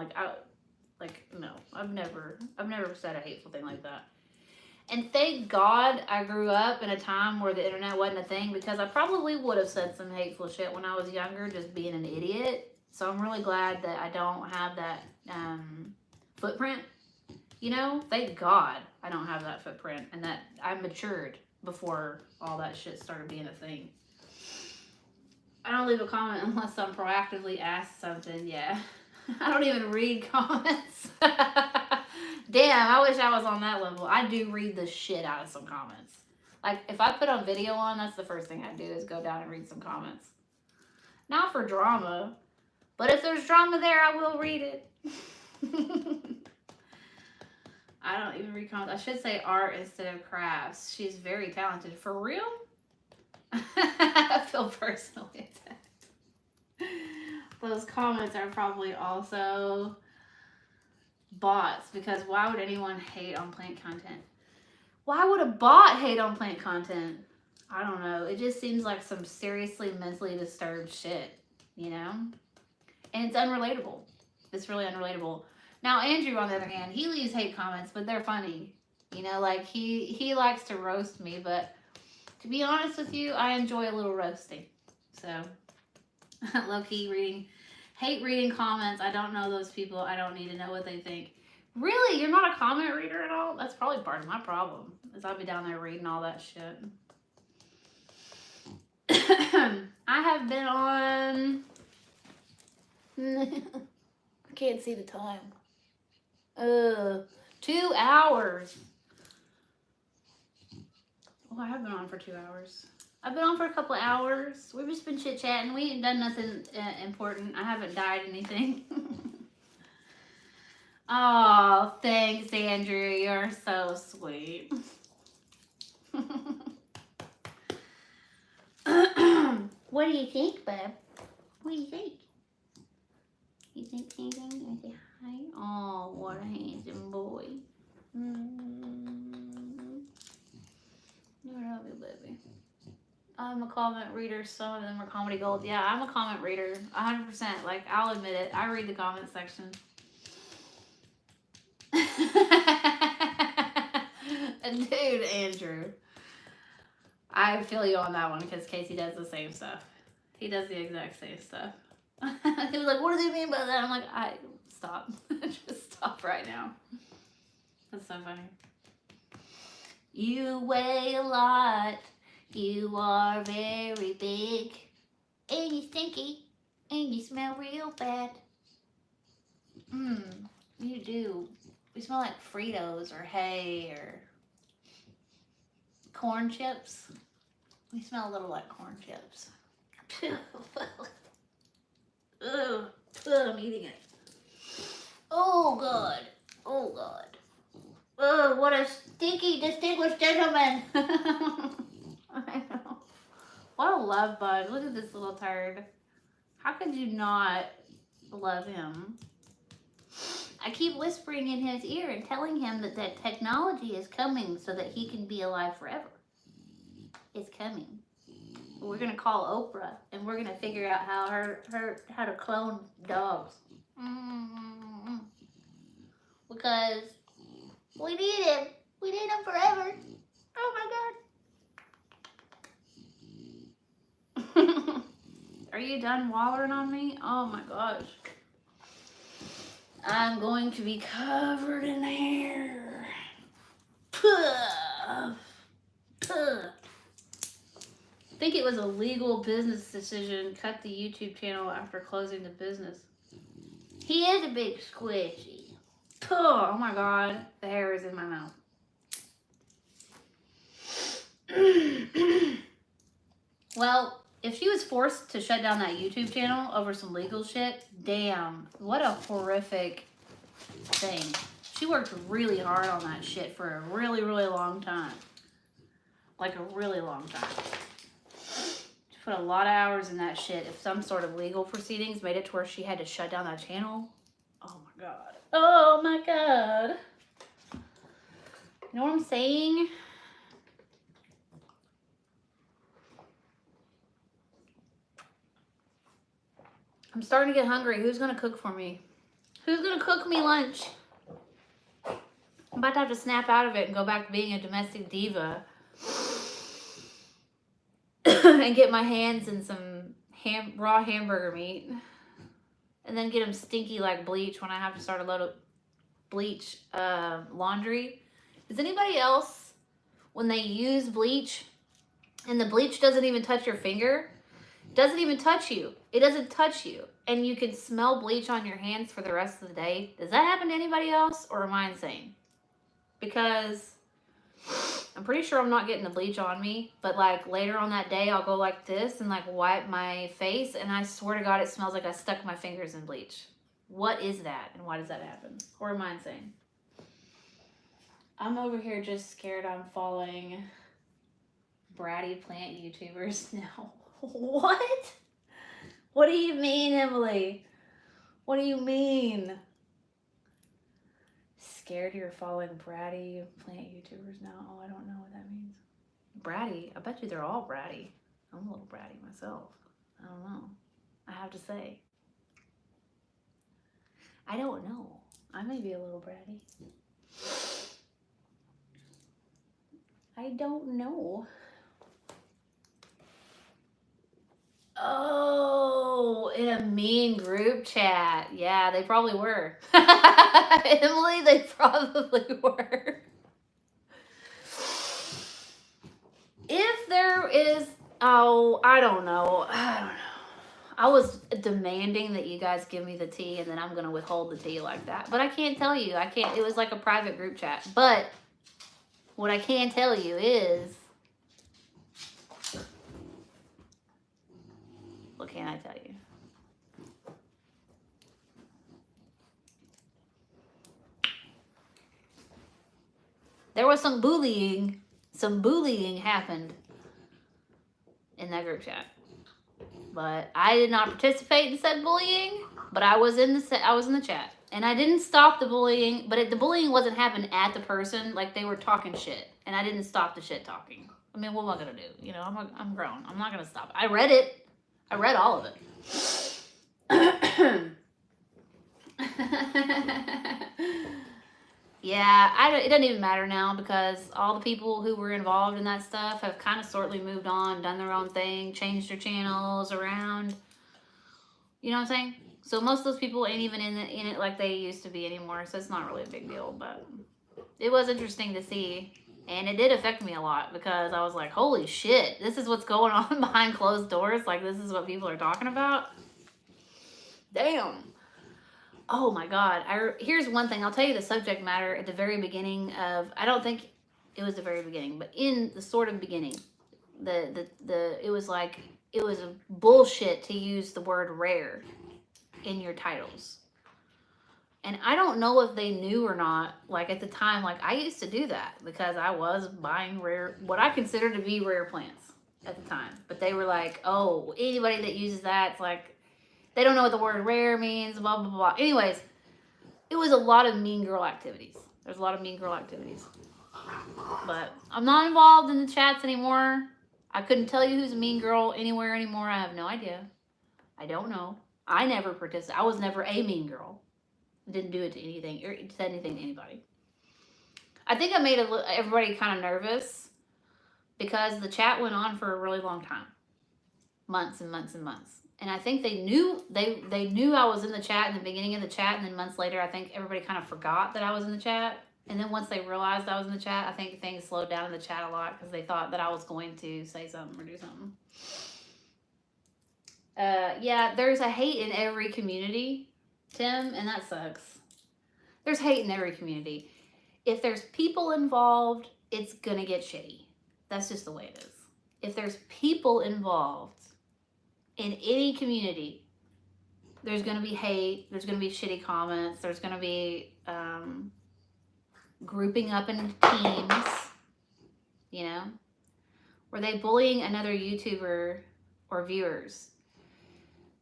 No, I've never said a hateful thing like that. And thank God I grew up in a time where the internet wasn't a thing because I probably would have said some hateful shit when I was younger, just being an idiot. So I'm really glad that I don't have that footprint. You know, thank God I don't have that footprint and that I matured before all that shit started being a thing. I don't leave a comment unless I'm proactively asked something. Yeah. I don't even read comments. Damn, I wish I was on that level. I do read the shit out of some comments. Like, if I put on video on, that's the first thing I do is go down and read some comments. Not for drama. But if there's drama there, I will read it. I don't even read comments. I should say art instead of crafts. She's very talented. For real? I feel personally attacked. Those comments are probably also bots, because why would anyone hate on plant content? Why would a bot hate on plant content? I don't know. It just seems like some seriously mentally disturbed shit, you know? And it's unrelatable. It's really unrelatable. Now, Andrew, on the other hand, he leaves hate comments, but they're funny. You know, like, he likes to roast me, but to be honest with you, I enjoy a little roasting. So, low-key hate reading comments. I don't know those people. I don't need to know what they think. Really? You're not a comment reader at all? That's probably part of my problem, is I'll be down there reading all that shit. I have been on... I can't see the time. 2 hours. Oh, I have been on for 2 hours. I've been on for a couple of hours. We've just been chit-chatting. We ain't done nothing important. I haven't dyed anything. Oh, thanks, Andrew. You're so sweet. What do you think, babe? What do you think? You think anything? I say hi. Oh, what a handsome boy. I love you, baby. I'm a comment reader. Some of them are comedy gold. Yeah, I'm a comment reader. 100%. Like, I'll admit it. I read the comment section. Dude, Andrew. I feel you on that one, because Casey does the same stuff. He does the exact same stuff. He was like, what do they mean by that? I'm like, stop. Just stop right now. That's so funny. You weigh a lot. You are very big. And you stinky. And you smell real bad. You do. We smell like Fritos or hay or corn chips. We smell a little like corn chips. Ugh, I'm eating it. Oh, God. Oh, God. Oh, what a stinky, distinguished gentleman. I know. What a love bug. Look at this little turd. How could you not love him? I keep whispering in his ear and telling him that technology is coming so that he can be alive forever. It's coming. We're gonna call Oprah and we're gonna figure out how to clone dogs. Because we need him. We need him forever. Oh my God. Are you done wallering on me? Oh my gosh. I'm going to be covered in hair. I think it was a legal business decision. Cut the YouTube channel after closing the business. He is a big squishy. Oh my God, the hair is in my mouth. Well, if she was forced to shut down that YouTube channel over some legal shit, damn, what a horrific thing. She worked really hard on that shit for a really, really long time. Like a really long time. She put a lot of hours in that shit. If some sort of legal proceedings made it to where she had to shut down that channel, oh my God. Oh my God. You know what I'm saying? I'm starting to get hungry. Who's gonna cook for me? Who's gonna cook me lunch? I'm about to have to snap out of it and go back to being a domestic diva. And get my hands in some raw hamburger meat. And then get them stinky like bleach when I have to start a load of bleach laundry. Does anybody else, when they use bleach and the bleach doesn't even touch your finger, doesn't even touch you. It doesn't touch you. And you can smell bleach on your hands for the rest of the day. Does that happen to anybody else, or am I insane? Because I'm pretty sure I'm not getting the bleach on me, but like later on that day, I'll go like this and like wipe my face, and I swear to God, it smells like I stuck my fingers in bleach. What is that, and why does that happen? Or am I insane? I'm over here just scared I'm following bratty plant YouTubers now. What? What do you mean, Emily? What do you mean? Scared you're following bratty plant YouTubers now? Oh, I don't know what that means. Bratty? I bet you they're all bratty. I'm a little bratty myself. I don't know. I have to say. I don't know. I may be a little bratty. I don't know. Oh, in a mean group chat. Yeah, they probably were. Emily, they probably were. If there is, oh, I don't know. I was demanding that you guys give me the tea, and then I'm going to withhold the tea like that. But I can't tell you. I can't. It was like a private group chat. But what I can tell you is, what can I tell you? There was some bullying. Some bullying happened in that group chat. But I did not participate in said bullying. But I was in the chat, and I didn't stop the bullying. But the bullying wasn't happening at the person. Like, they were talking shit, and I didn't stop the shit talking. I mean, what am I gonna do? You know, I'm grown. I'm not gonna stop. I read it. I read all of it. Yeah, it doesn't even matter now, because all the people who were involved in that stuff have kind of sortly moved on, done their own thing, changed their channels around. You know what I'm saying? So most of those people ain't even in it like they used to be anymore, so it's not really a big deal. But it was interesting to see, and it did affect me a lot, because I was like, holy shit, this is what's going on behind closed doors. Like, this is what people are talking about. Damn. Oh my God. Here's one thing. I'll tell you the subject matter at the very beginning of, I don't think it was the very beginning, but in the sort of beginning, it was like, it was a bullshit to use the word rare in your titles. And I don't know if they knew or not, like at the time, like I used to do that because I was buying rare, what I consider to be rare plants at the time. But they were like, oh, anybody that uses that, it's like, they don't know what the word rare means, blah, blah, blah. Anyways, it was a lot of mean girl activities. There's a lot of mean girl activities. But I'm not involved in the chats anymore. I couldn't tell you who's a mean girl anywhere anymore. I have no idea. I don't know. I never participated. I was never a mean girl. I didn't do it to anything or said anything to anybody. I think I made everybody kind of nervous because the chat went on for a really long time. Months and months and months. And I think they knew I was in the chat in the beginning of the chat, and then months later, I think everybody kind of forgot that I was in the chat. And then once they realized I was in the chat, I think things slowed down in the chat a lot because they thought that I was going to say something or do something. Yeah, there's a hate in every community, Tim, and that sucks. There's hate in every community. If there's people involved, it's gonna get shitty. That's just the way it is. If there's people involved in any community, there's going to be hate, there's going to be shitty comments, there's going to be grouping up in teams, you know? Were they bullying another YouTuber or viewers?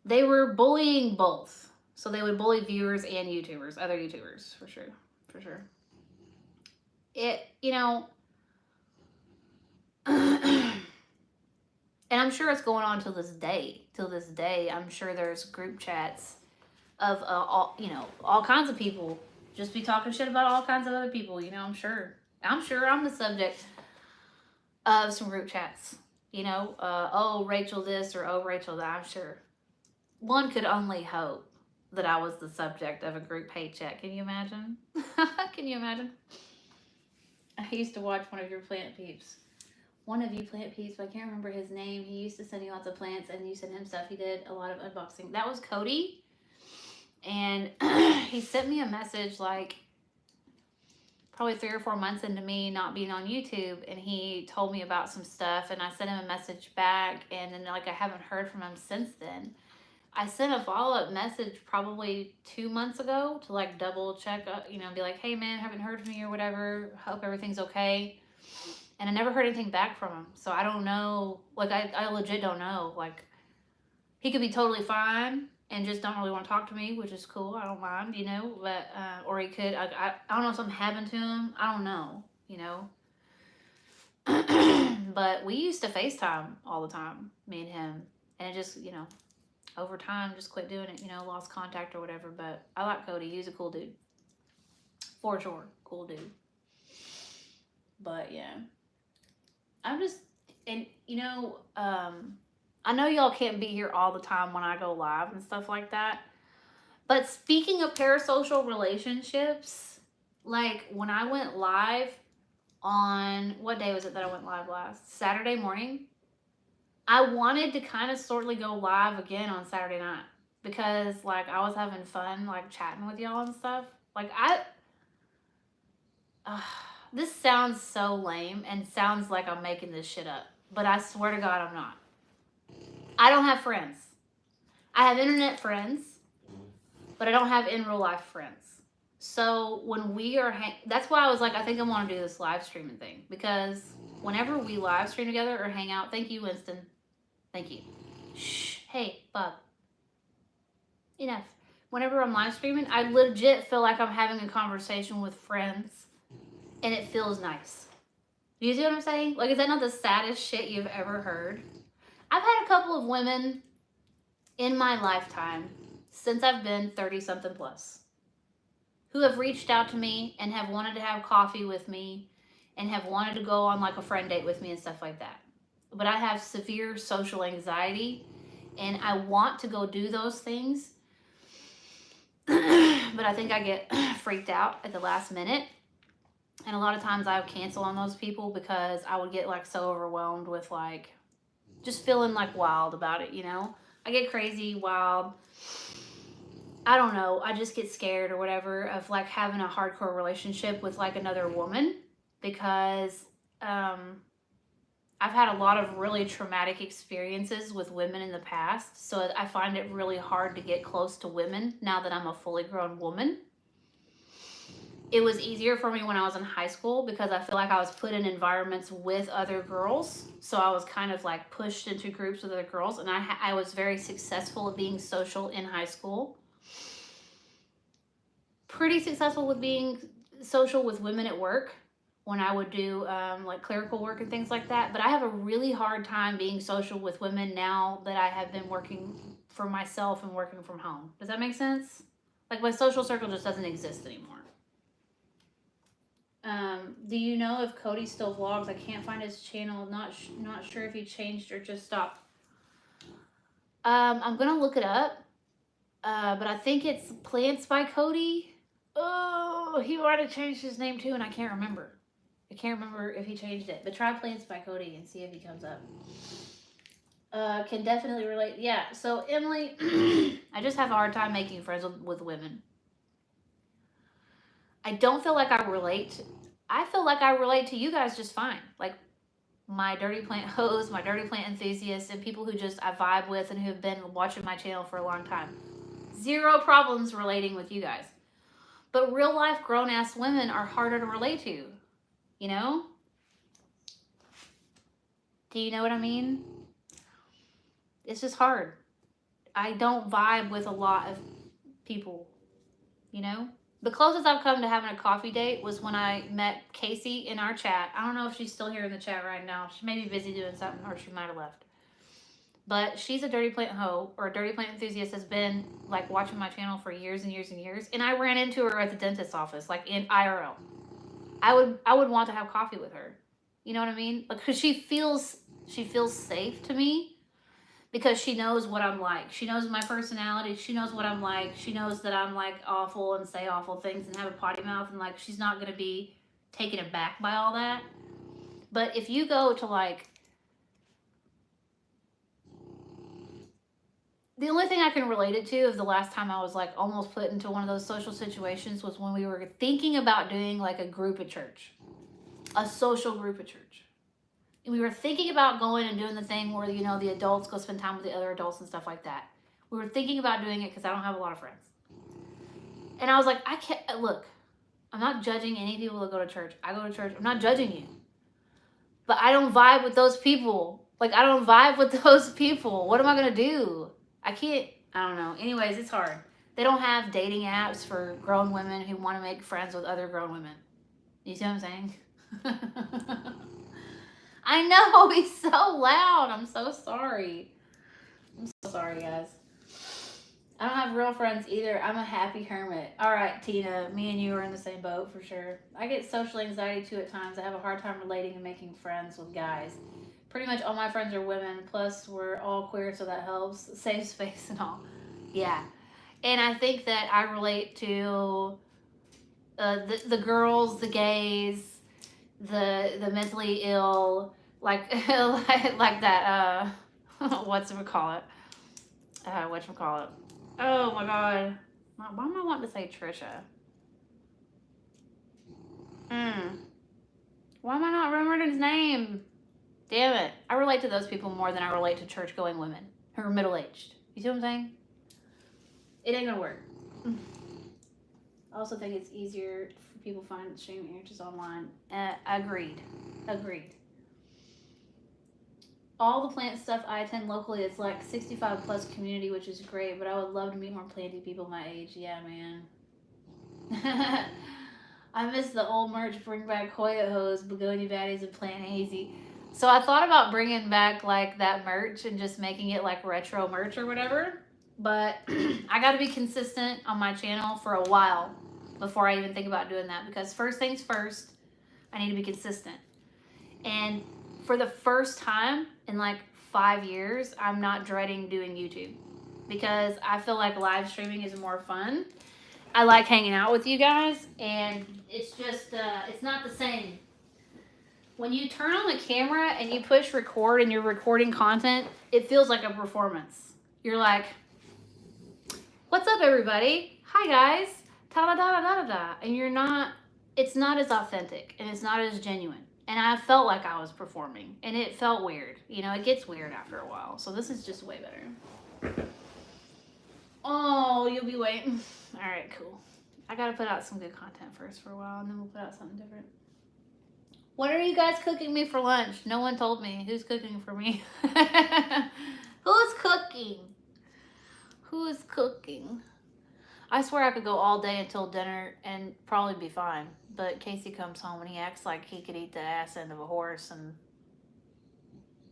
They were bullying both. So they would bully viewers and YouTubers, other YouTubers, for sure, for sure. It, you know... And I'm sure it's going on till this day. Till this day, I'm sure there's group chats of all kinds of people just be talking shit about all kinds of other people. You know, I'm sure I'm the subject of some group chats. You know, oh, Rachel this or oh, Rachel that. I'm sure. One could only hope that I was the subject of a group hate chat. Can you imagine? Can you imagine? I used to watch one of your plant peeps. One of you plant peeps, but I can't remember his name. He used to send you lots of plants, and you sent him stuff. He did a lot of unboxing. That was Cody, and he sent me a message like probably 3 or 4 months into me not being on YouTube, and he told me about some stuff, and I sent him a message back, and then like I haven't heard from him since then. I sent a follow-up message probably 2 months ago to like double check, you know, be like, hey man, haven't heard from you or whatever. Hope everything's okay. And I never heard anything back from him. So I don't know, like I legit don't know. Like he could be totally fine and just don't really want to talk to me, which is cool. I don't mind, you know, but, or he could, I don't know if something happened to him. I don't know, you know. But we used to FaceTime all the time, me and him. And it just, you know, over time, just quit doing it, you know, lost contact or whatever. But I like Cody. He's a cool dude. For sure. Cool dude. But yeah. I'm just, and you know, I know y'all can't be here all the time when I go live and stuff like that. But speaking of parasocial relationships, like when I went live on, what day was it that I went live last? Saturday morning. I wanted to kind of sortly go live again on Saturday night because like I was having fun like chatting with y'all and stuff. Like this sounds so lame and sounds like I'm making this shit up, but I swear to God I'm not. I don't have friends. I have internet friends, but I don't have in real life friends. So when we are, that's why I was like, I think I want to do this live streaming thing, because whenever we live stream together or hang out, thank you, Winston. Thank you. Shh. Hey, Bob. Enough. Whenever I'm live streaming, I legit feel like I'm having a conversation with friends, and it feels nice. Do you see what I'm saying? Like, is that not the saddest shit you've ever heard? I've had a couple of women in my lifetime, since I've been 30-something plus, who have reached out to me and have wanted to have coffee with me and have wanted to go on like a friend date with me and stuff like that. But I have severe social anxiety and I want to go do those things. But I think I get freaked out at the last minute. And a lot of times I would cancel on those people because I would get like so overwhelmed with like just feeling like wild about it, you know? I get crazy, wild. I don't know. I just get scared or whatever of like having a hardcore relationship with like another woman because I've had a lot of really traumatic experiences with women in the past. So I find it really hard to get close to women now that I'm a fully grown woman. It was easier for me when I was in high school because I feel like I was put in environments with other girls. So I was kind of like pushed into groups with other girls. And I was very successful at being social in high school. Pretty successful with being social with women at work when I would do like clerical work and things like that. But I have a really hard time being social with women now that I have been working for myself and working from home. Does that make sense? Like my social circle just doesn't exist anymore. Do you know if Cody still vlogs? I can't find his channel. Not sure if he changed or just stopped. I'm gonna look it up. But I think it's Plants by Cody. Oh, he might have changed his name too, and I can't remember. I can't remember if he changed it. But try Plants by Cody and see if he comes up. Can definitely relate. Yeah, so Emily, I just have a hard time making friends with women. I don't feel like I relate. I feel like I relate to you guys just fine. Like my dirty plant hoes, my dirty plant enthusiasts, and people who just I vibe with and who have been watching my channel for a long time. Zero problems relating with you guys. But real life grown ass women are harder to relate to. You know? Do you know what I mean? It's just hard. I don't vibe with a lot of people. You know? The closest I've come to having a coffee date was when I met Casey in our chat. I don't know if she's still here in the chat right now. She may be busy doing something or she might have left. But she's a dirty plant hoe or a dirty plant enthusiast, has been like watching my channel for years and years and years. And I ran into her at the dentist's office, like in IRL. I would want to have coffee with her. You know what I mean? Like, cause she feels safe to me because she knows what I'm like. She knows my personality. She knows what I'm like. She knows that I'm like awful and say awful things and have a potty mouth, and like she's not gonna be taken aback by all that. But if you go to like the only thing I can relate it to is the last time I was like almost put into one of those social situations was when we were thinking about doing like a group at church, a social group at church. And we were thinking about going and doing the thing where, you know, the adults go spend time with the other adults and stuff like that. We were thinking about doing it because I don't have a lot of friends. And I was like, I can't, look, I'm not judging any people that go to church. I go to church. I'm not judging you. But I don't vibe with those people. Like, I don't vibe with those people. What am I going to do? I can't, I don't know. Anyways, it's hard. They don't have dating apps for grown women who want to make friends with other grown women. You see what I'm saying? I know, he's so loud. I'm so sorry. I'm so sorry, guys. I don't have real friends either. I'm a happy hermit. All right, Tina, me and you are in the same boat for sure. I get social anxiety too at times. I have a hard time relating and making friends with guys. Pretty much all my friends are women. Plus, we're all queer, so that helps. Safe space and all. Yeah. And I think that I relate to the girls, the gays, the mentally ill, like like that. Whatchamacallit? Whatchamacallit? Oh my God. Why am I wanting to say Trisha? Why am I not remembering his name? Damn it. I relate to those people more than I relate to church-going women who are middle-aged. You see what I'm saying? It ain't gonna work. I also think it's easier for people to find streaming images online. Agreed. All the plant stuff I attend locally, it's like 65 plus community, which is great, but I would love to meet more planty people my age. Yeah, man. I miss the old merch. Bring back Hoya hose, begonia baddies, and plant hazy. So I thought about bringing back like that merch and just making it like retro merch or whatever, but I got to be consistent on my channel for a while before I even think about doing that, because first things first, I need to be consistent. And for the first time in like 5 years, I'm not dreading doing YouTube because I feel like live streaming is more fun. I like hanging out with you guys, and it's just, it's not the same. When you turn on the camera and you push record and you're recording content, it feels like a performance. You're like, what's up everybody? Hi guys. Ta-da-da-da-da-da. And you're not, it's not as authentic and it's not as genuine. And I felt like I was performing and it felt weird. You know, it gets weird after a while. So this is just way better. Oh, you'll be waiting. All right, cool. I got to put out some good content first for a while and then we'll put out something different. What are you guys cooking me for lunch? No one told me. Who's cooking for me? Who's cooking? Who is cooking? I swear I could go all day until dinner and probably be fine. But Casey comes home and he acts like he could eat the ass end of a horse. And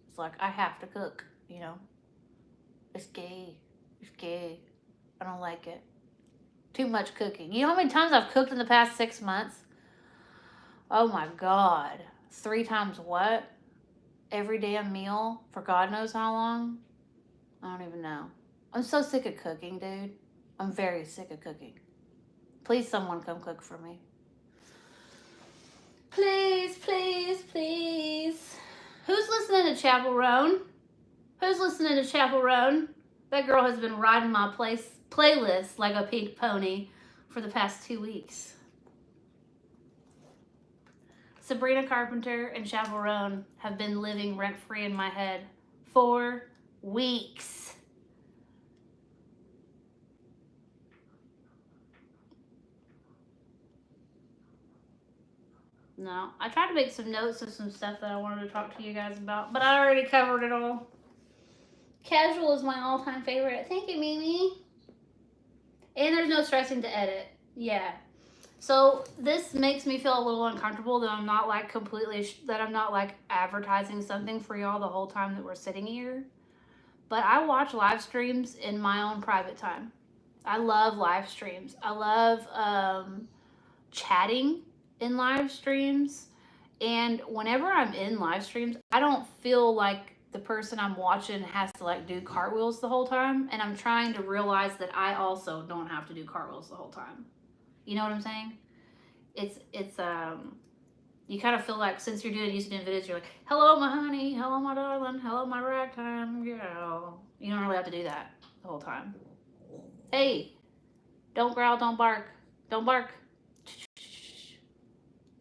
it's like, I have to cook, you know. It's gay. It's gay. I don't like it. Too much cooking. You know how many times I've cooked in the past 6 months? Oh my God. 3 times what? Every damn meal for God knows how long? I don't even know. I'm so sick of cooking, dude. I'm very sick of cooking. Please someone come cook for me. Please, please, please. Who's listening to Chapel Roan? Who's listening to Chapel Roan? That girl has been riding my playlist like a pink pony for the past 2 weeks. Sabrina Carpenter and Chapel Roan have been living rent-free in my head for weeks. No, I tried to make some notes of some stuff that I wanted to talk to you guys about, but I already covered it all. Casual is my all-time favorite. Thank you, Mimi. And there's no stressing to edit. Yeah. So this makes me feel a little uncomfortable that I'm not like that I'm not like advertising something for y'all the whole time that we're sitting here. But I watch live streams in my own private time. I love live streams. I love chatting in live streams. And whenever I'm in live streams, I don't feel like the person I'm watching has to like do cartwheels the whole time. And I'm trying to realize that I also don't have to do cartwheels the whole time. You know what I'm saying? It's you kind of feel like since you're doing YouTube videos, you're like, hello, my honey, hello, my darling, hello, my ragtime girl. You don't really have to do that. the whole time. Hey, don't growl, don't bark. Don't bark.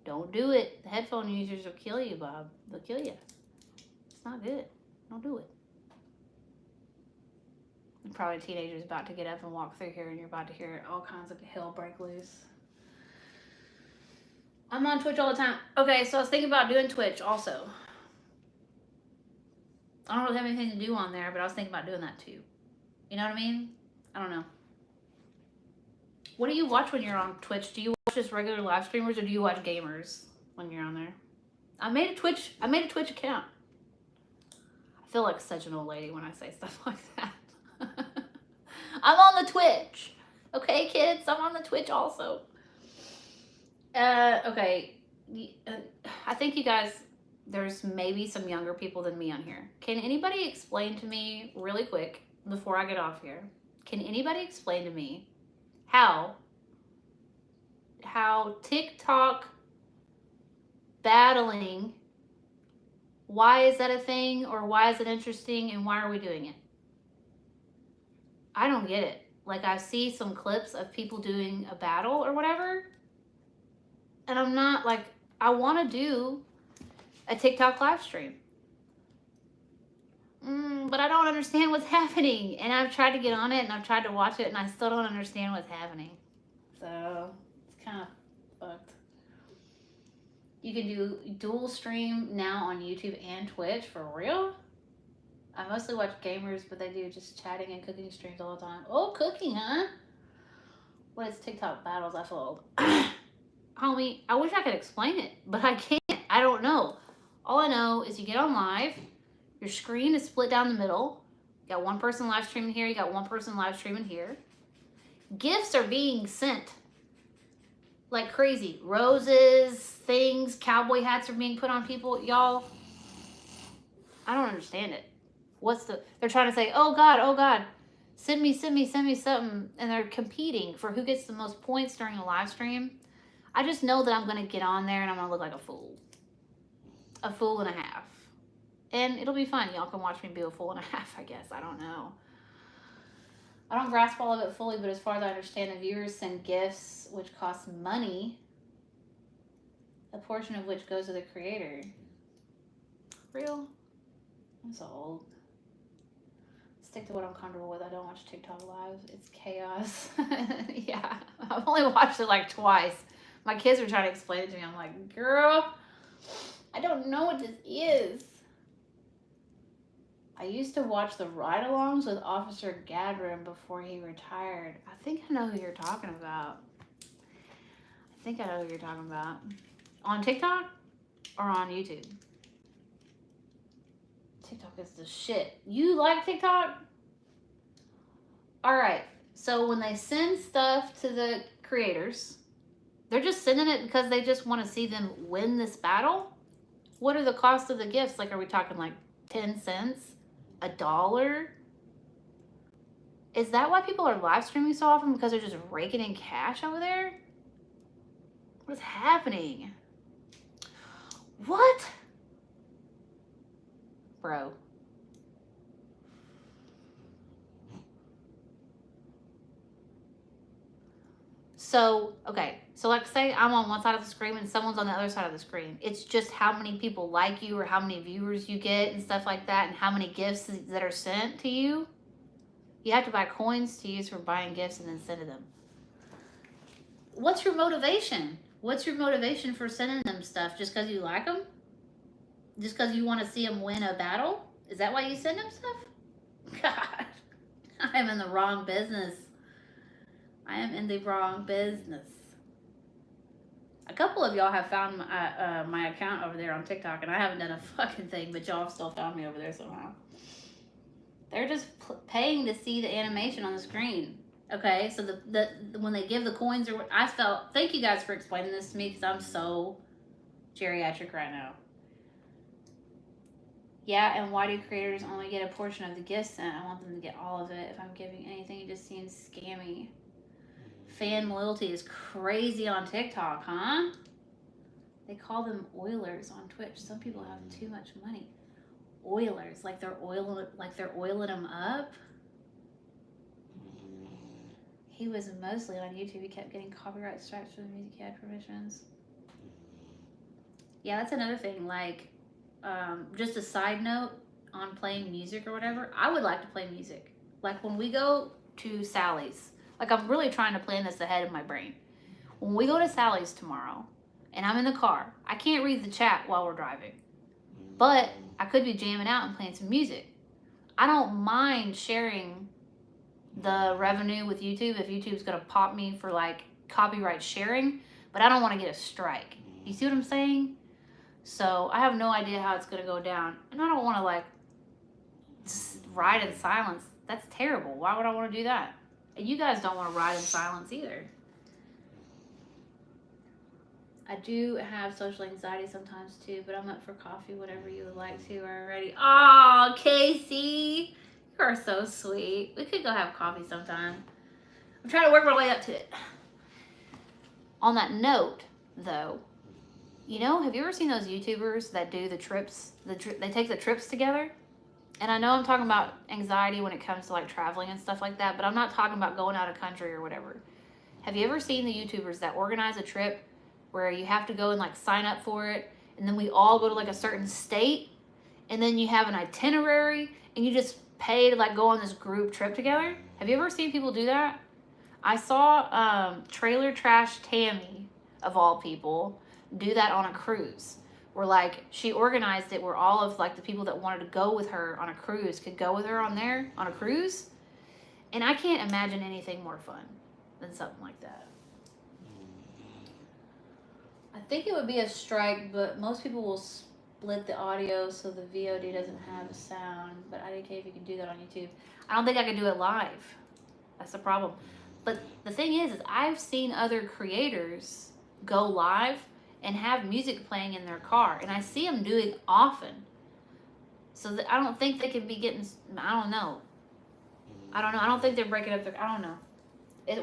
Don't do it. The headphone users will kill you, Bob. They'll kill you. It's not good. Don't do it. And probably teenagers about to get up and walk through here, and you're about to hear all kinds of hell break loose. I'm on Twitch all the time. Okay, so I was thinking about doing Twitch also. I don't really have anything to do on there, but I was thinking about doing that too. You know what I mean? I don't know. What do you watch when you're on Twitch? Do you watch just regular live streamers, or do you watch gamers when you're on there? I made a Twitch account. I feel like such an old lady when I say stuff like that. I'm on the Twitch. Okay, kids, I'm on the Twitch also. Okay. I think you guys, there's maybe some younger people than me on here. Can anybody explain to me really quick before I get off here? Can anybody explain to me how TikTok battling, why is that a thing, or why is it interesting, and why are we doing it? I don't get it. Like, I see some clips of people doing a battle or whatever, and I'm not like, I want to do a TikTok live stream. But I don't understand what's happening. And I've tried to get on it, and I've tried to watch it, and I still don't understand what's happening. So it's kind of fucked. You can do dual stream now on YouTube and Twitch, for real? I mostly watch gamers, but they do just chatting and cooking streams all the time. Oh, cooking, huh? What is TikTok battles? I feel old. Homie, I wish I could explain it, but I can't. I don't know. All I know is you get on live, your screen is split down the middle. You got one person live streaming here, you got one person live streaming here. Gifts are being sent like crazy. Roses, things, cowboy hats are being put on people. Y'all, I don't understand it. They're trying to say, oh God, send me something. And they're competing for who gets the most points during a live stream. I just know that I'm going to get on there and I'm going to look like a fool. A fool and a half. And it'll be fun. Y'all can watch me be a fool and a half, I guess. I don't know. I don't grasp all of it fully, but as far as I understand, the viewers send gifts, which cost money, a portion of which goes to the creator. Real? I'm so old. Stick to what I'm comfortable with. I don't watch TikTok live. It's chaos. Yeah, I've only watched it like twice. My kids were trying to explain it to me. I'm like, girl, I don't know what this is. I used to watch the ride-alongs with Officer Gadrin before he retired. I think I know who you're talking about. On TikTok or on YouTube? TikTok is the shit. You like TikTok? All right. So when they send stuff to the creators, they're just sending it because they just want to see them win this battle? What are the costs of the gifts? Like, are we talking like 10 cents? $1? Is that why people are live streaming so often? Because they're just raking in cash over there? What is happening? What? Bro. So, okay. So, like, say I'm on one side of the screen and someone's on the other side of the screen. It's just how many people like you or how many viewers you get and stuff like that, and how many gifts that are sent to you. You have to buy coins to use for buying gifts and then sending them. What's your motivation? What's your motivation for sending them stuff? Just because you like them? Just because you want to see them win a battle? Is that why you send them stuff? God, I'm in the wrong business. I am in the wrong business. A couple of y'all have found my account over there on TikTok, and I haven't done a fucking thing, but y'all have still found me over there somehow. They're just paying to see the animation on the screen. Okay, so when they give the coins, or thank you guys for explaining this to me, because I'm so geriatric right now. Yeah, and why do creators only get a portion of the gift sent? I want them to get all of it. If I'm giving anything, it just seems scammy. Fan loyalty is crazy on TikTok, huh? They call them oilers on Twitch. Some people have too much money. Oilers, like they're oiling them up. He was mostly on YouTube. He kept getting copyright strikes for the music he had permissions. Yeah, that's another thing. Like, just a side note on playing music or whatever. I would like to play music. Like when we go to Sally's, like I'm really trying to plan this ahead in my brain. When we go to Sally's tomorrow and I'm in the car, I can't read the chat while we're driving. But I could be jamming out and playing some music. I don't mind sharing the revenue with YouTube if YouTube's gonna pop me for like copyright sharing, but I don't want to get a strike. You see what I'm saying? So I have no idea how it's gonna go down, and I don't want to like ride in silence. That's terrible. Why would I want to do that? And you guys don't want to ride in silence either. I do have social anxiety sometimes too, but I'm up for coffee, whatever you would like to already. Oh, Casey. You are so sweet. We could go have coffee sometime. I'm trying to work my way up to it. On that note, though, you know, have you ever seen those YouTubers that do the trips? They take the trips together? And I know I'm talking about anxiety when it comes to like traveling and stuff like that, but I'm not talking about going out of country or whatever. Have you ever seen the YouTubers that organize a trip where you have to go and like sign up for it, and then we all go to like a certain state, and then you have an itinerary, and you just pay to like go on this group trip together? Have you ever seen people do that? I saw Trailer Trash Tammy, of all people, do that on a cruise, where like she organized it where all of like the people that wanted to go with her on a cruise could go with her on a cruise. And I can't imagine anything more fun than something like that. I think it would be a strike, but most people will split the audio so the VOD doesn't have a sound. But I didn't care if you could do that on YouTube. I don't think I could do it live. That's the problem. But the thing is I've seen other creators go live and have music playing in their car, and I see them doing often. So that I don't think they could be getting, I don't know. I don't think they're breaking up their, I don't know.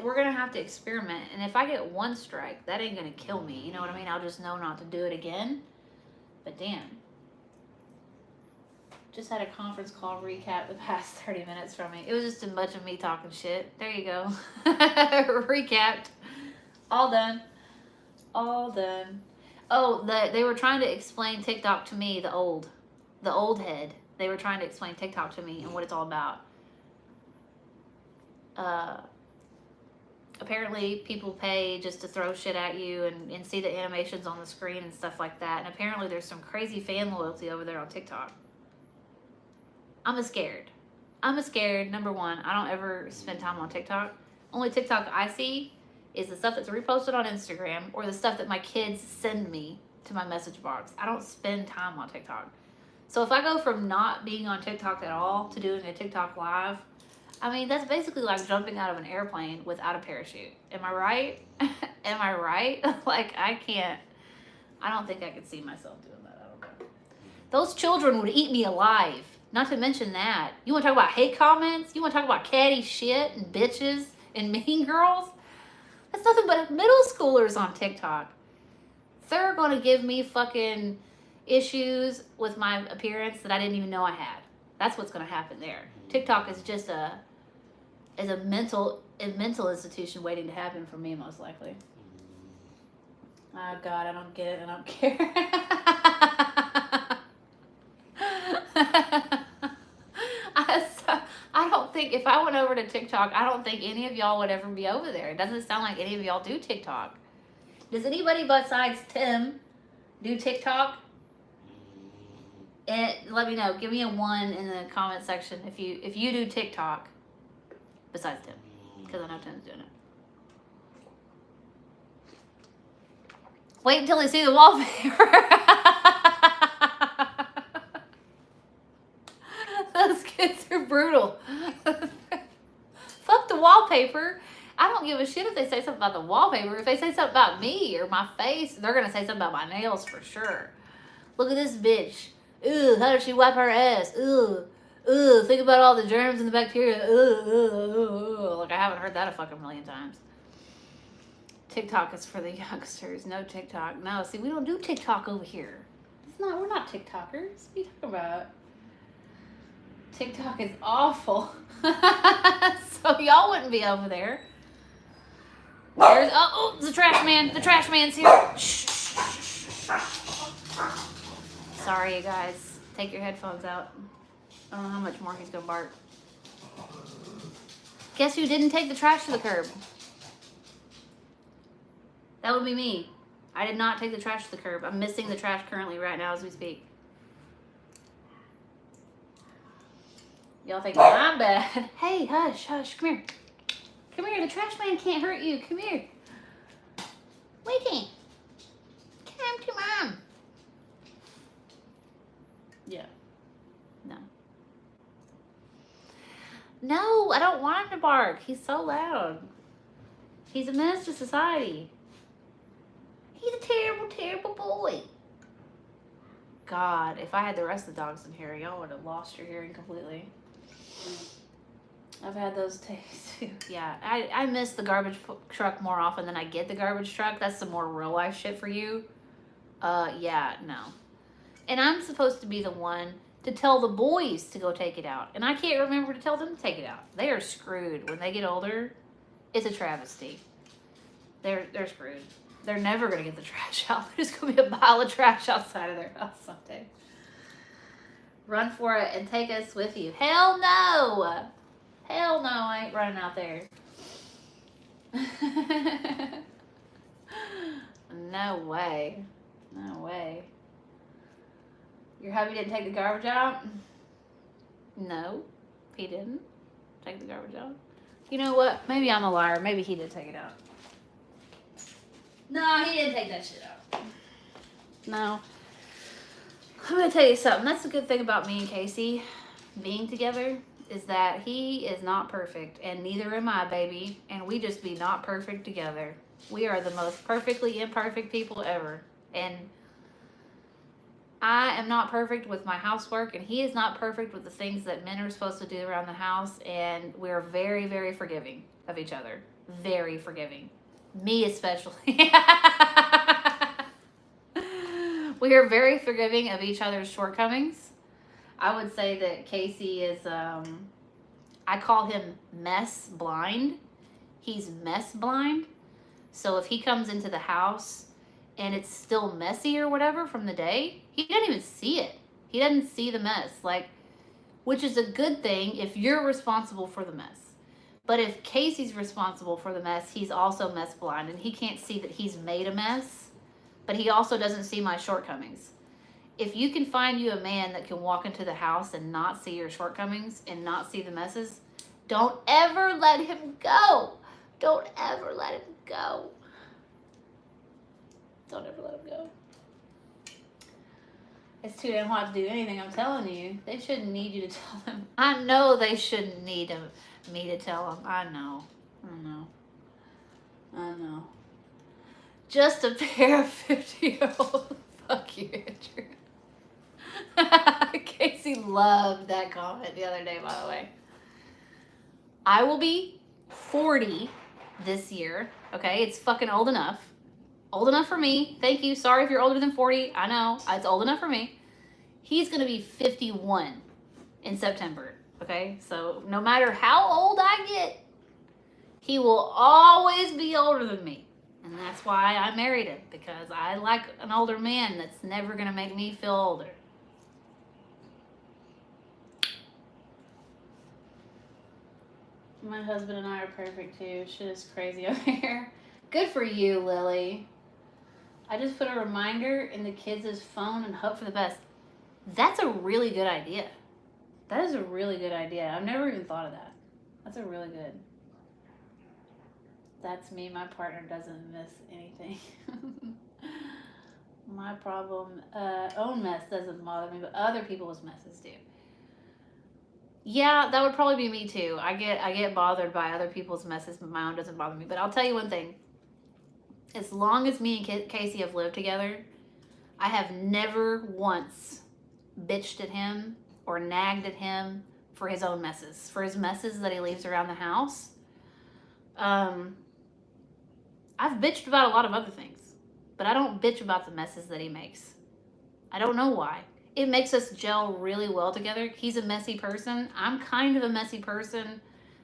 We're going to have to experiment, and if I get one strike, that ain't going to kill me. You know what I mean? I'll just know not to do it again. But damn. Just had a conference call recap the past 30 minutes from me. It was just a bunch of me talking shit. There you go. Recapped. All done. All done. Oh, they were trying to explain TikTok to me, the old head. They were trying to explain TikTok to me and what it's all about. Apparently people pay just to throw shit at you and see the animations on the screen and stuff like that. And apparently there's some crazy fan loyalty over there on TikTok. I'm scared. Number one, I don't ever spend time on TikTok. Only TikTok I see is the stuff that's reposted on Instagram or the stuff that my kids send me to my message box. I don't spend time on TikTok. So if I go from not being on TikTok at all to doing a TikTok live, I mean, that's basically like jumping out of an airplane without a parachute. Am I right? Am I right? Like, I don't think I could see myself doing that. I don't know. Those children would eat me alive. Not to mention that. You want to talk about hate comments? You want to talk about catty shit and bitches and mean girls? That's nothing but middle schoolers on TikTok. They're going to give me fucking issues with my appearance that I didn't even know I had. That's what's going to happen there. TikTok is just a mental institution waiting to happen for me, most likely. Oh, God, I don't get it. I don't care. I don't think, if I went over to TikTok, I don't think any of y'all would ever be over there. It doesn't sound like any of y'all do TikTok. Does anybody besides Tim do TikTok? And let me know. Give me a 1 in the comment section if you do TikTok besides Tim, because I know Tim's doing it. Wait until you see the wallpaper. Those kids are brutal. Fuck the wallpaper. I don't give a shit if they say something about the wallpaper. If they say something about me or my face, they're going to say something about my nails for sure. Look at this bitch. Ugh, how does she wipe her ass? Ugh, ugh, think about all the germs and the bacteria. Ugh, ugh, ugh, ugh. Like, I haven't heard that a fucking million times. TikTok is for the youngsters. No TikTok. No, see, we don't do TikTok over here. We're not TikTokers. What are you talking about? TikTok is awful. So y'all wouldn't be over there. There's, oh, the trash man. The trash man's here. Shh. Sorry, you guys. Take your headphones out. I don't know how much more he's gonna bark. Guess who didn't take the trash to the curb? That would be me. I did not take the trash to the curb. I'm missing the trash currently right now as we speak. Y'all think I'm bad. Hey, hush, hush, come here. Come here, the trash man can't hurt you. Come here. Waiting. Come to mom. Yeah. No. No, I don't want him to bark. He's so loud. He's a menace to society. He's a terrible, terrible boy. God, if I had the rest of the dogs in here, y'all would have lost your hearing completely. I've had those days too. Yeah, I miss the garbage truck more often than I get the garbage truck. That's some more real life shit for you. Yeah, no. And I'm supposed to be the one to tell the boys to go take it out. And I can't remember to tell them to take it out. They are screwed. When they get older, it's a travesty. They're screwed. They're never going to get the trash out. There's going to be a pile of trash outside of their house someday. Run for it and take us with you. Hell no! Hell no, I ain't running out there. No way. No way. Your hubby didn't take the garbage out? No, he didn't take the garbage out. You know what? Maybe I'm a liar. Maybe he did take it out. No, he didn't take that shit out. No. I'm going to tell you something. That's the good thing about me and Casey being together is that he is not perfect, and neither am I, baby. And we just be not perfect together. We are the most perfectly imperfect people ever. And I am not perfect with my housework, and he is not perfect with the things that men are supposed to do around the house. And we're very, very forgiving of each other. Very forgiving. Me especially. We are very forgiving of each other's shortcomings. I would say that Casey is, I call him mess blind. He's mess blind. So if he comes into the house and it's still messy or whatever from the day, he doesn't even see it. He doesn't see the mess, like, which is a good thing if you're responsible for the mess. But if Casey's responsible for the mess, he's also mess blind, and he can't see that he's made a mess, but he also doesn't see my shortcomings. If you can find you a man that can walk into the house and not see your shortcomings and not see the messes, don't ever let him go. Don't ever let him go. Don't ever let him go. It's too damn hot to do anything, I'm telling you. They shouldn't need you to tell them. I know they shouldn't need me to tell them. I know. Just a pair of 50-year-olds. Fuck you, Andrew. Casey loved that comment the other day, by the way. I will be 40 this year. Okay, it's fucking old enough. Old enough for me. Thank you. Sorry if you're older than 40. I know. It's old enough for me. He's going to be 51 in September. Okay, so no matter how old I get, he will always be older than me. And that's why I married him, because I like an older man that's never going to make me feel older. My husband and I are perfect too. Shit is crazy over here. Good for you, Lily. I just put a reminder in the kids' phone and hope for the best. That's a really good idea. That is a really good idea. I've never even thought of that. That's a really good. That's me. My partner doesn't miss anything. My problem, own mess doesn't bother me, but other people's messes do. Yeah, that would probably be me too. I get bothered by other people's messes, but my own doesn't bother me. But I'll tell you one thing. As long as me and Casey have lived together, I have never once bitched at him or nagged at him for his own messes, for his messes that he leaves around the house. I've bitched about a lot of other things, but I don't bitch about the messes that he makes. I don't know why. It makes us gel really well together. He's a messy person. I'm kind of a messy person,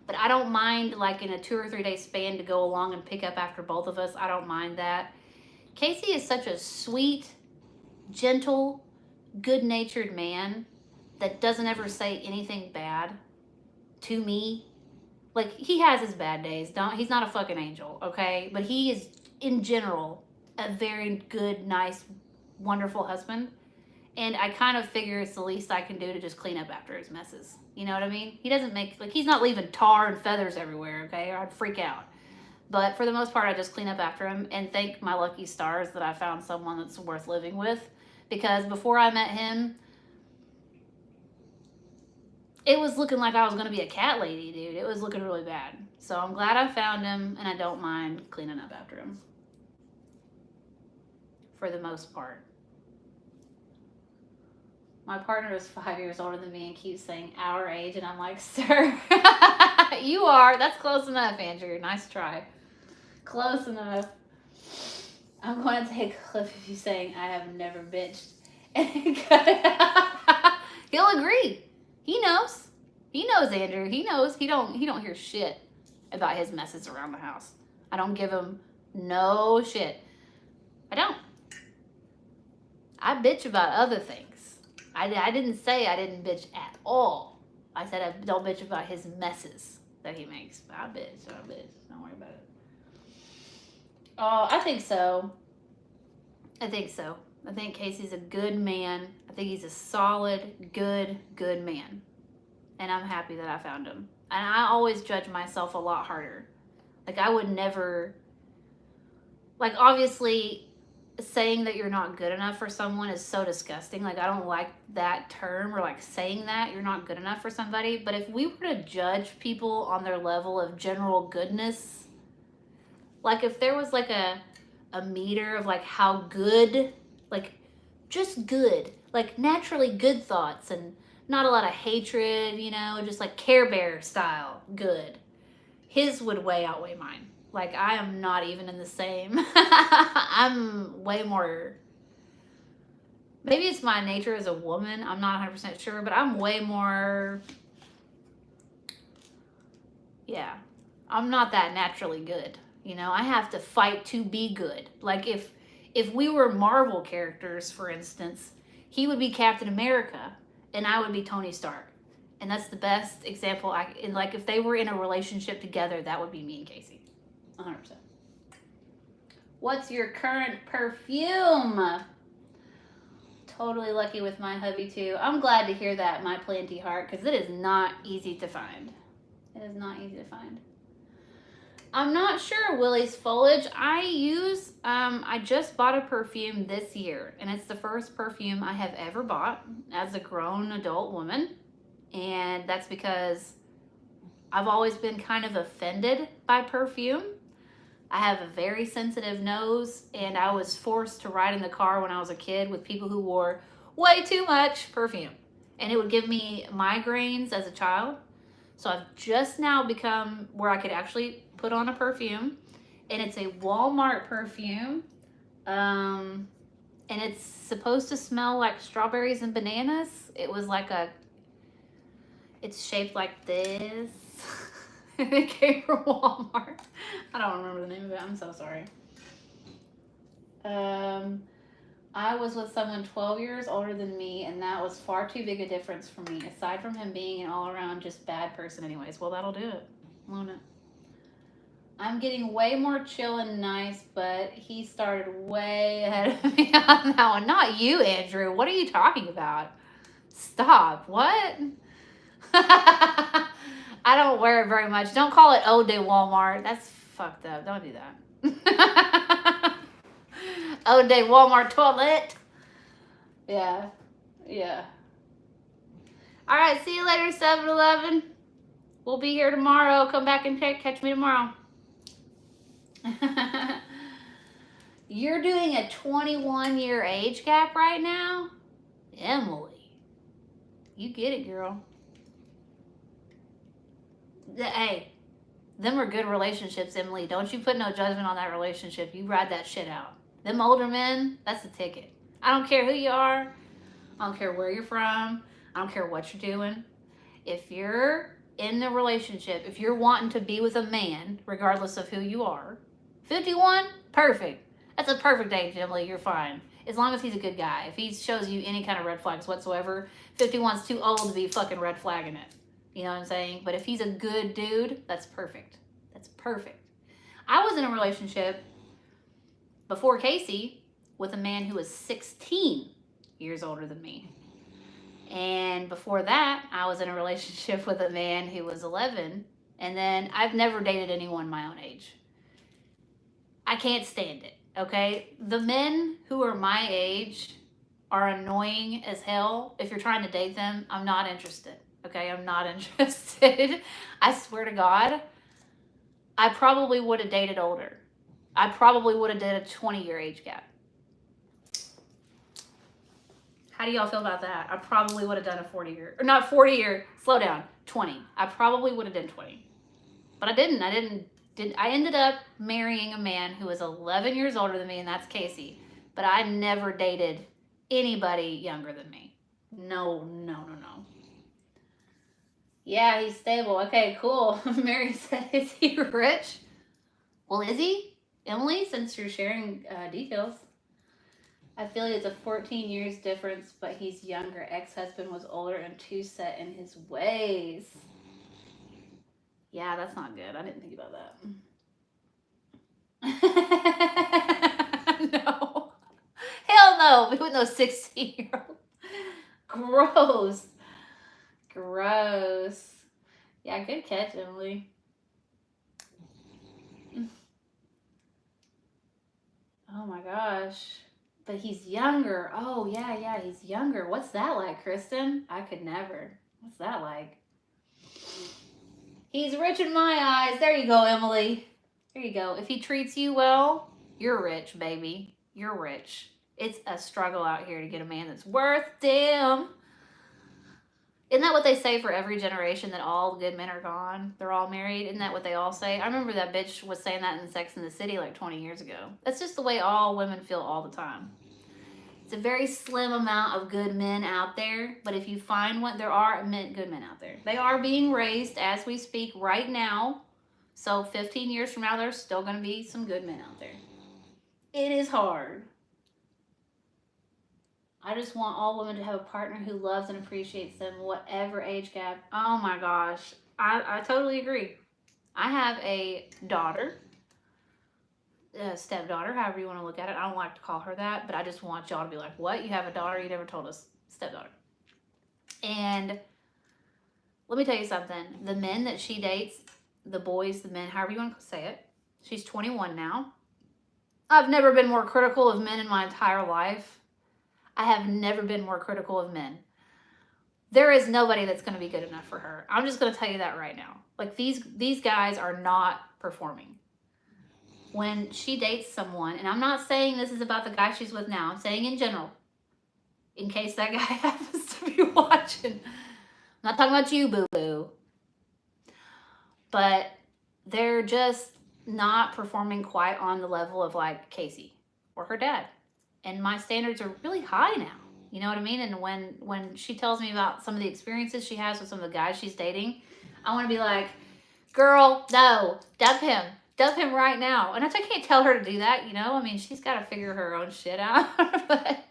But I don't mind, like, in a 2 or 3 day span to go along and pick up after both of us. I don't mind that. Casey is such a sweet, gentle, good-natured man that doesn't ever say anything bad to me. Like, he has his bad days. He's not a fucking angel, okay? But he is, in general, a very good, nice, wonderful husband. And I kind of figure it's the least I can do to just clean up after his messes. You know what I mean? He doesn't make, like, he's not leaving tar and feathers everywhere, okay? Or I'd freak out. But for the most part, I just clean up after him and thank my lucky stars that I found someone that's worth living with. Because before I met him, it was looking like I was going to be a cat lady, dude. It was looking really bad. So I'm glad I found him, and I don't mind cleaning up after him. For the most part. My partner is 5 years older than me and keeps saying our age, and I'm like, sir, you are. That's close enough, Andrew. Nice try. Close enough. I'm going to take a clip of you saying I have never bitched. And cut it out. He'll agree. He knows. He knows, Andrew. He knows. He don't hear shit about his messes around the house. I don't give him no shit. I don't. I bitch about other things. I didn't say I didn't bitch at all. I said I don't bitch about his messes that he makes. But I bitch. Don't worry about it. Oh, I think so. I think Casey's a good man. I think he's a solid, good man. And I'm happy that I found him. And I always judge myself a lot harder. Like, I would never... Like, obviously, saying that you're not good enough for someone is so disgusting. Like, I don't like that term, or like saying that you're not good enough for somebody. But if we were to judge people on their level of general goodness, like if there was like a meter of like how good, like just good, like naturally good thoughts and not a lot of hatred, you know, just like Care Bear style good, his would way outweigh mine. Like, I am not even in the same. I'm way more, maybe it's my nature as a woman. I'm not 100% sure, but I'm way more, yeah. I'm not that naturally good. You know, I have to fight to be good. Like, if we were Marvel characters, for instance, he would be Captain America and I would be Tony Stark. And that's the best example. Like, if they were in a relationship together, that would be me and Casey. 100%. What's your current perfume? Totally lucky with my hubby too. I'm glad to hear that, my planty heart, because it is not easy to find. It is not easy to find. I'm not sure, Willie's Foliage. I just bought a perfume this year, and it's the first perfume I have ever bought as a grown adult woman. And that's because I've always been kind of offended by perfume. I have a very sensitive nose, and I was forced to ride in the car when I was a kid with people who wore way too much perfume. And it would give me migraines as a child. So I've just now become where I could actually put on a perfume. And it's a Walmart perfume. And it's supposed to smell like strawberries and bananas. It was like it's shaped like this. It came from Walmart. I don't remember the name of it. I'm so sorry. I was with someone 12 years older than me, and that was far too big a difference for me, aside from him being an all-around just bad person anyways. Well, that'll do it. Won't it? I'm getting way more chill and nice, but he started way ahead of me on that one. Not you, Andrew. What are you talking about? Stop. What? I don't wear it very much. Don't call it Ode de Walmart. That's fucked up. Don't do that. Ode de Walmart toilet. Yeah. Yeah. All right. See you later, 7-Eleven. We'll be here tomorrow. Come back and catch me tomorrow. You're doing a 21-year age gap right now? Emily. You get it, girl. Hey, them are good relationships, Emily. Don't you put no judgment on that relationship. You ride that shit out. Them older men, that's the ticket. I don't care who you are. I don't care where you're from. I don't care what you're doing. If you're in the relationship, if you're wanting to be with a man, regardless of who you are, 51, perfect. That's a perfect age, Emily. You're fine. As long as he's a good guy. If he shows you any kind of red flags whatsoever, 51's too old to be fucking red flagging it. You know what I'm saying? But if he's a good dude, that's perfect. That's perfect. I was in a relationship before Casey with a man who was 16 years older than me. And before that, I was in a relationship with a man who was 11. And then I've never dated anyone my own age. I can't stand it, okay? The men who are my age are annoying as hell. If you're trying to date them, I'm not interested, okay? I'm not interested. I swear to God, I probably would have dated older. I probably would have did a 20-year age gap. How do y'all feel about that? I probably would have done a 40-year, or not 40-year, slow down, 20. I probably would have done 20. But I didn't. I ended up marrying a man who was 11 years older than me, and that's Casey. But I never dated anybody younger than me. No. Yeah, he's stable. Okay, cool. Mary said, is he rich? Well, is he? Emily, since you're sharing details. I feel like it's a 14 years difference, but he's younger. Ex-husband was older and too set in his ways. Yeah, that's not good. I didn't think about that. No. Hell no. We with no 16-year-old. Gross. Gross. Yeah, good catch, Emily. Oh my gosh. But he's younger. Oh, yeah, he's younger. What's that like, Kristen? I could never. What's that like? He's rich in my eyes. There you go, Emily. There you go. If he treats you well, you're rich, baby. You're rich. It's a struggle out here to get a man that's worth damn. Isn't that what they say for every generation, that all good men are gone? They're all married. Isn't that what they all say? I remember that bitch was saying that in Sex and the City like 20 years ago. That's just the way all women feel all the time. It's a very slim amount of good men out there, but if you find one, there are good men out there. They are being raised as we speak right now. So 15 years from now, there's still going to be some good men out there. It is hard. I just want all women to have a partner who loves and appreciates them, whatever age gap. Oh my gosh. I totally agree. I have a daughter, a stepdaughter, however you want to look at it. I don't like to call her that, but I just want y'all to be like, what? You have a daughter? You never told us. Stepdaughter. And let me tell you something. The men that she dates, the boys, the men, however you want to say it, she's 21 now. I've never been more critical of men in my entire life. I have never been more critical of men. There is nobody that's going to be good enough for her. I'm just going to tell you that right now. Like, these guys are not performing. When she dates someone, and I'm not saying this is about the guy she's with now, I'm saying in general, in case that guy happens to be watching. I'm not talking about you, boo-boo. But they're just not performing quite on the level of, like, Casey or her dad. And my standards are really high now. You know what I mean? And when she tells me about some of the experiences she has with some of the guys she's dating, I want to be like, girl, no, dump him. Dump him right now. And I can't tell her to do that, you know? I mean, she's got to figure her own shit out. But,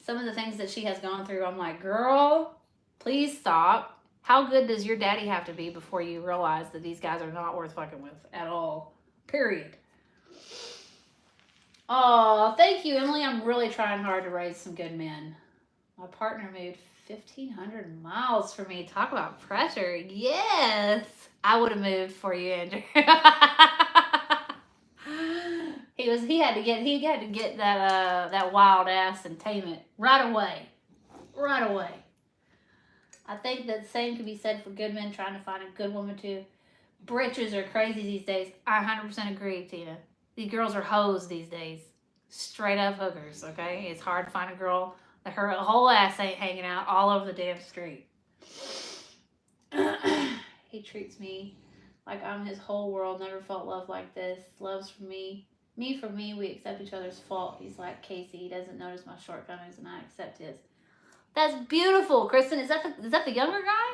some of the things that she has gone through, I'm like, girl, please stop. How good does your daddy have to be before you realize that these guys are not worth fucking with at all? Period. Oh, thank you, Emily. I'm really trying hard to raise some good men. My partner moved 1,500 miles for me. Talk about pressure. Yes. I would have moved for you, Andrew. He had to get that wild ass and tame it right away. Right away. I think that the same can be said for good men trying to find a good woman too. Britches are crazy these days. I 100% agree, Tina. These girls are hoes these days. Straight up hookers, okay? It's hard to find a girl that her whole ass ain't hanging out all over the damn street. He treats me like I'm his whole world. Never felt love like this. Loves for me. Me for me. We accept each other's fault. He's like Casey. He doesn't notice my shortcomings and I accept his. That's beautiful. Kristen, is that the younger guy?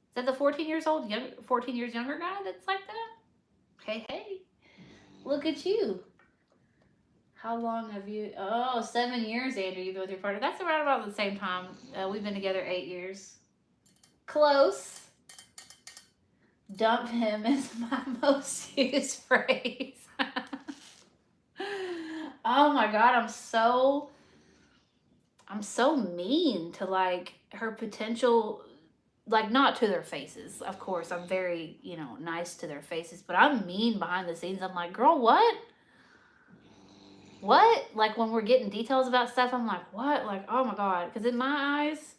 Is that the 14 years younger guy that's like that? Hey, hey. Look at you. How long have you... Oh, 7 years, Andrew, you've been with your partner. That's around about the same time. We've been together 8 years. Close. Dump him is my most used phrase. Oh my God, I'm so mean to like her potential, like not to their faces. Of course, I'm very, you know, nice to their faces, but I'm mean behind the scenes. I'm like, girl, what? What? Like when we're getting details about stuff, I'm like, what? Like, oh my God. Because in my eyes,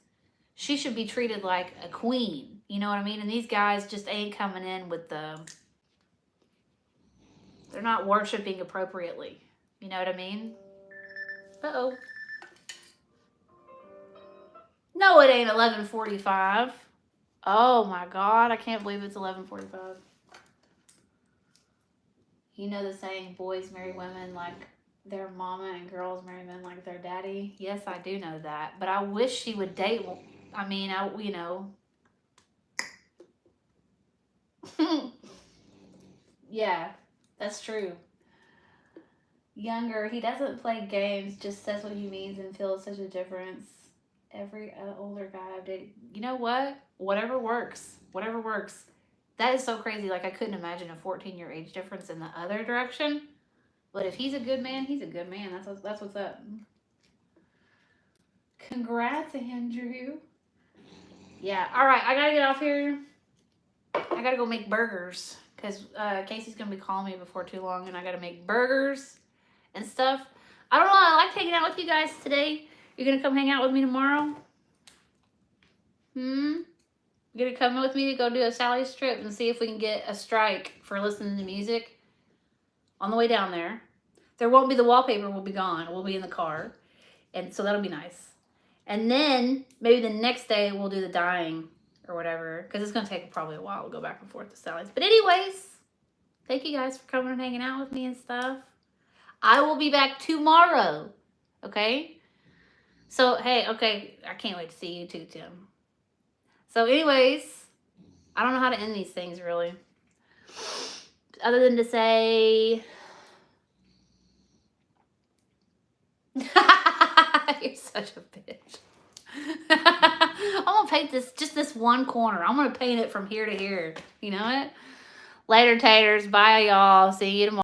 she should be treated like a queen. You know what I mean? And these guys just ain't coming in with the... They're not worshiping appropriately. You know what I mean? Uh-oh. No, it ain't 11:45. Oh my God, I can't believe it's 11:45. You know the saying, boys marry women like their mama and girls marry men like their daddy? Yes, I do know that. But I wish she would date... I mean, you know... Yeah, that's true. Younger, he doesn't play games, just says what he means and feels such a difference. Every older guy I've dated, you know what? Whatever works. Whatever works. That is so crazy. Like, I couldn't imagine a 14-year age difference in the other direction. But if he's a good man, he's a good man. That's what's up. Congrats, Andrew. Yeah, all right, I gotta get off here. I gotta go make burgers because Casey's gonna be calling me before too long, and I gotta make burgers and stuff. I don't know. I like hanging out with you guys today. You're gonna come hang out with me tomorrow? You're gonna come with me to go do a Sally's trip and see if we can get a strike for listening to music on the way down there. There won't be... the wallpaper will be gone. We'll be in the car, and so that'll be nice. And then maybe the next day we'll do the dyeing or whatever, because it's going to take probably a while to go back and forth to Sally's. But anyways, thank you guys for coming and hanging out with me and stuff. I will be back tomorrow, okay? So, hey, okay, I can't wait to see you too, Tim. So anyways, I don't know how to end these things, really. Other than to say... You're such a bitch. I'm gonna paint just this one corner. I'm gonna paint it from here to here. You know it? Later, taters. Bye, y'all. See you tomorrow.